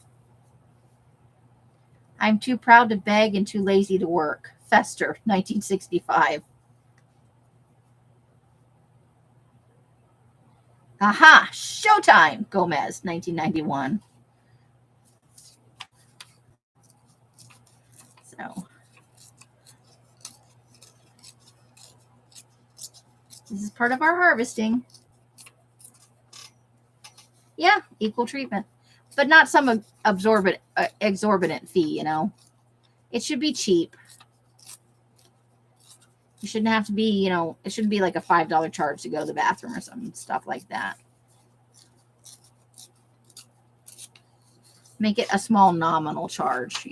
I'm too proud to beg and too lazy to work. Fester, 1965. Aha! Showtime! Gomez, 1991. So, this is part of our harvesting. Yeah, equal treatment. But not some exorbitant fee, It should be cheap. You shouldn't have to be, it shouldn't be like a $5 charge to go to the bathroom or some stuff like that. Make it a small nominal charge,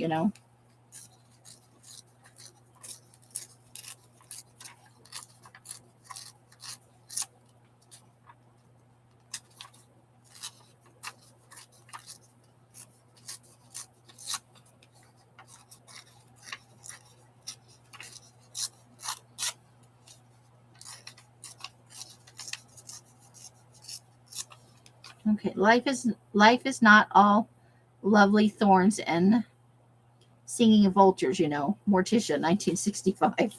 Okay, life is not all lovely thorns and singing vultures, Morticia, 1965.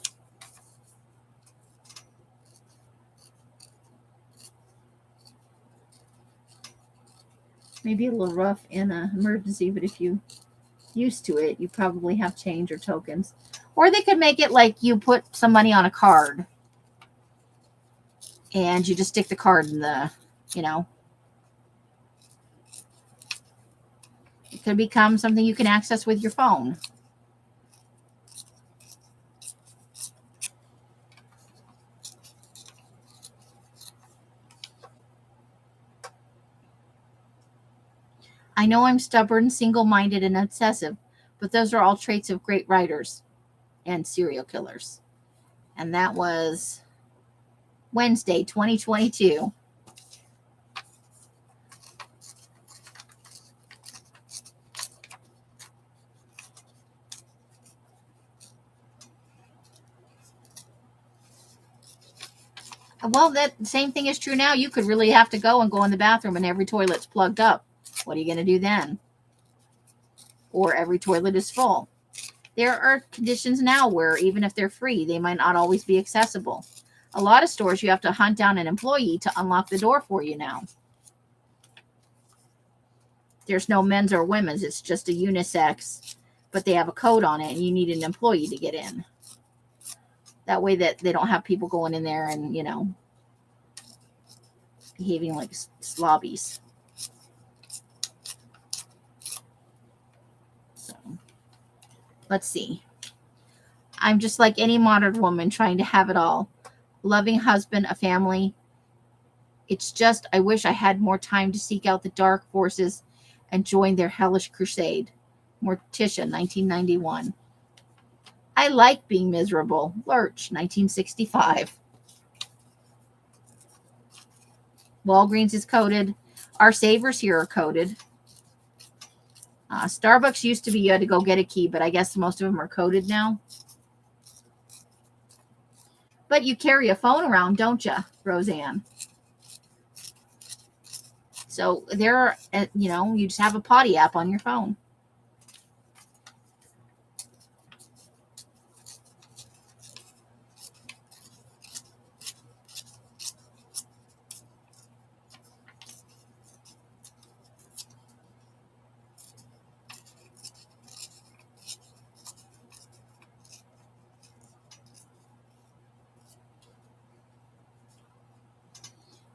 Maybe a little rough in an emergency, but if you used to it, you probably have change or tokens. Or they could make it like you put some money on a card and you just stick the card in the, it could become something you can access with your phone. I know I'm stubborn, single-minded, and obsessive, but those are all traits of great writers and serial killers. And that was Wednesday, 2022. Well, that same thing is true now. You could really have to go in the bathroom and every toilet's plugged up. What are you going to do then? Or every toilet is full. There are conditions now where even if they're free, they might not always be accessible. A lot of stores, you have to hunt down an employee to unlock the door for you now. there's no men's or women's. It's just a unisex, but they have a code on it and you need an employee to get in. That way that they don't have people going in there and, behaving like slobbies. So, let's see. I'm just like any modern woman trying to have it all. Loving husband, a family. It's just, I wish I had more time to seek out the dark forces and join their hellish crusade. Morticia, 1991. I like being miserable. Lurch, 1965. Walgreens is coded. Our Savers here are coded. Starbucks used to be you had to go get a key, but I guess most of them are coded now. But you carry a phone around, don't you, Roseanne? So there are, you just have a potty app on your phone.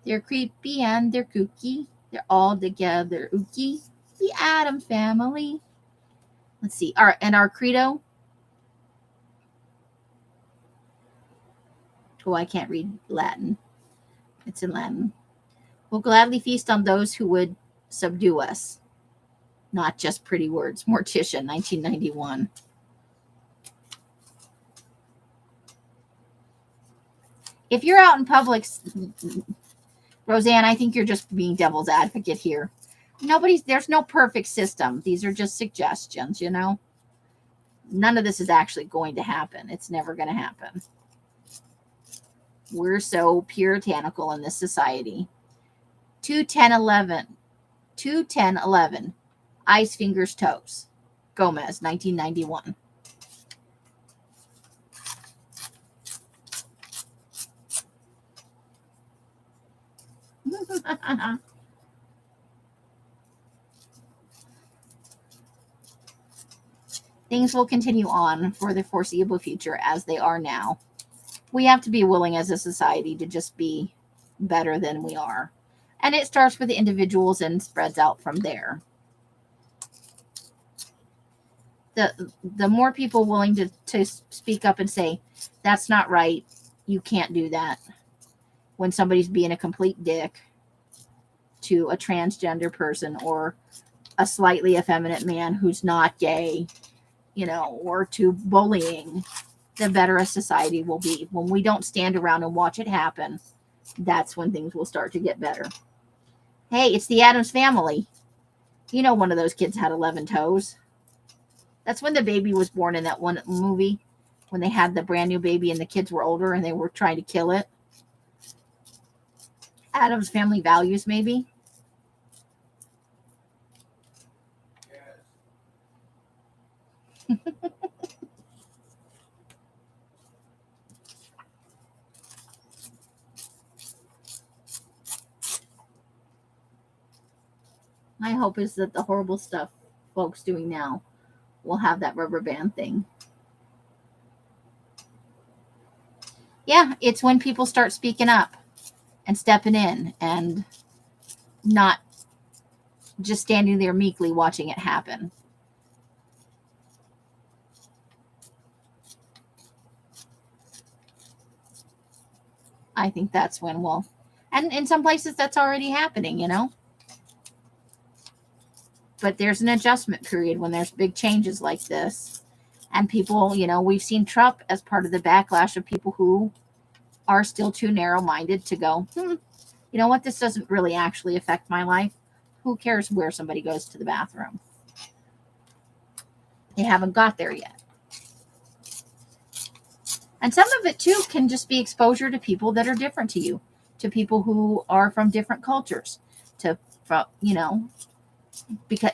They're creepy and they're kooky. They're all together ooky. The Atom Family. Let's see. Our credo. Oh, I can't read Latin. It's in Latin. We'll gladly feast on those who would subdue us. Not just pretty words. Morticia, 1991. If you're out in public, Roseanne, I think you're just being devil's advocate here. There's no perfect system. These are just suggestions, None of this is actually going to happen. It's never going to happen. We're so puritanical in this society. 21011. 21011. Eyes, fingers, toes. Gomez, 1991. Things will continue on for the foreseeable future as they are now. We have to be willing as a society to just be better than we are. And it starts with the individuals and spreads out from there. The more people willing to speak up and say, that's not right, you can't do that. When somebody's being a complete dick to a transgender person or a slightly effeminate man who's not gay, or to bullying, the better a society will be. When we don't stand around and watch it happen, that's when things will start to get better. Hey, it's the Addams Family. One of those kids had 11 toes. That's when the baby was born in that one movie, when they had the brand new baby and the kids were older and they were trying to kill it. Addams Family Values, maybe. My hope is that the horrible stuff folks doing now will have that rubber band thing. Yeah, it's when people start speaking up and stepping in and not just standing there meekly watching it happen. I think that's when and in some places that's already happening, But there's an adjustment period when there's big changes like this. And people, we've seen Trump as part of the backlash of people who are still too narrow-minded to go, you know what, this doesn't really actually affect my life. Who cares where somebody goes to the bathroom? They haven't got there yet. And some of it, too, can just be exposure to people that are different to you, to people who are from different cultures, because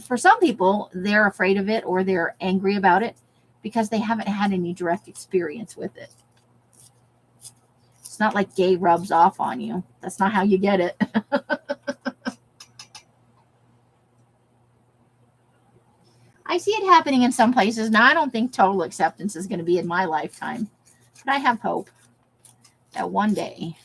for some people, they're afraid of it or they're angry about it because they haven't had any direct experience with it. It's not like gay rubs off on you. That's not how you get it. I see it happening in some places. Now, I don't think total acceptance is going to be in my lifetime, but I have hope that one day.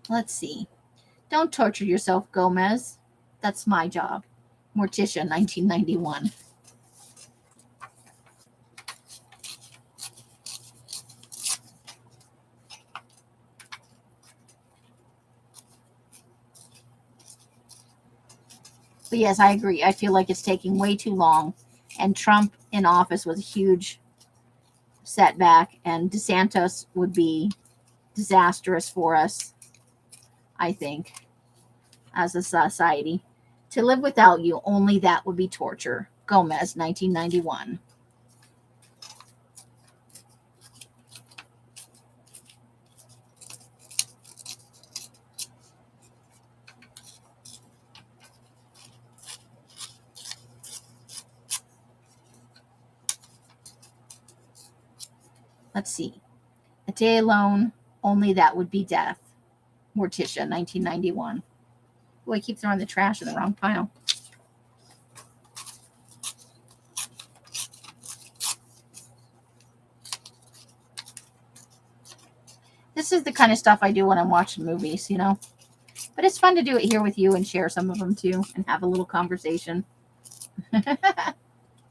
Let's see. Don't torture yourself, Gomez. That's my job. Morticia, 1991. But yes, I agree. I feel like it's taking way too long. And Trump in office was a huge setback. And DeSantis would be disastrous for us, I think, as a society. To live without you, only that would be torture. Gomez, 1991. Let's see. A day alone, only that would be death. Morticia, 1991. Oh, I keep throwing the trash in the wrong pile. This is the kind of stuff I do when I'm watching movies, you know. But it's fun to do it here with you and share some of them too and have a little conversation.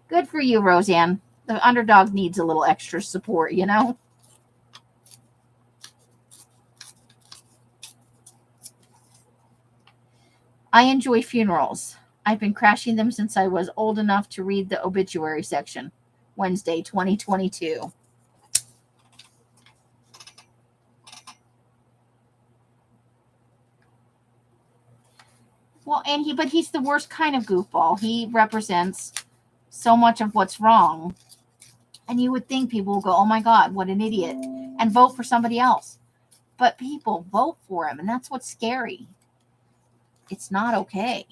Good for you, Roseanne. The underdog needs a little extra support, you know. I enjoy funerals. I've been crashing them since I was old enough to read the obituary section. Wednesday, 2022. Well, but he's the worst kind of goofball. He represents so much of what's wrong. And you would think people will go, oh my God, what an idiot, and vote for somebody else. But people vote for him, and that's what's scary. It's not okay.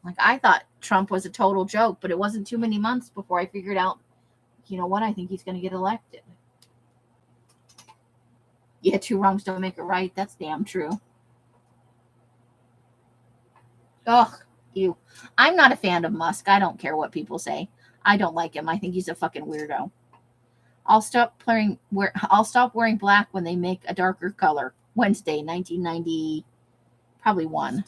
Like, I thought Trump was a total joke, but it wasn't too many months before I figured out, you know what, I think he's going to get elected. Yeah, two wrongs don't make it right. That's damn true. Ugh, ew. I'm not a fan of Musk. I don't care what people say. I don't like him. I think he's a fucking weirdo. I'll stop wearing black when they make a darker color. Wednesday, 1990, probably one.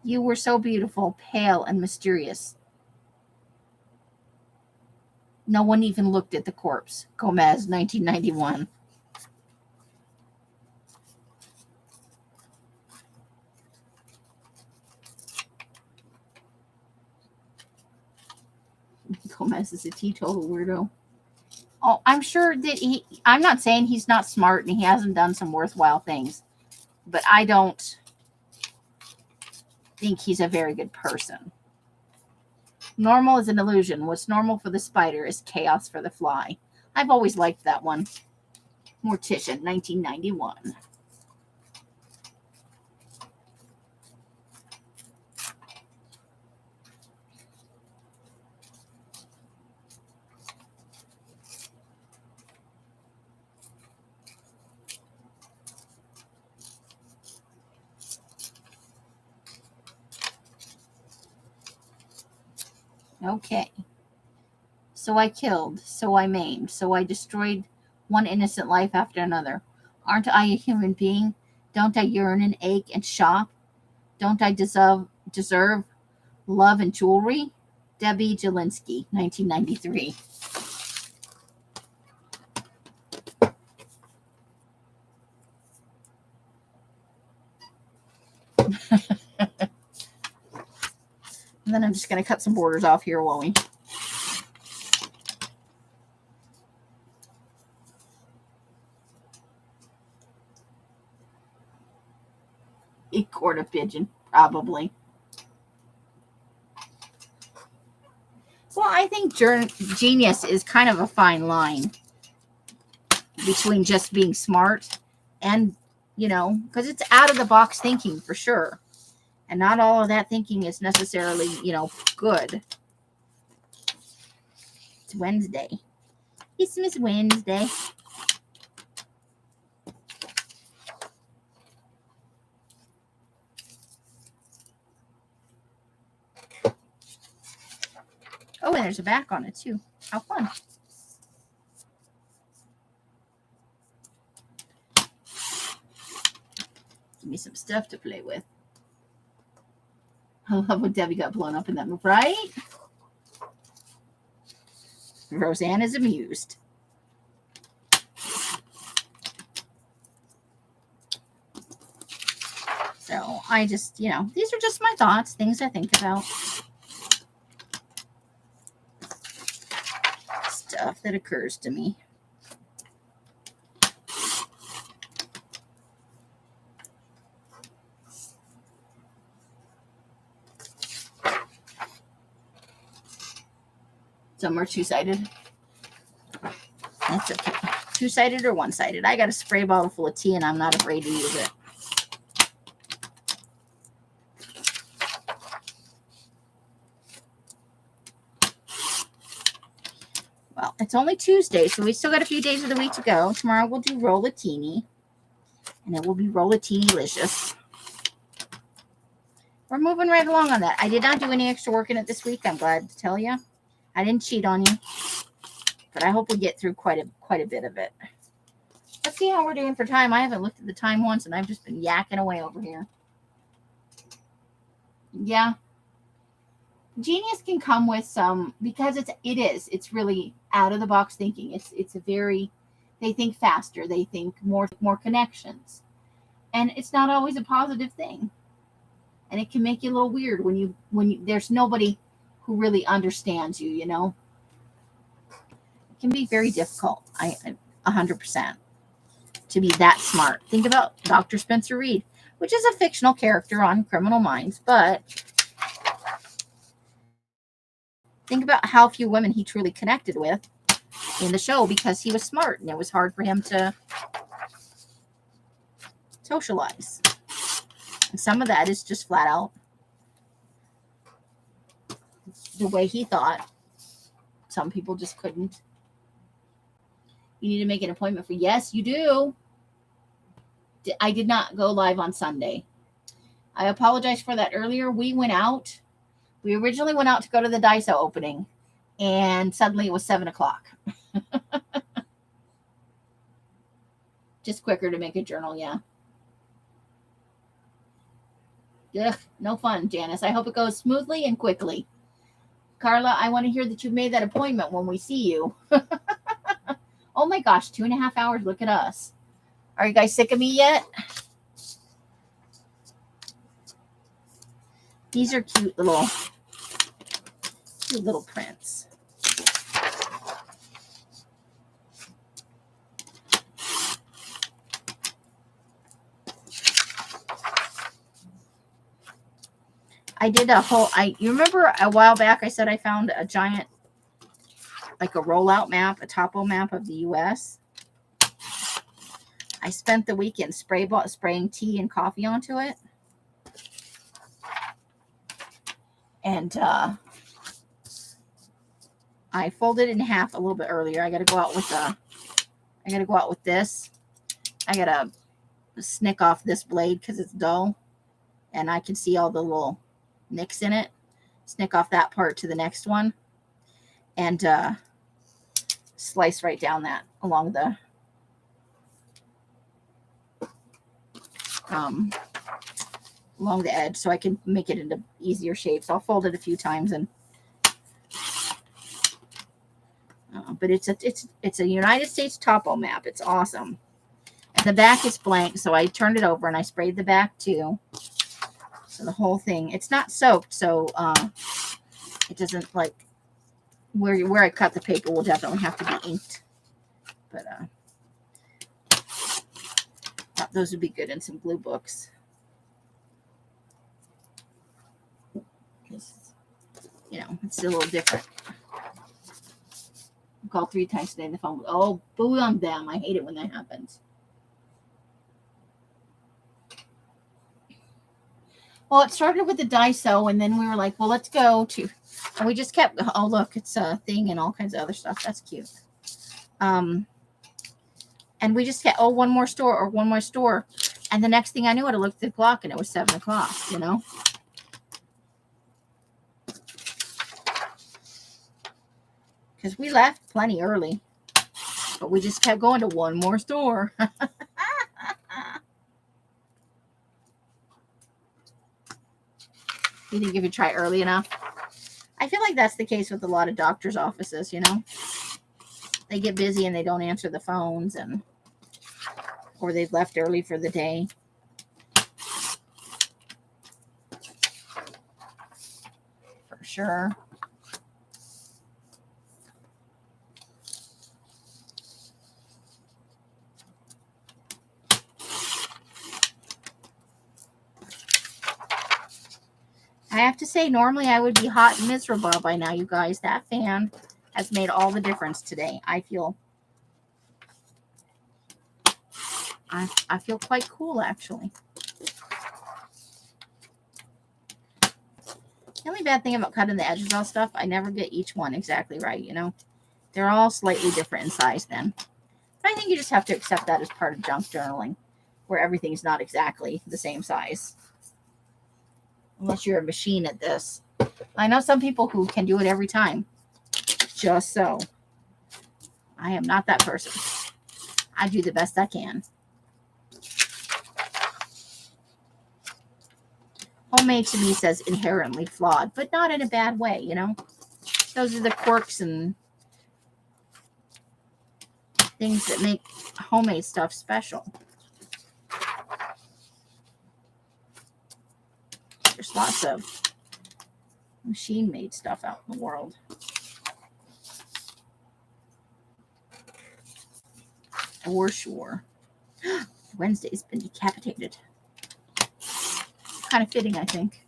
You were so beautiful, pale, and mysterious. No one even looked at the corpse. Gomez, 1991. Gomez is a teetotal weirdo. Oh, I'm sure that I'm not saying he's not smart and he hasn't done some worthwhile things, but I don't think he's a very good person. Normal is an illusion. What's normal for the spider is chaos for the fly. I've always liked that one. Morticia, 1991. Okay. So I killed, so I maimed, so I destroyed one innocent life after another. Aren't I a human being? Don't I yearn and ache and shop? Don't I deserve love and jewelry? Debbie Jelinski, 1993. And then I'm just going to cut some borders off here while we... Court of pigeon, probably. Well, I think genius is kind of a fine line between just being smart and, because it's out of the box thinking for sure. And not all of that thinking is necessarily, good. It's Wednesday. It's Miss Wednesday. Oh, and there's a back on it too. How fun. Give me some stuff to play with. I love when Debbie got blown up in that move, right? Roseanne is amused. So I just, these are just my thoughts, things I think about. Stuff that occurs to me. Some are two-sided. That's okay. Two-sided or one-sided. I got a spray bottle full of tea and I'm not afraid to use it. Well, it's only Tuesday, so we still got a few days of the week to go. Tomorrow we'll do Rollatini. And it will be Rollatini-licious. We're moving right along on that. I did not do any extra work in it this week, I'm glad to tell you. I didn't cheat on you. But I hope we get through quite a bit of it. Let's see how we're doing for time. I haven't looked at the time once, and I've just been yakking away over here. Yeah. Genius can come with some, because it's really out of the box thinking. It's a very, they think faster. They think more connections. And it's not always a positive thing. And it can make you a little weird when you there's nobody who really understands you, It can be very difficult. 100% to be that smart. Think about Dr. Spencer Reed, which is a fictional character on Criminal Minds, but think about how few women he truly connected with in the show because he was smart and it was hard for him to socialize. And some of that is just flat out the way he thought. Some people just couldn't. You need to make an appointment for, yes, you do. I did not go live on Sunday. I apologize for that earlier. We went out. We originally went out to go to the Daiso opening, and suddenly it was 7 o'clock. Just quicker to make a journal, yeah. Ugh, no fun, Janice. I hope it goes smoothly and quickly. Carla, I want to hear that you've made that appointment when we see you. Oh my gosh, 2.5 hours. Look at us. Are you guys sick of me yet? These are cute little prints. I did you remember a while back I said I found a giant, like a rollout map, a topo map of the U.S. I spent the weekend spraying tea and coffee onto it. And I folded it in half a little bit earlier. I got to go out with this. I got to snick off this blade because it's dull. And I can see all the little nicks in it. Snick off that part to the next one. And slice right down that along the edge so I can make it into easier shapes. I'll fold it a few times and but it's a United States topo map. It's awesome. And the back is blank, so I turned it over and I sprayed the back too. So the whole thing, it's not soaked, so it doesn't like where I cut the paper will definitely have to be inked. But thought those would be good in some glue books. it's a little different. I called 3 times today on the phone. Oh, boo on them. I hate it when that happens. Well, it started with the Daiso, and then we were like, well, let's go to, and we just kept, oh, look, it's a thing and all kinds of other stuff. That's cute. And we just kept, oh, one more store. And the next thing I knew, I looked at the clock, and it was 7 o'clock, you know? Because we left plenty early, but we just kept going to one more store. You think if you try early enough? I feel like that's the case with a lot of doctors' offices, you know? They get busy and they don't answer the phones, or they've left early for the day. For sure. I have to say, normally I would be hot and miserable by now, you guys. That fan has made all the difference today. I feel quite cool, actually. The only bad thing about cutting the edges off stuff, I never get each one exactly right, you know. They're all slightly different in size then. But I think you just have to accept that as part of junk journaling, where everything's not exactly the same size. Unless you're a machine at this. I know some people who can do it every time. Just so. I am not that person. I do the best I can. Homemade to me says inherently flawed, but not in a bad way, you know? Those are the quirks and things that make homemade stuff special. There's lots of machine-made stuff out in the world. For sure. Wednesday's been decapitated. Kind of fitting, I think.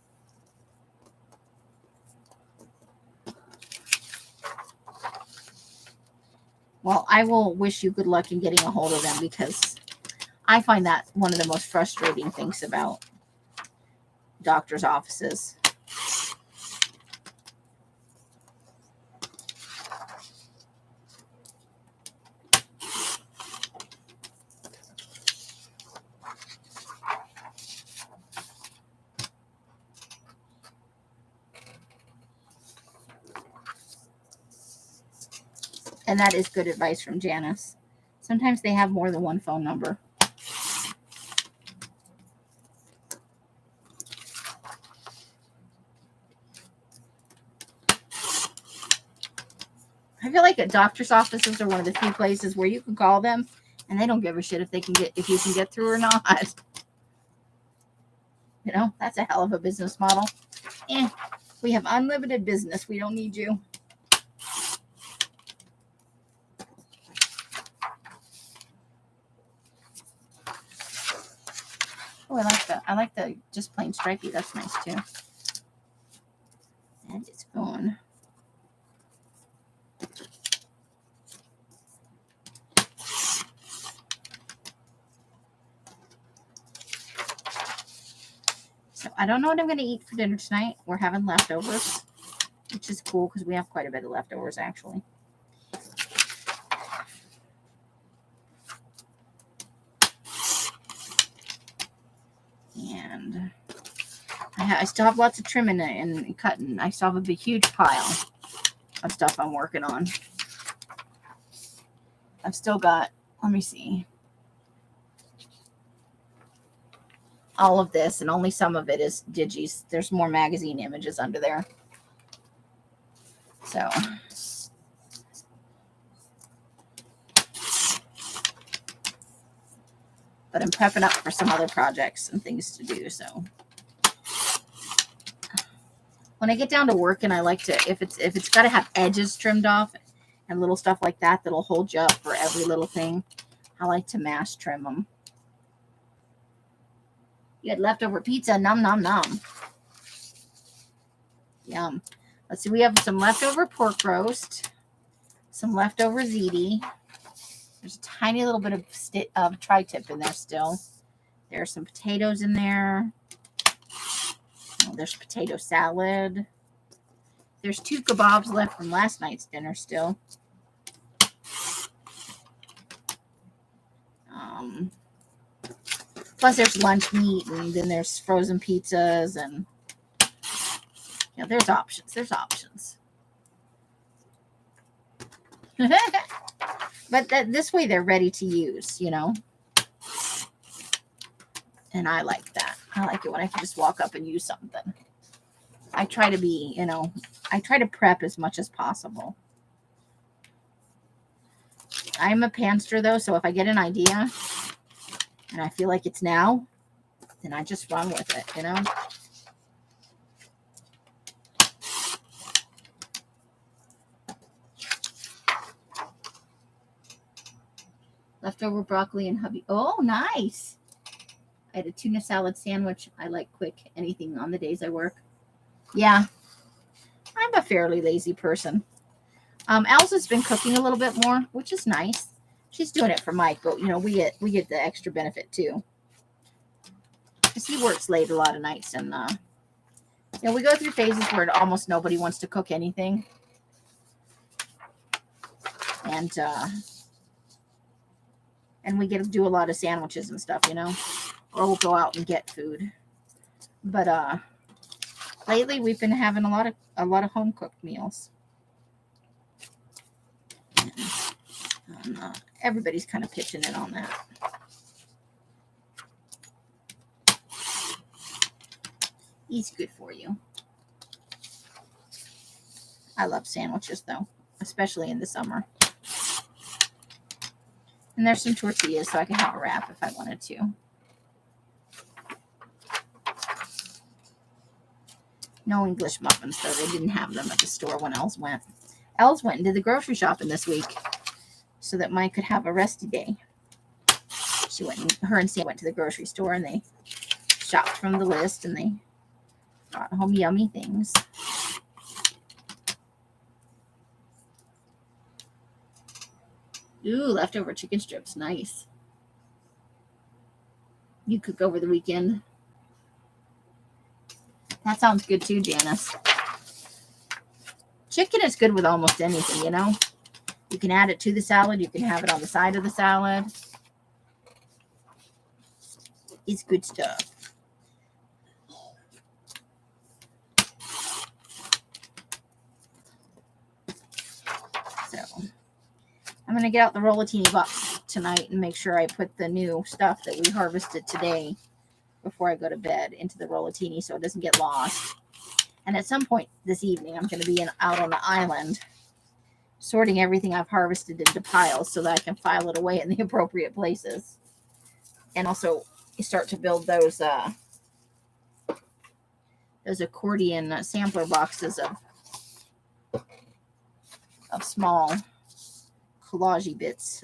Well, I will wish you good luck in getting a hold of them, because I find that one of the most frustrating things about doctors' offices. And that is good advice from Janice. Sometimes they have more than one phone number. I feel like doctor's offices are one of the few places where you can call them and they don't give a shit if you can get through or not. You know, that's a hell of a business model. We have unlimited business. We don't need you. Oh, I like the just plain stripey. That's nice too. And it's gone. So I don't know what I'm going to eat for dinner tonight. We're having leftovers, which is cool because we have quite a bit of leftovers actually. And I still have lots of trimming and cutting. I still have a big, huge pile of stuff I'm working on. I've still got, let me see, all of this, and only some of it is digis. There's more magazine images under there. So, but I'm prepping up for some other projects and things to do. So when I get down to work, and I like to, if it's got to have edges trimmed off and little stuff like that that'll hold you up for every little thing, I like to mass trim them. You had leftover pizza, nom nom nom. Yum. Let's see. We have some leftover pork roast, some leftover ziti. There's a tiny little bit of tri-tip in there still. There's some potatoes in there. Oh, there's potato salad. There's 2 kebabs left from last night's dinner still. Plus there's lunch meat, and then there's frozen pizzas, and there's options. There's options. But this way they're ready to use, And I like that. I like it when I can just walk up and use something. I try to be, I try to prep as much as possible. I'm a pantser though, so if I get an idea and I feel like it's now, then I just run with it, Leftover broccoli and hubby. Oh, nice. I had a tuna salad sandwich. I like quick anything on the days I work. Yeah, I'm a fairly lazy person. Elsa's been cooking a little bit more, which is nice. She's doing it for Mike, but we get the extra benefit too, because he works late a lot of nights, and we go through phases where almost nobody wants to cook anything, and we get to do a lot of sandwiches and stuff, or we'll go out and get food. But lately we've been having a lot of home cooked meals. Everybody's kind of pitching in on that. He's good for you. I love sandwiches though, especially in the summer. And there's some tortillas, so I can have a wrap if I wanted to. No English muffins, though. They didn't have them at the store when Els went. Els went and did the grocery shopping this week so that Mike could have a resty day. Her and Sam went to the grocery store, and they shopped from the list, and they brought home yummy things. Ooh, leftover chicken strips. Nice. You cook over the weekend. That sounds good too, Janice. Chicken is good with almost anything, You can add it to the salad. You can have it on the side of the salad. It's good stuff. So, I'm going to get out the Rollatini box tonight and make sure I put the new stuff that we harvested today before I go to bed into the Rollatini so it doesn't get lost. And at some point this evening, I'm going to be out on the island sorting everything I've harvested into piles so that I can file it away in the appropriate places. And also start to build those accordion sampler boxes of small collage bits,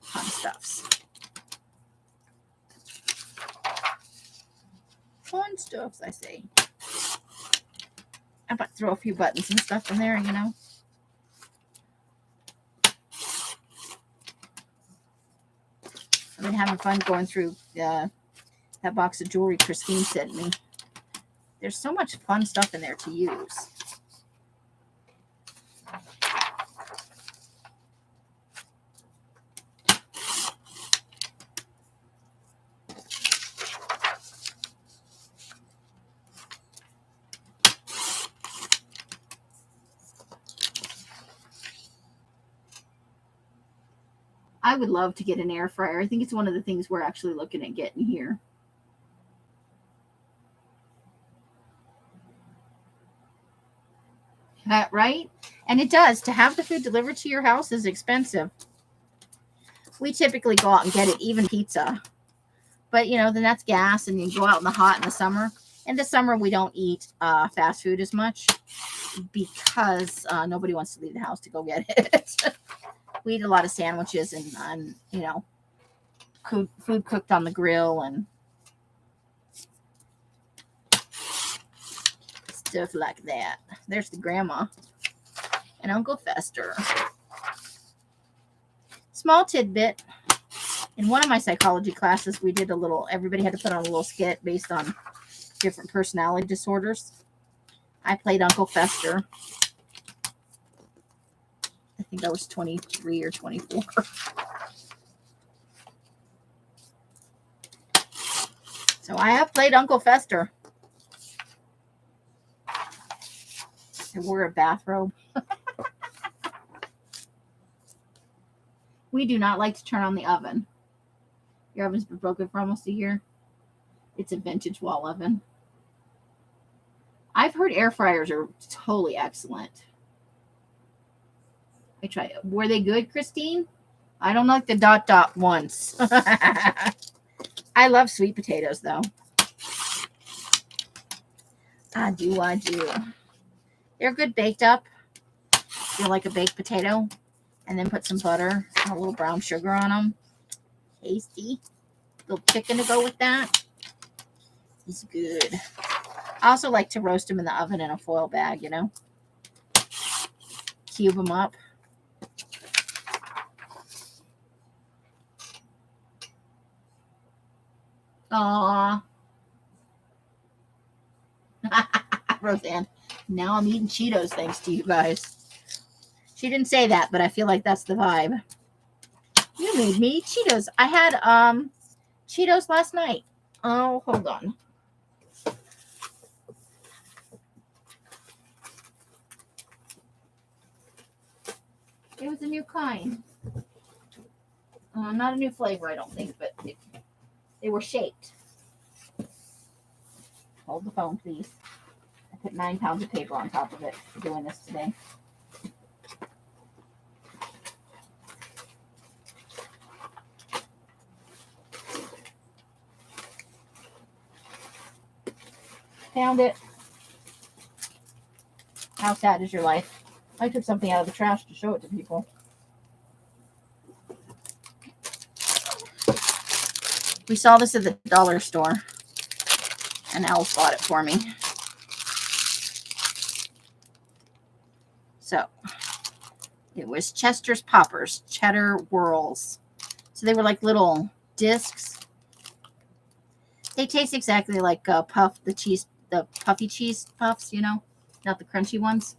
fun stuffs. Fun stuffs, I say. I might throw a few buttons and stuff in there, I've been having fun going through that box of jewelry Christine sent me. There's so much fun stuff in there to use. I would love to get an air fryer. I think it's one of the things we're actually looking at getting here. Right? And it does. To have the food delivered to your house is expensive. We typically go out and get it, even pizza. But, then that's gas, and you go out in the hot in the summer. In the summer, we don't eat fast food as much because nobody wants to leave the house to go get it. We eat a lot of sandwiches and food cooked on the grill, and Stuff like that. There's the grandma and Uncle Fester. Small tidbit. In one of my psychology classes, we did everybody had to put on a little skit based on different personality disorders. I played Uncle Fester. I think I was 23 or 24. So I have played Uncle Fester. I wore a bathrobe. We do not like to turn on the oven. Your oven's been broken for almost a year. It's a vintage wall oven. I've heard air fryers are totally excellent. I tried. Were they good, Christine? I don't like the dot ones. I love sweet potatoes, though. I do. They're good baked up. Feel like a baked potato. And then put some butter and a little brown sugar on them. Tasty. Little chicken to go with that. It's good. I also like to roast them in the oven in a foil bag, Cube them up. Aww. Roseanne, now I'm eating Cheetos thanks to you guys. She didn't say that, but I feel like that's the vibe. You made me eat Cheetos. I had Cheetos last night. Oh, hold on. It was a new kind. Not a new flavor, I don't think, but they were shaped. Hold the phone, please. I put 9 pounds of paper on top of it for doing this today. Found it. How sad is your life? I took something out of the trash to show it to people. We saw this at the dollar store, and Alice bought it for me. So, it was Chester's Poppers, Cheddar Whirls. So they were like little discs. They taste exactly like the puffy cheese puffs, not the crunchy ones.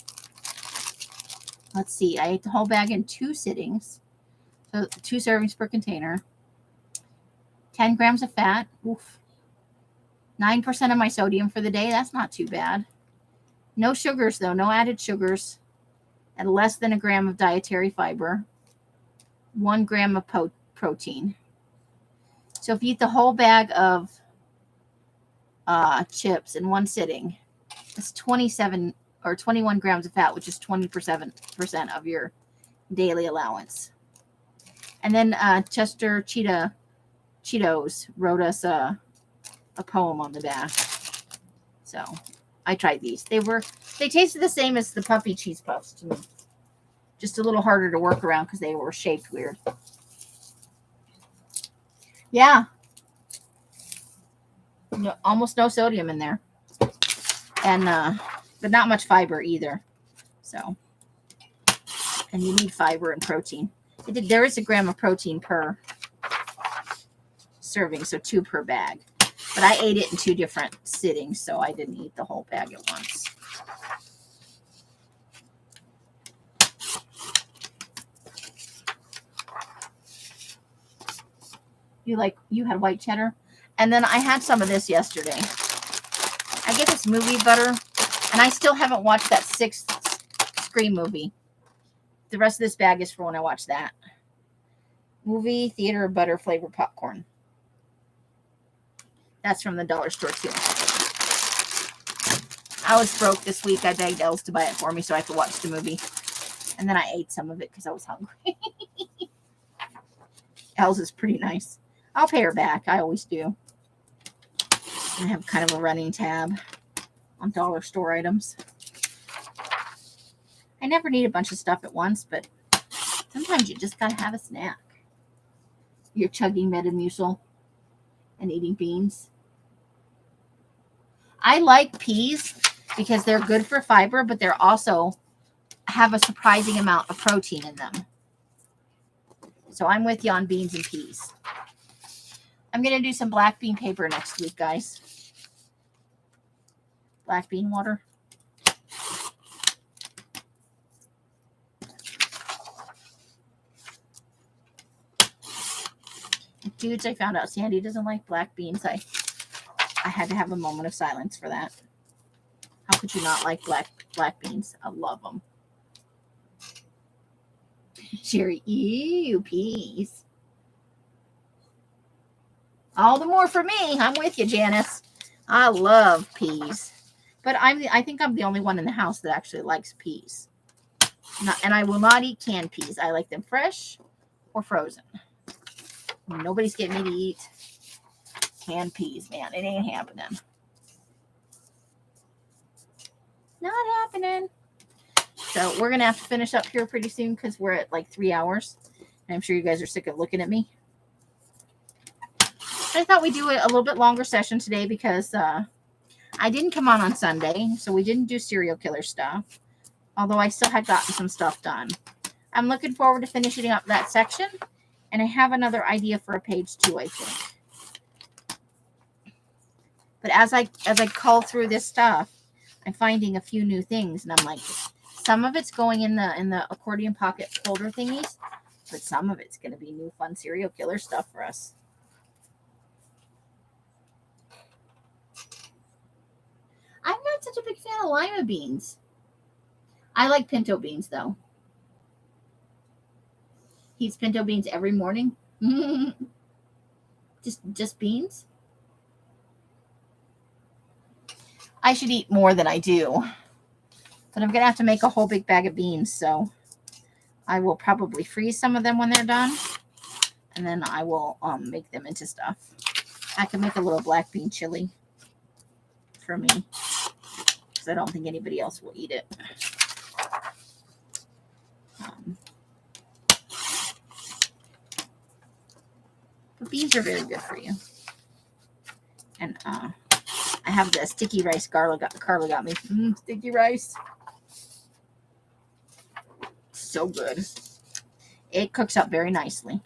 Let's see. I ate the whole bag in 2 sittings. So 2 servings per container. 10 grams of fat. Oof. 9% of my sodium for the day. That's not too bad. No sugars, though. No added sugars. And less than a gram of dietary fiber. 1 gram of protein. So if you eat the whole bag of chips in 1 sitting, it's 27 or 21 grams of fat, which is 27% of your daily allowance. And then Chester Cheetos wrote us a poem on the back. So I tried these. They tasted the same as the puffy cheese puffs to me. Just a little harder to work around because they were shaped weird. Yeah. No, almost no sodium in there. And but not much fiber either. So, and you need fiber and protein. There is a gram of protein per serving, so 2 per bag. But I ate it in 2 different sittings, so I didn't eat the whole bag at once. You had white cheddar? And then I had some of this yesterday. I get this movie butter, and I still haven't watched that 6th Scream movie. The rest of this bag is for when I watch that. Movie theater butter flavored popcorn. That's from the dollar store, too. I was broke this week. I begged Els to buy it for me so I could watch the movie. And then I ate some of it because I was hungry. Els is pretty nice. I'll pay her back. I always do. I have kind of a running tab on dollar store items. I never need a bunch of stuff at once, but sometimes you just gotta have a snack. You're chugging Metamucil and eating beans. I like peas because they're good for fiber, but they're also have a surprising amount of protein in them. So I'm with you on beans and peas. I'm going to do some black bean paper next week, guys. Black bean water. Dudes, I found out Sandy doesn't like black beans. I had to have a moment of silence for that. How could you not like black beans? I love them. Sherry, ew, peas. All the more for me. I'm with you, Janice. I love peas. But I think I'm the only one in the house that actually likes peas. And I will not eat canned peas. I like them fresh or frozen. Nobody's getting me to eat canned peas, man. It ain't happening. Not happening. So we're going to have to finish up here pretty soon because we're at like 3 hours. And I'm sure you guys are sick of looking at me. I thought we'd do a little bit longer session today because I didn't come on Sunday. So we didn't do serial killer stuff. Although I still had gotten some stuff done. I'm looking forward to finishing up that section. And I have another idea for a page 2, I think. But as I cull through this stuff, I'm finding a few new things. And I'm like, some of it's going in the accordion pocket folder thingies. But some of it's going to be new fun serial killer stuff for us. I'm not such a big fan of lima beans. I like pinto beans, though. He eats pinto beans every morning. Just beans? I should eat more than I do. But I'm going to have to make a whole big bag of beans, so I will probably freeze some of them when they're done. And then I will make them into stuff. I can make a little black bean chili for me. Because I don't think anybody else will eat it. But beans are very good for you. And I have the sticky rice Carla got me. Sticky rice. So good. It cooks up very nicely.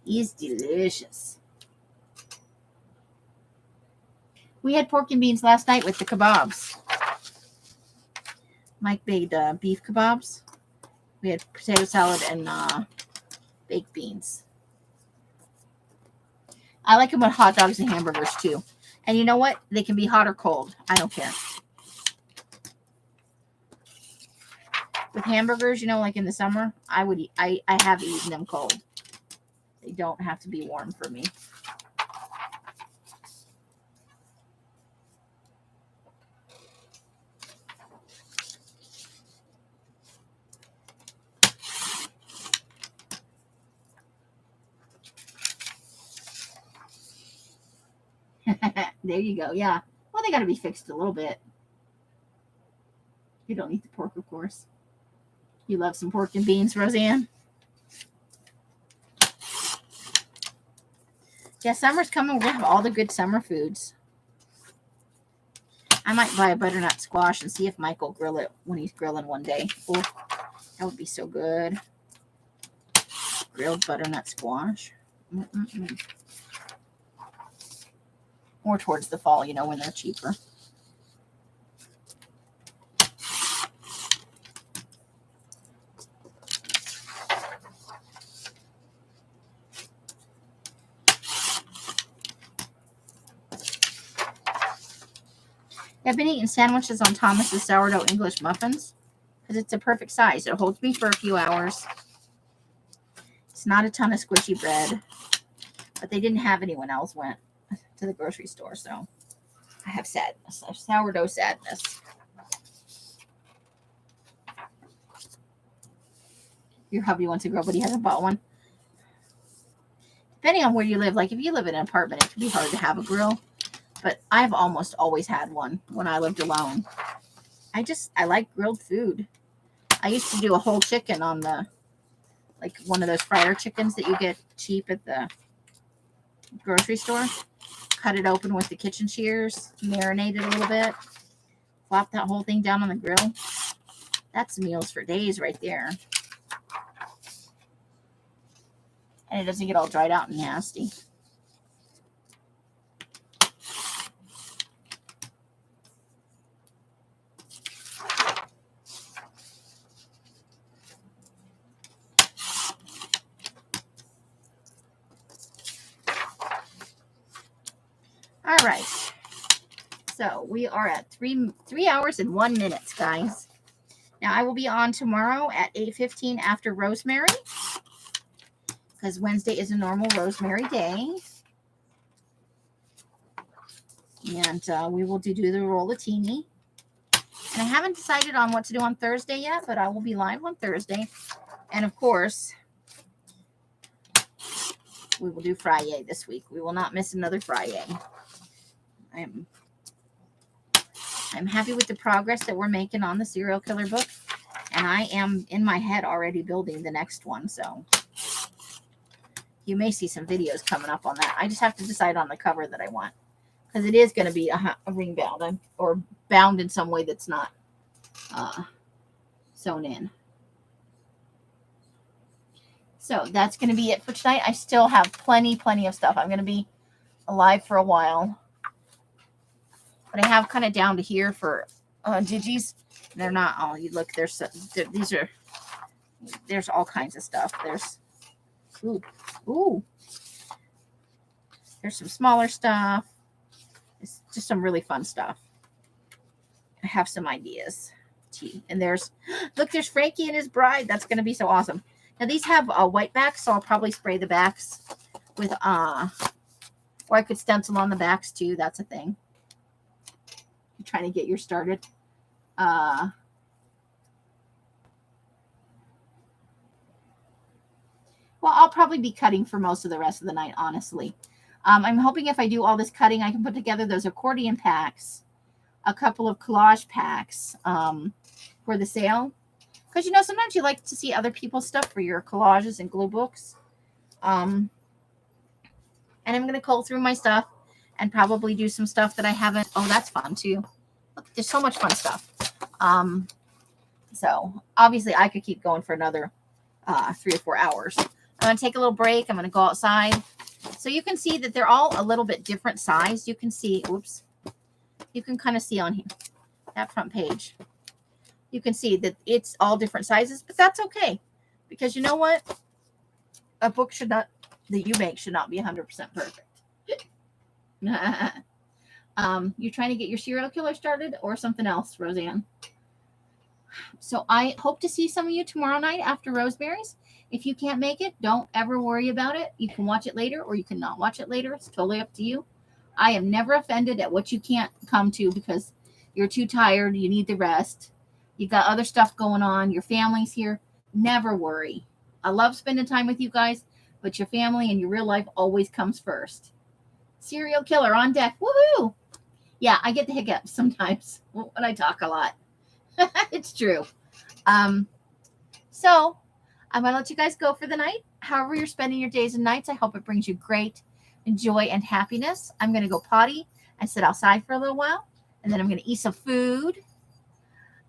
It's delicious. We had pork and beans last night with the kebabs. Mike made beef kebabs. We had potato salad and baked beans. I like them with hot dogs and hamburgers too. And you know what? They can be hot or cold. I don't care. With hamburgers, you know, like in the summer, I have eaten them cold. They don't have to be warm for me. There you go. Yeah. Well, they got to be fixed a little bit. You don't eat the pork, of course. You love some pork and beans, Roseanne? Yeah, summer's coming. We're going to have all the good summer foods. I might buy a butternut squash and see if Mike will grill it when he's grilling one day. Oh, that would be so good. Grilled butternut squash. More towards the fall, you know, when they're cheaper. I've been eating sandwiches on Thomas's sourdough English muffins because it's a perfect size. It holds me for a few hours. It's not a ton of squishy bread, but they didn't have any when else went to the grocery store, so I have sadness. I have sourdough sadness. Your hubby wants a grill, but he hasn't bought one. Depending on where you live, like if you live in an apartment, it can be hard to have a grill. But I've almost always had one when I lived alone. I like grilled food. I used to do a whole chicken on like one of those fryer chickens that you get cheap at the grocery store. cut it open with the kitchen shears, marinate it a little bit, flop that whole thing down on the grill. That's meals for days right there. And it doesn't get all dried out and nasty. All right. So we are at 3 hours and 1 minute, guys. Now I will be on tomorrow at 8:15 after Rosemary, because Wednesday is a normal Rosemary day. And we will do the rollatini. And I haven't decided on what to do on Thursday yet, but I will be live on Thursday. And of course, we will do Friday this week. We will not miss another Friday. I'm happy with the progress that we're making on the serial killer book. And I am in my head already building the next one. So you may see some videos coming up on that. I just have to decide on the cover that I want, because it is going to be a ring bound, or bound in some way that's not sewn in. So that's going to be it for tonight. I still have plenty of stuff. I'm going to be alive for a while. But I have kind of down to here for digis. They're not all. You look, there's all kinds of stuff. There's there's some smaller stuff. It's just some really fun stuff. I have some ideas. And there's Frankie and his bride. That's going to be so awesome. Now these have white backs, so I'll probably spray the backs with or I could stencil on the backs too. That's a thing. I'm trying to get yours started. Well, I'll probably be cutting for most of the rest of the night, honestly. I'm hoping if I do all this cutting, I can put together those accordion packs, a couple of collage packs for the sale. Because, sometimes you like to see other people's stuff for your collages and glue books. And I'm going to cull through my stuff and probably do some stuff that I haven't. Oh, that's fun, too. Look, there's so much fun stuff. So, obviously, I could keep going for another 3 or 4 hours. I'm going to take a little break. I'm going to go outside. So, you can see that they're all a little bit different size. You can see, you can kind of see on here, that front page. You can see that it's all different sizes, but that's okay. Because you know what? A book that you make should not be 100% perfect. You're trying to get your serial killer started or something else, Roseanne? So I hope to see some of you tomorrow night after Rosemary's. If you can't make it, don't ever worry about it. You can watch it later or you can not watch it later. It's totally up to you. I am never offended at what you can't come to because you're too tired. You need the rest. You got other stuff going on. Your family's here. Never worry. I love spending time with you guys, but your family and your real life always comes first. Serial killer on deck. Woohoo! Yeah, I get the hiccups sometimes when I talk a lot. It's true. So I'm going to let you guys go for the night. However you're spending your days and nights, I hope it brings you great joy and happiness. I'm going to go potty and sit outside for a little while, and then I'm going to eat some food.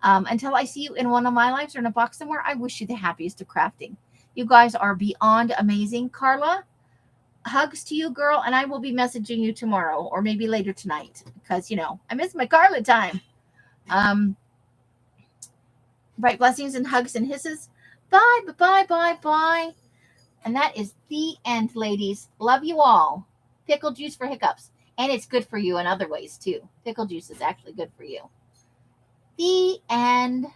Until I see you in one of my lives or in a box somewhere, I wish you the happiest of crafting. You guys are beyond amazing. Carla, hugs to you, girl, and I will be messaging you tomorrow or maybe later tonight because, I miss my Carla time. Bright blessings and hugs and hisses. Bye, bye, bye, bye. And that is the end, ladies. Love you all. Pickle juice for hiccups. And it's good for you in other ways, too. Pickle juice is actually good for you. The end.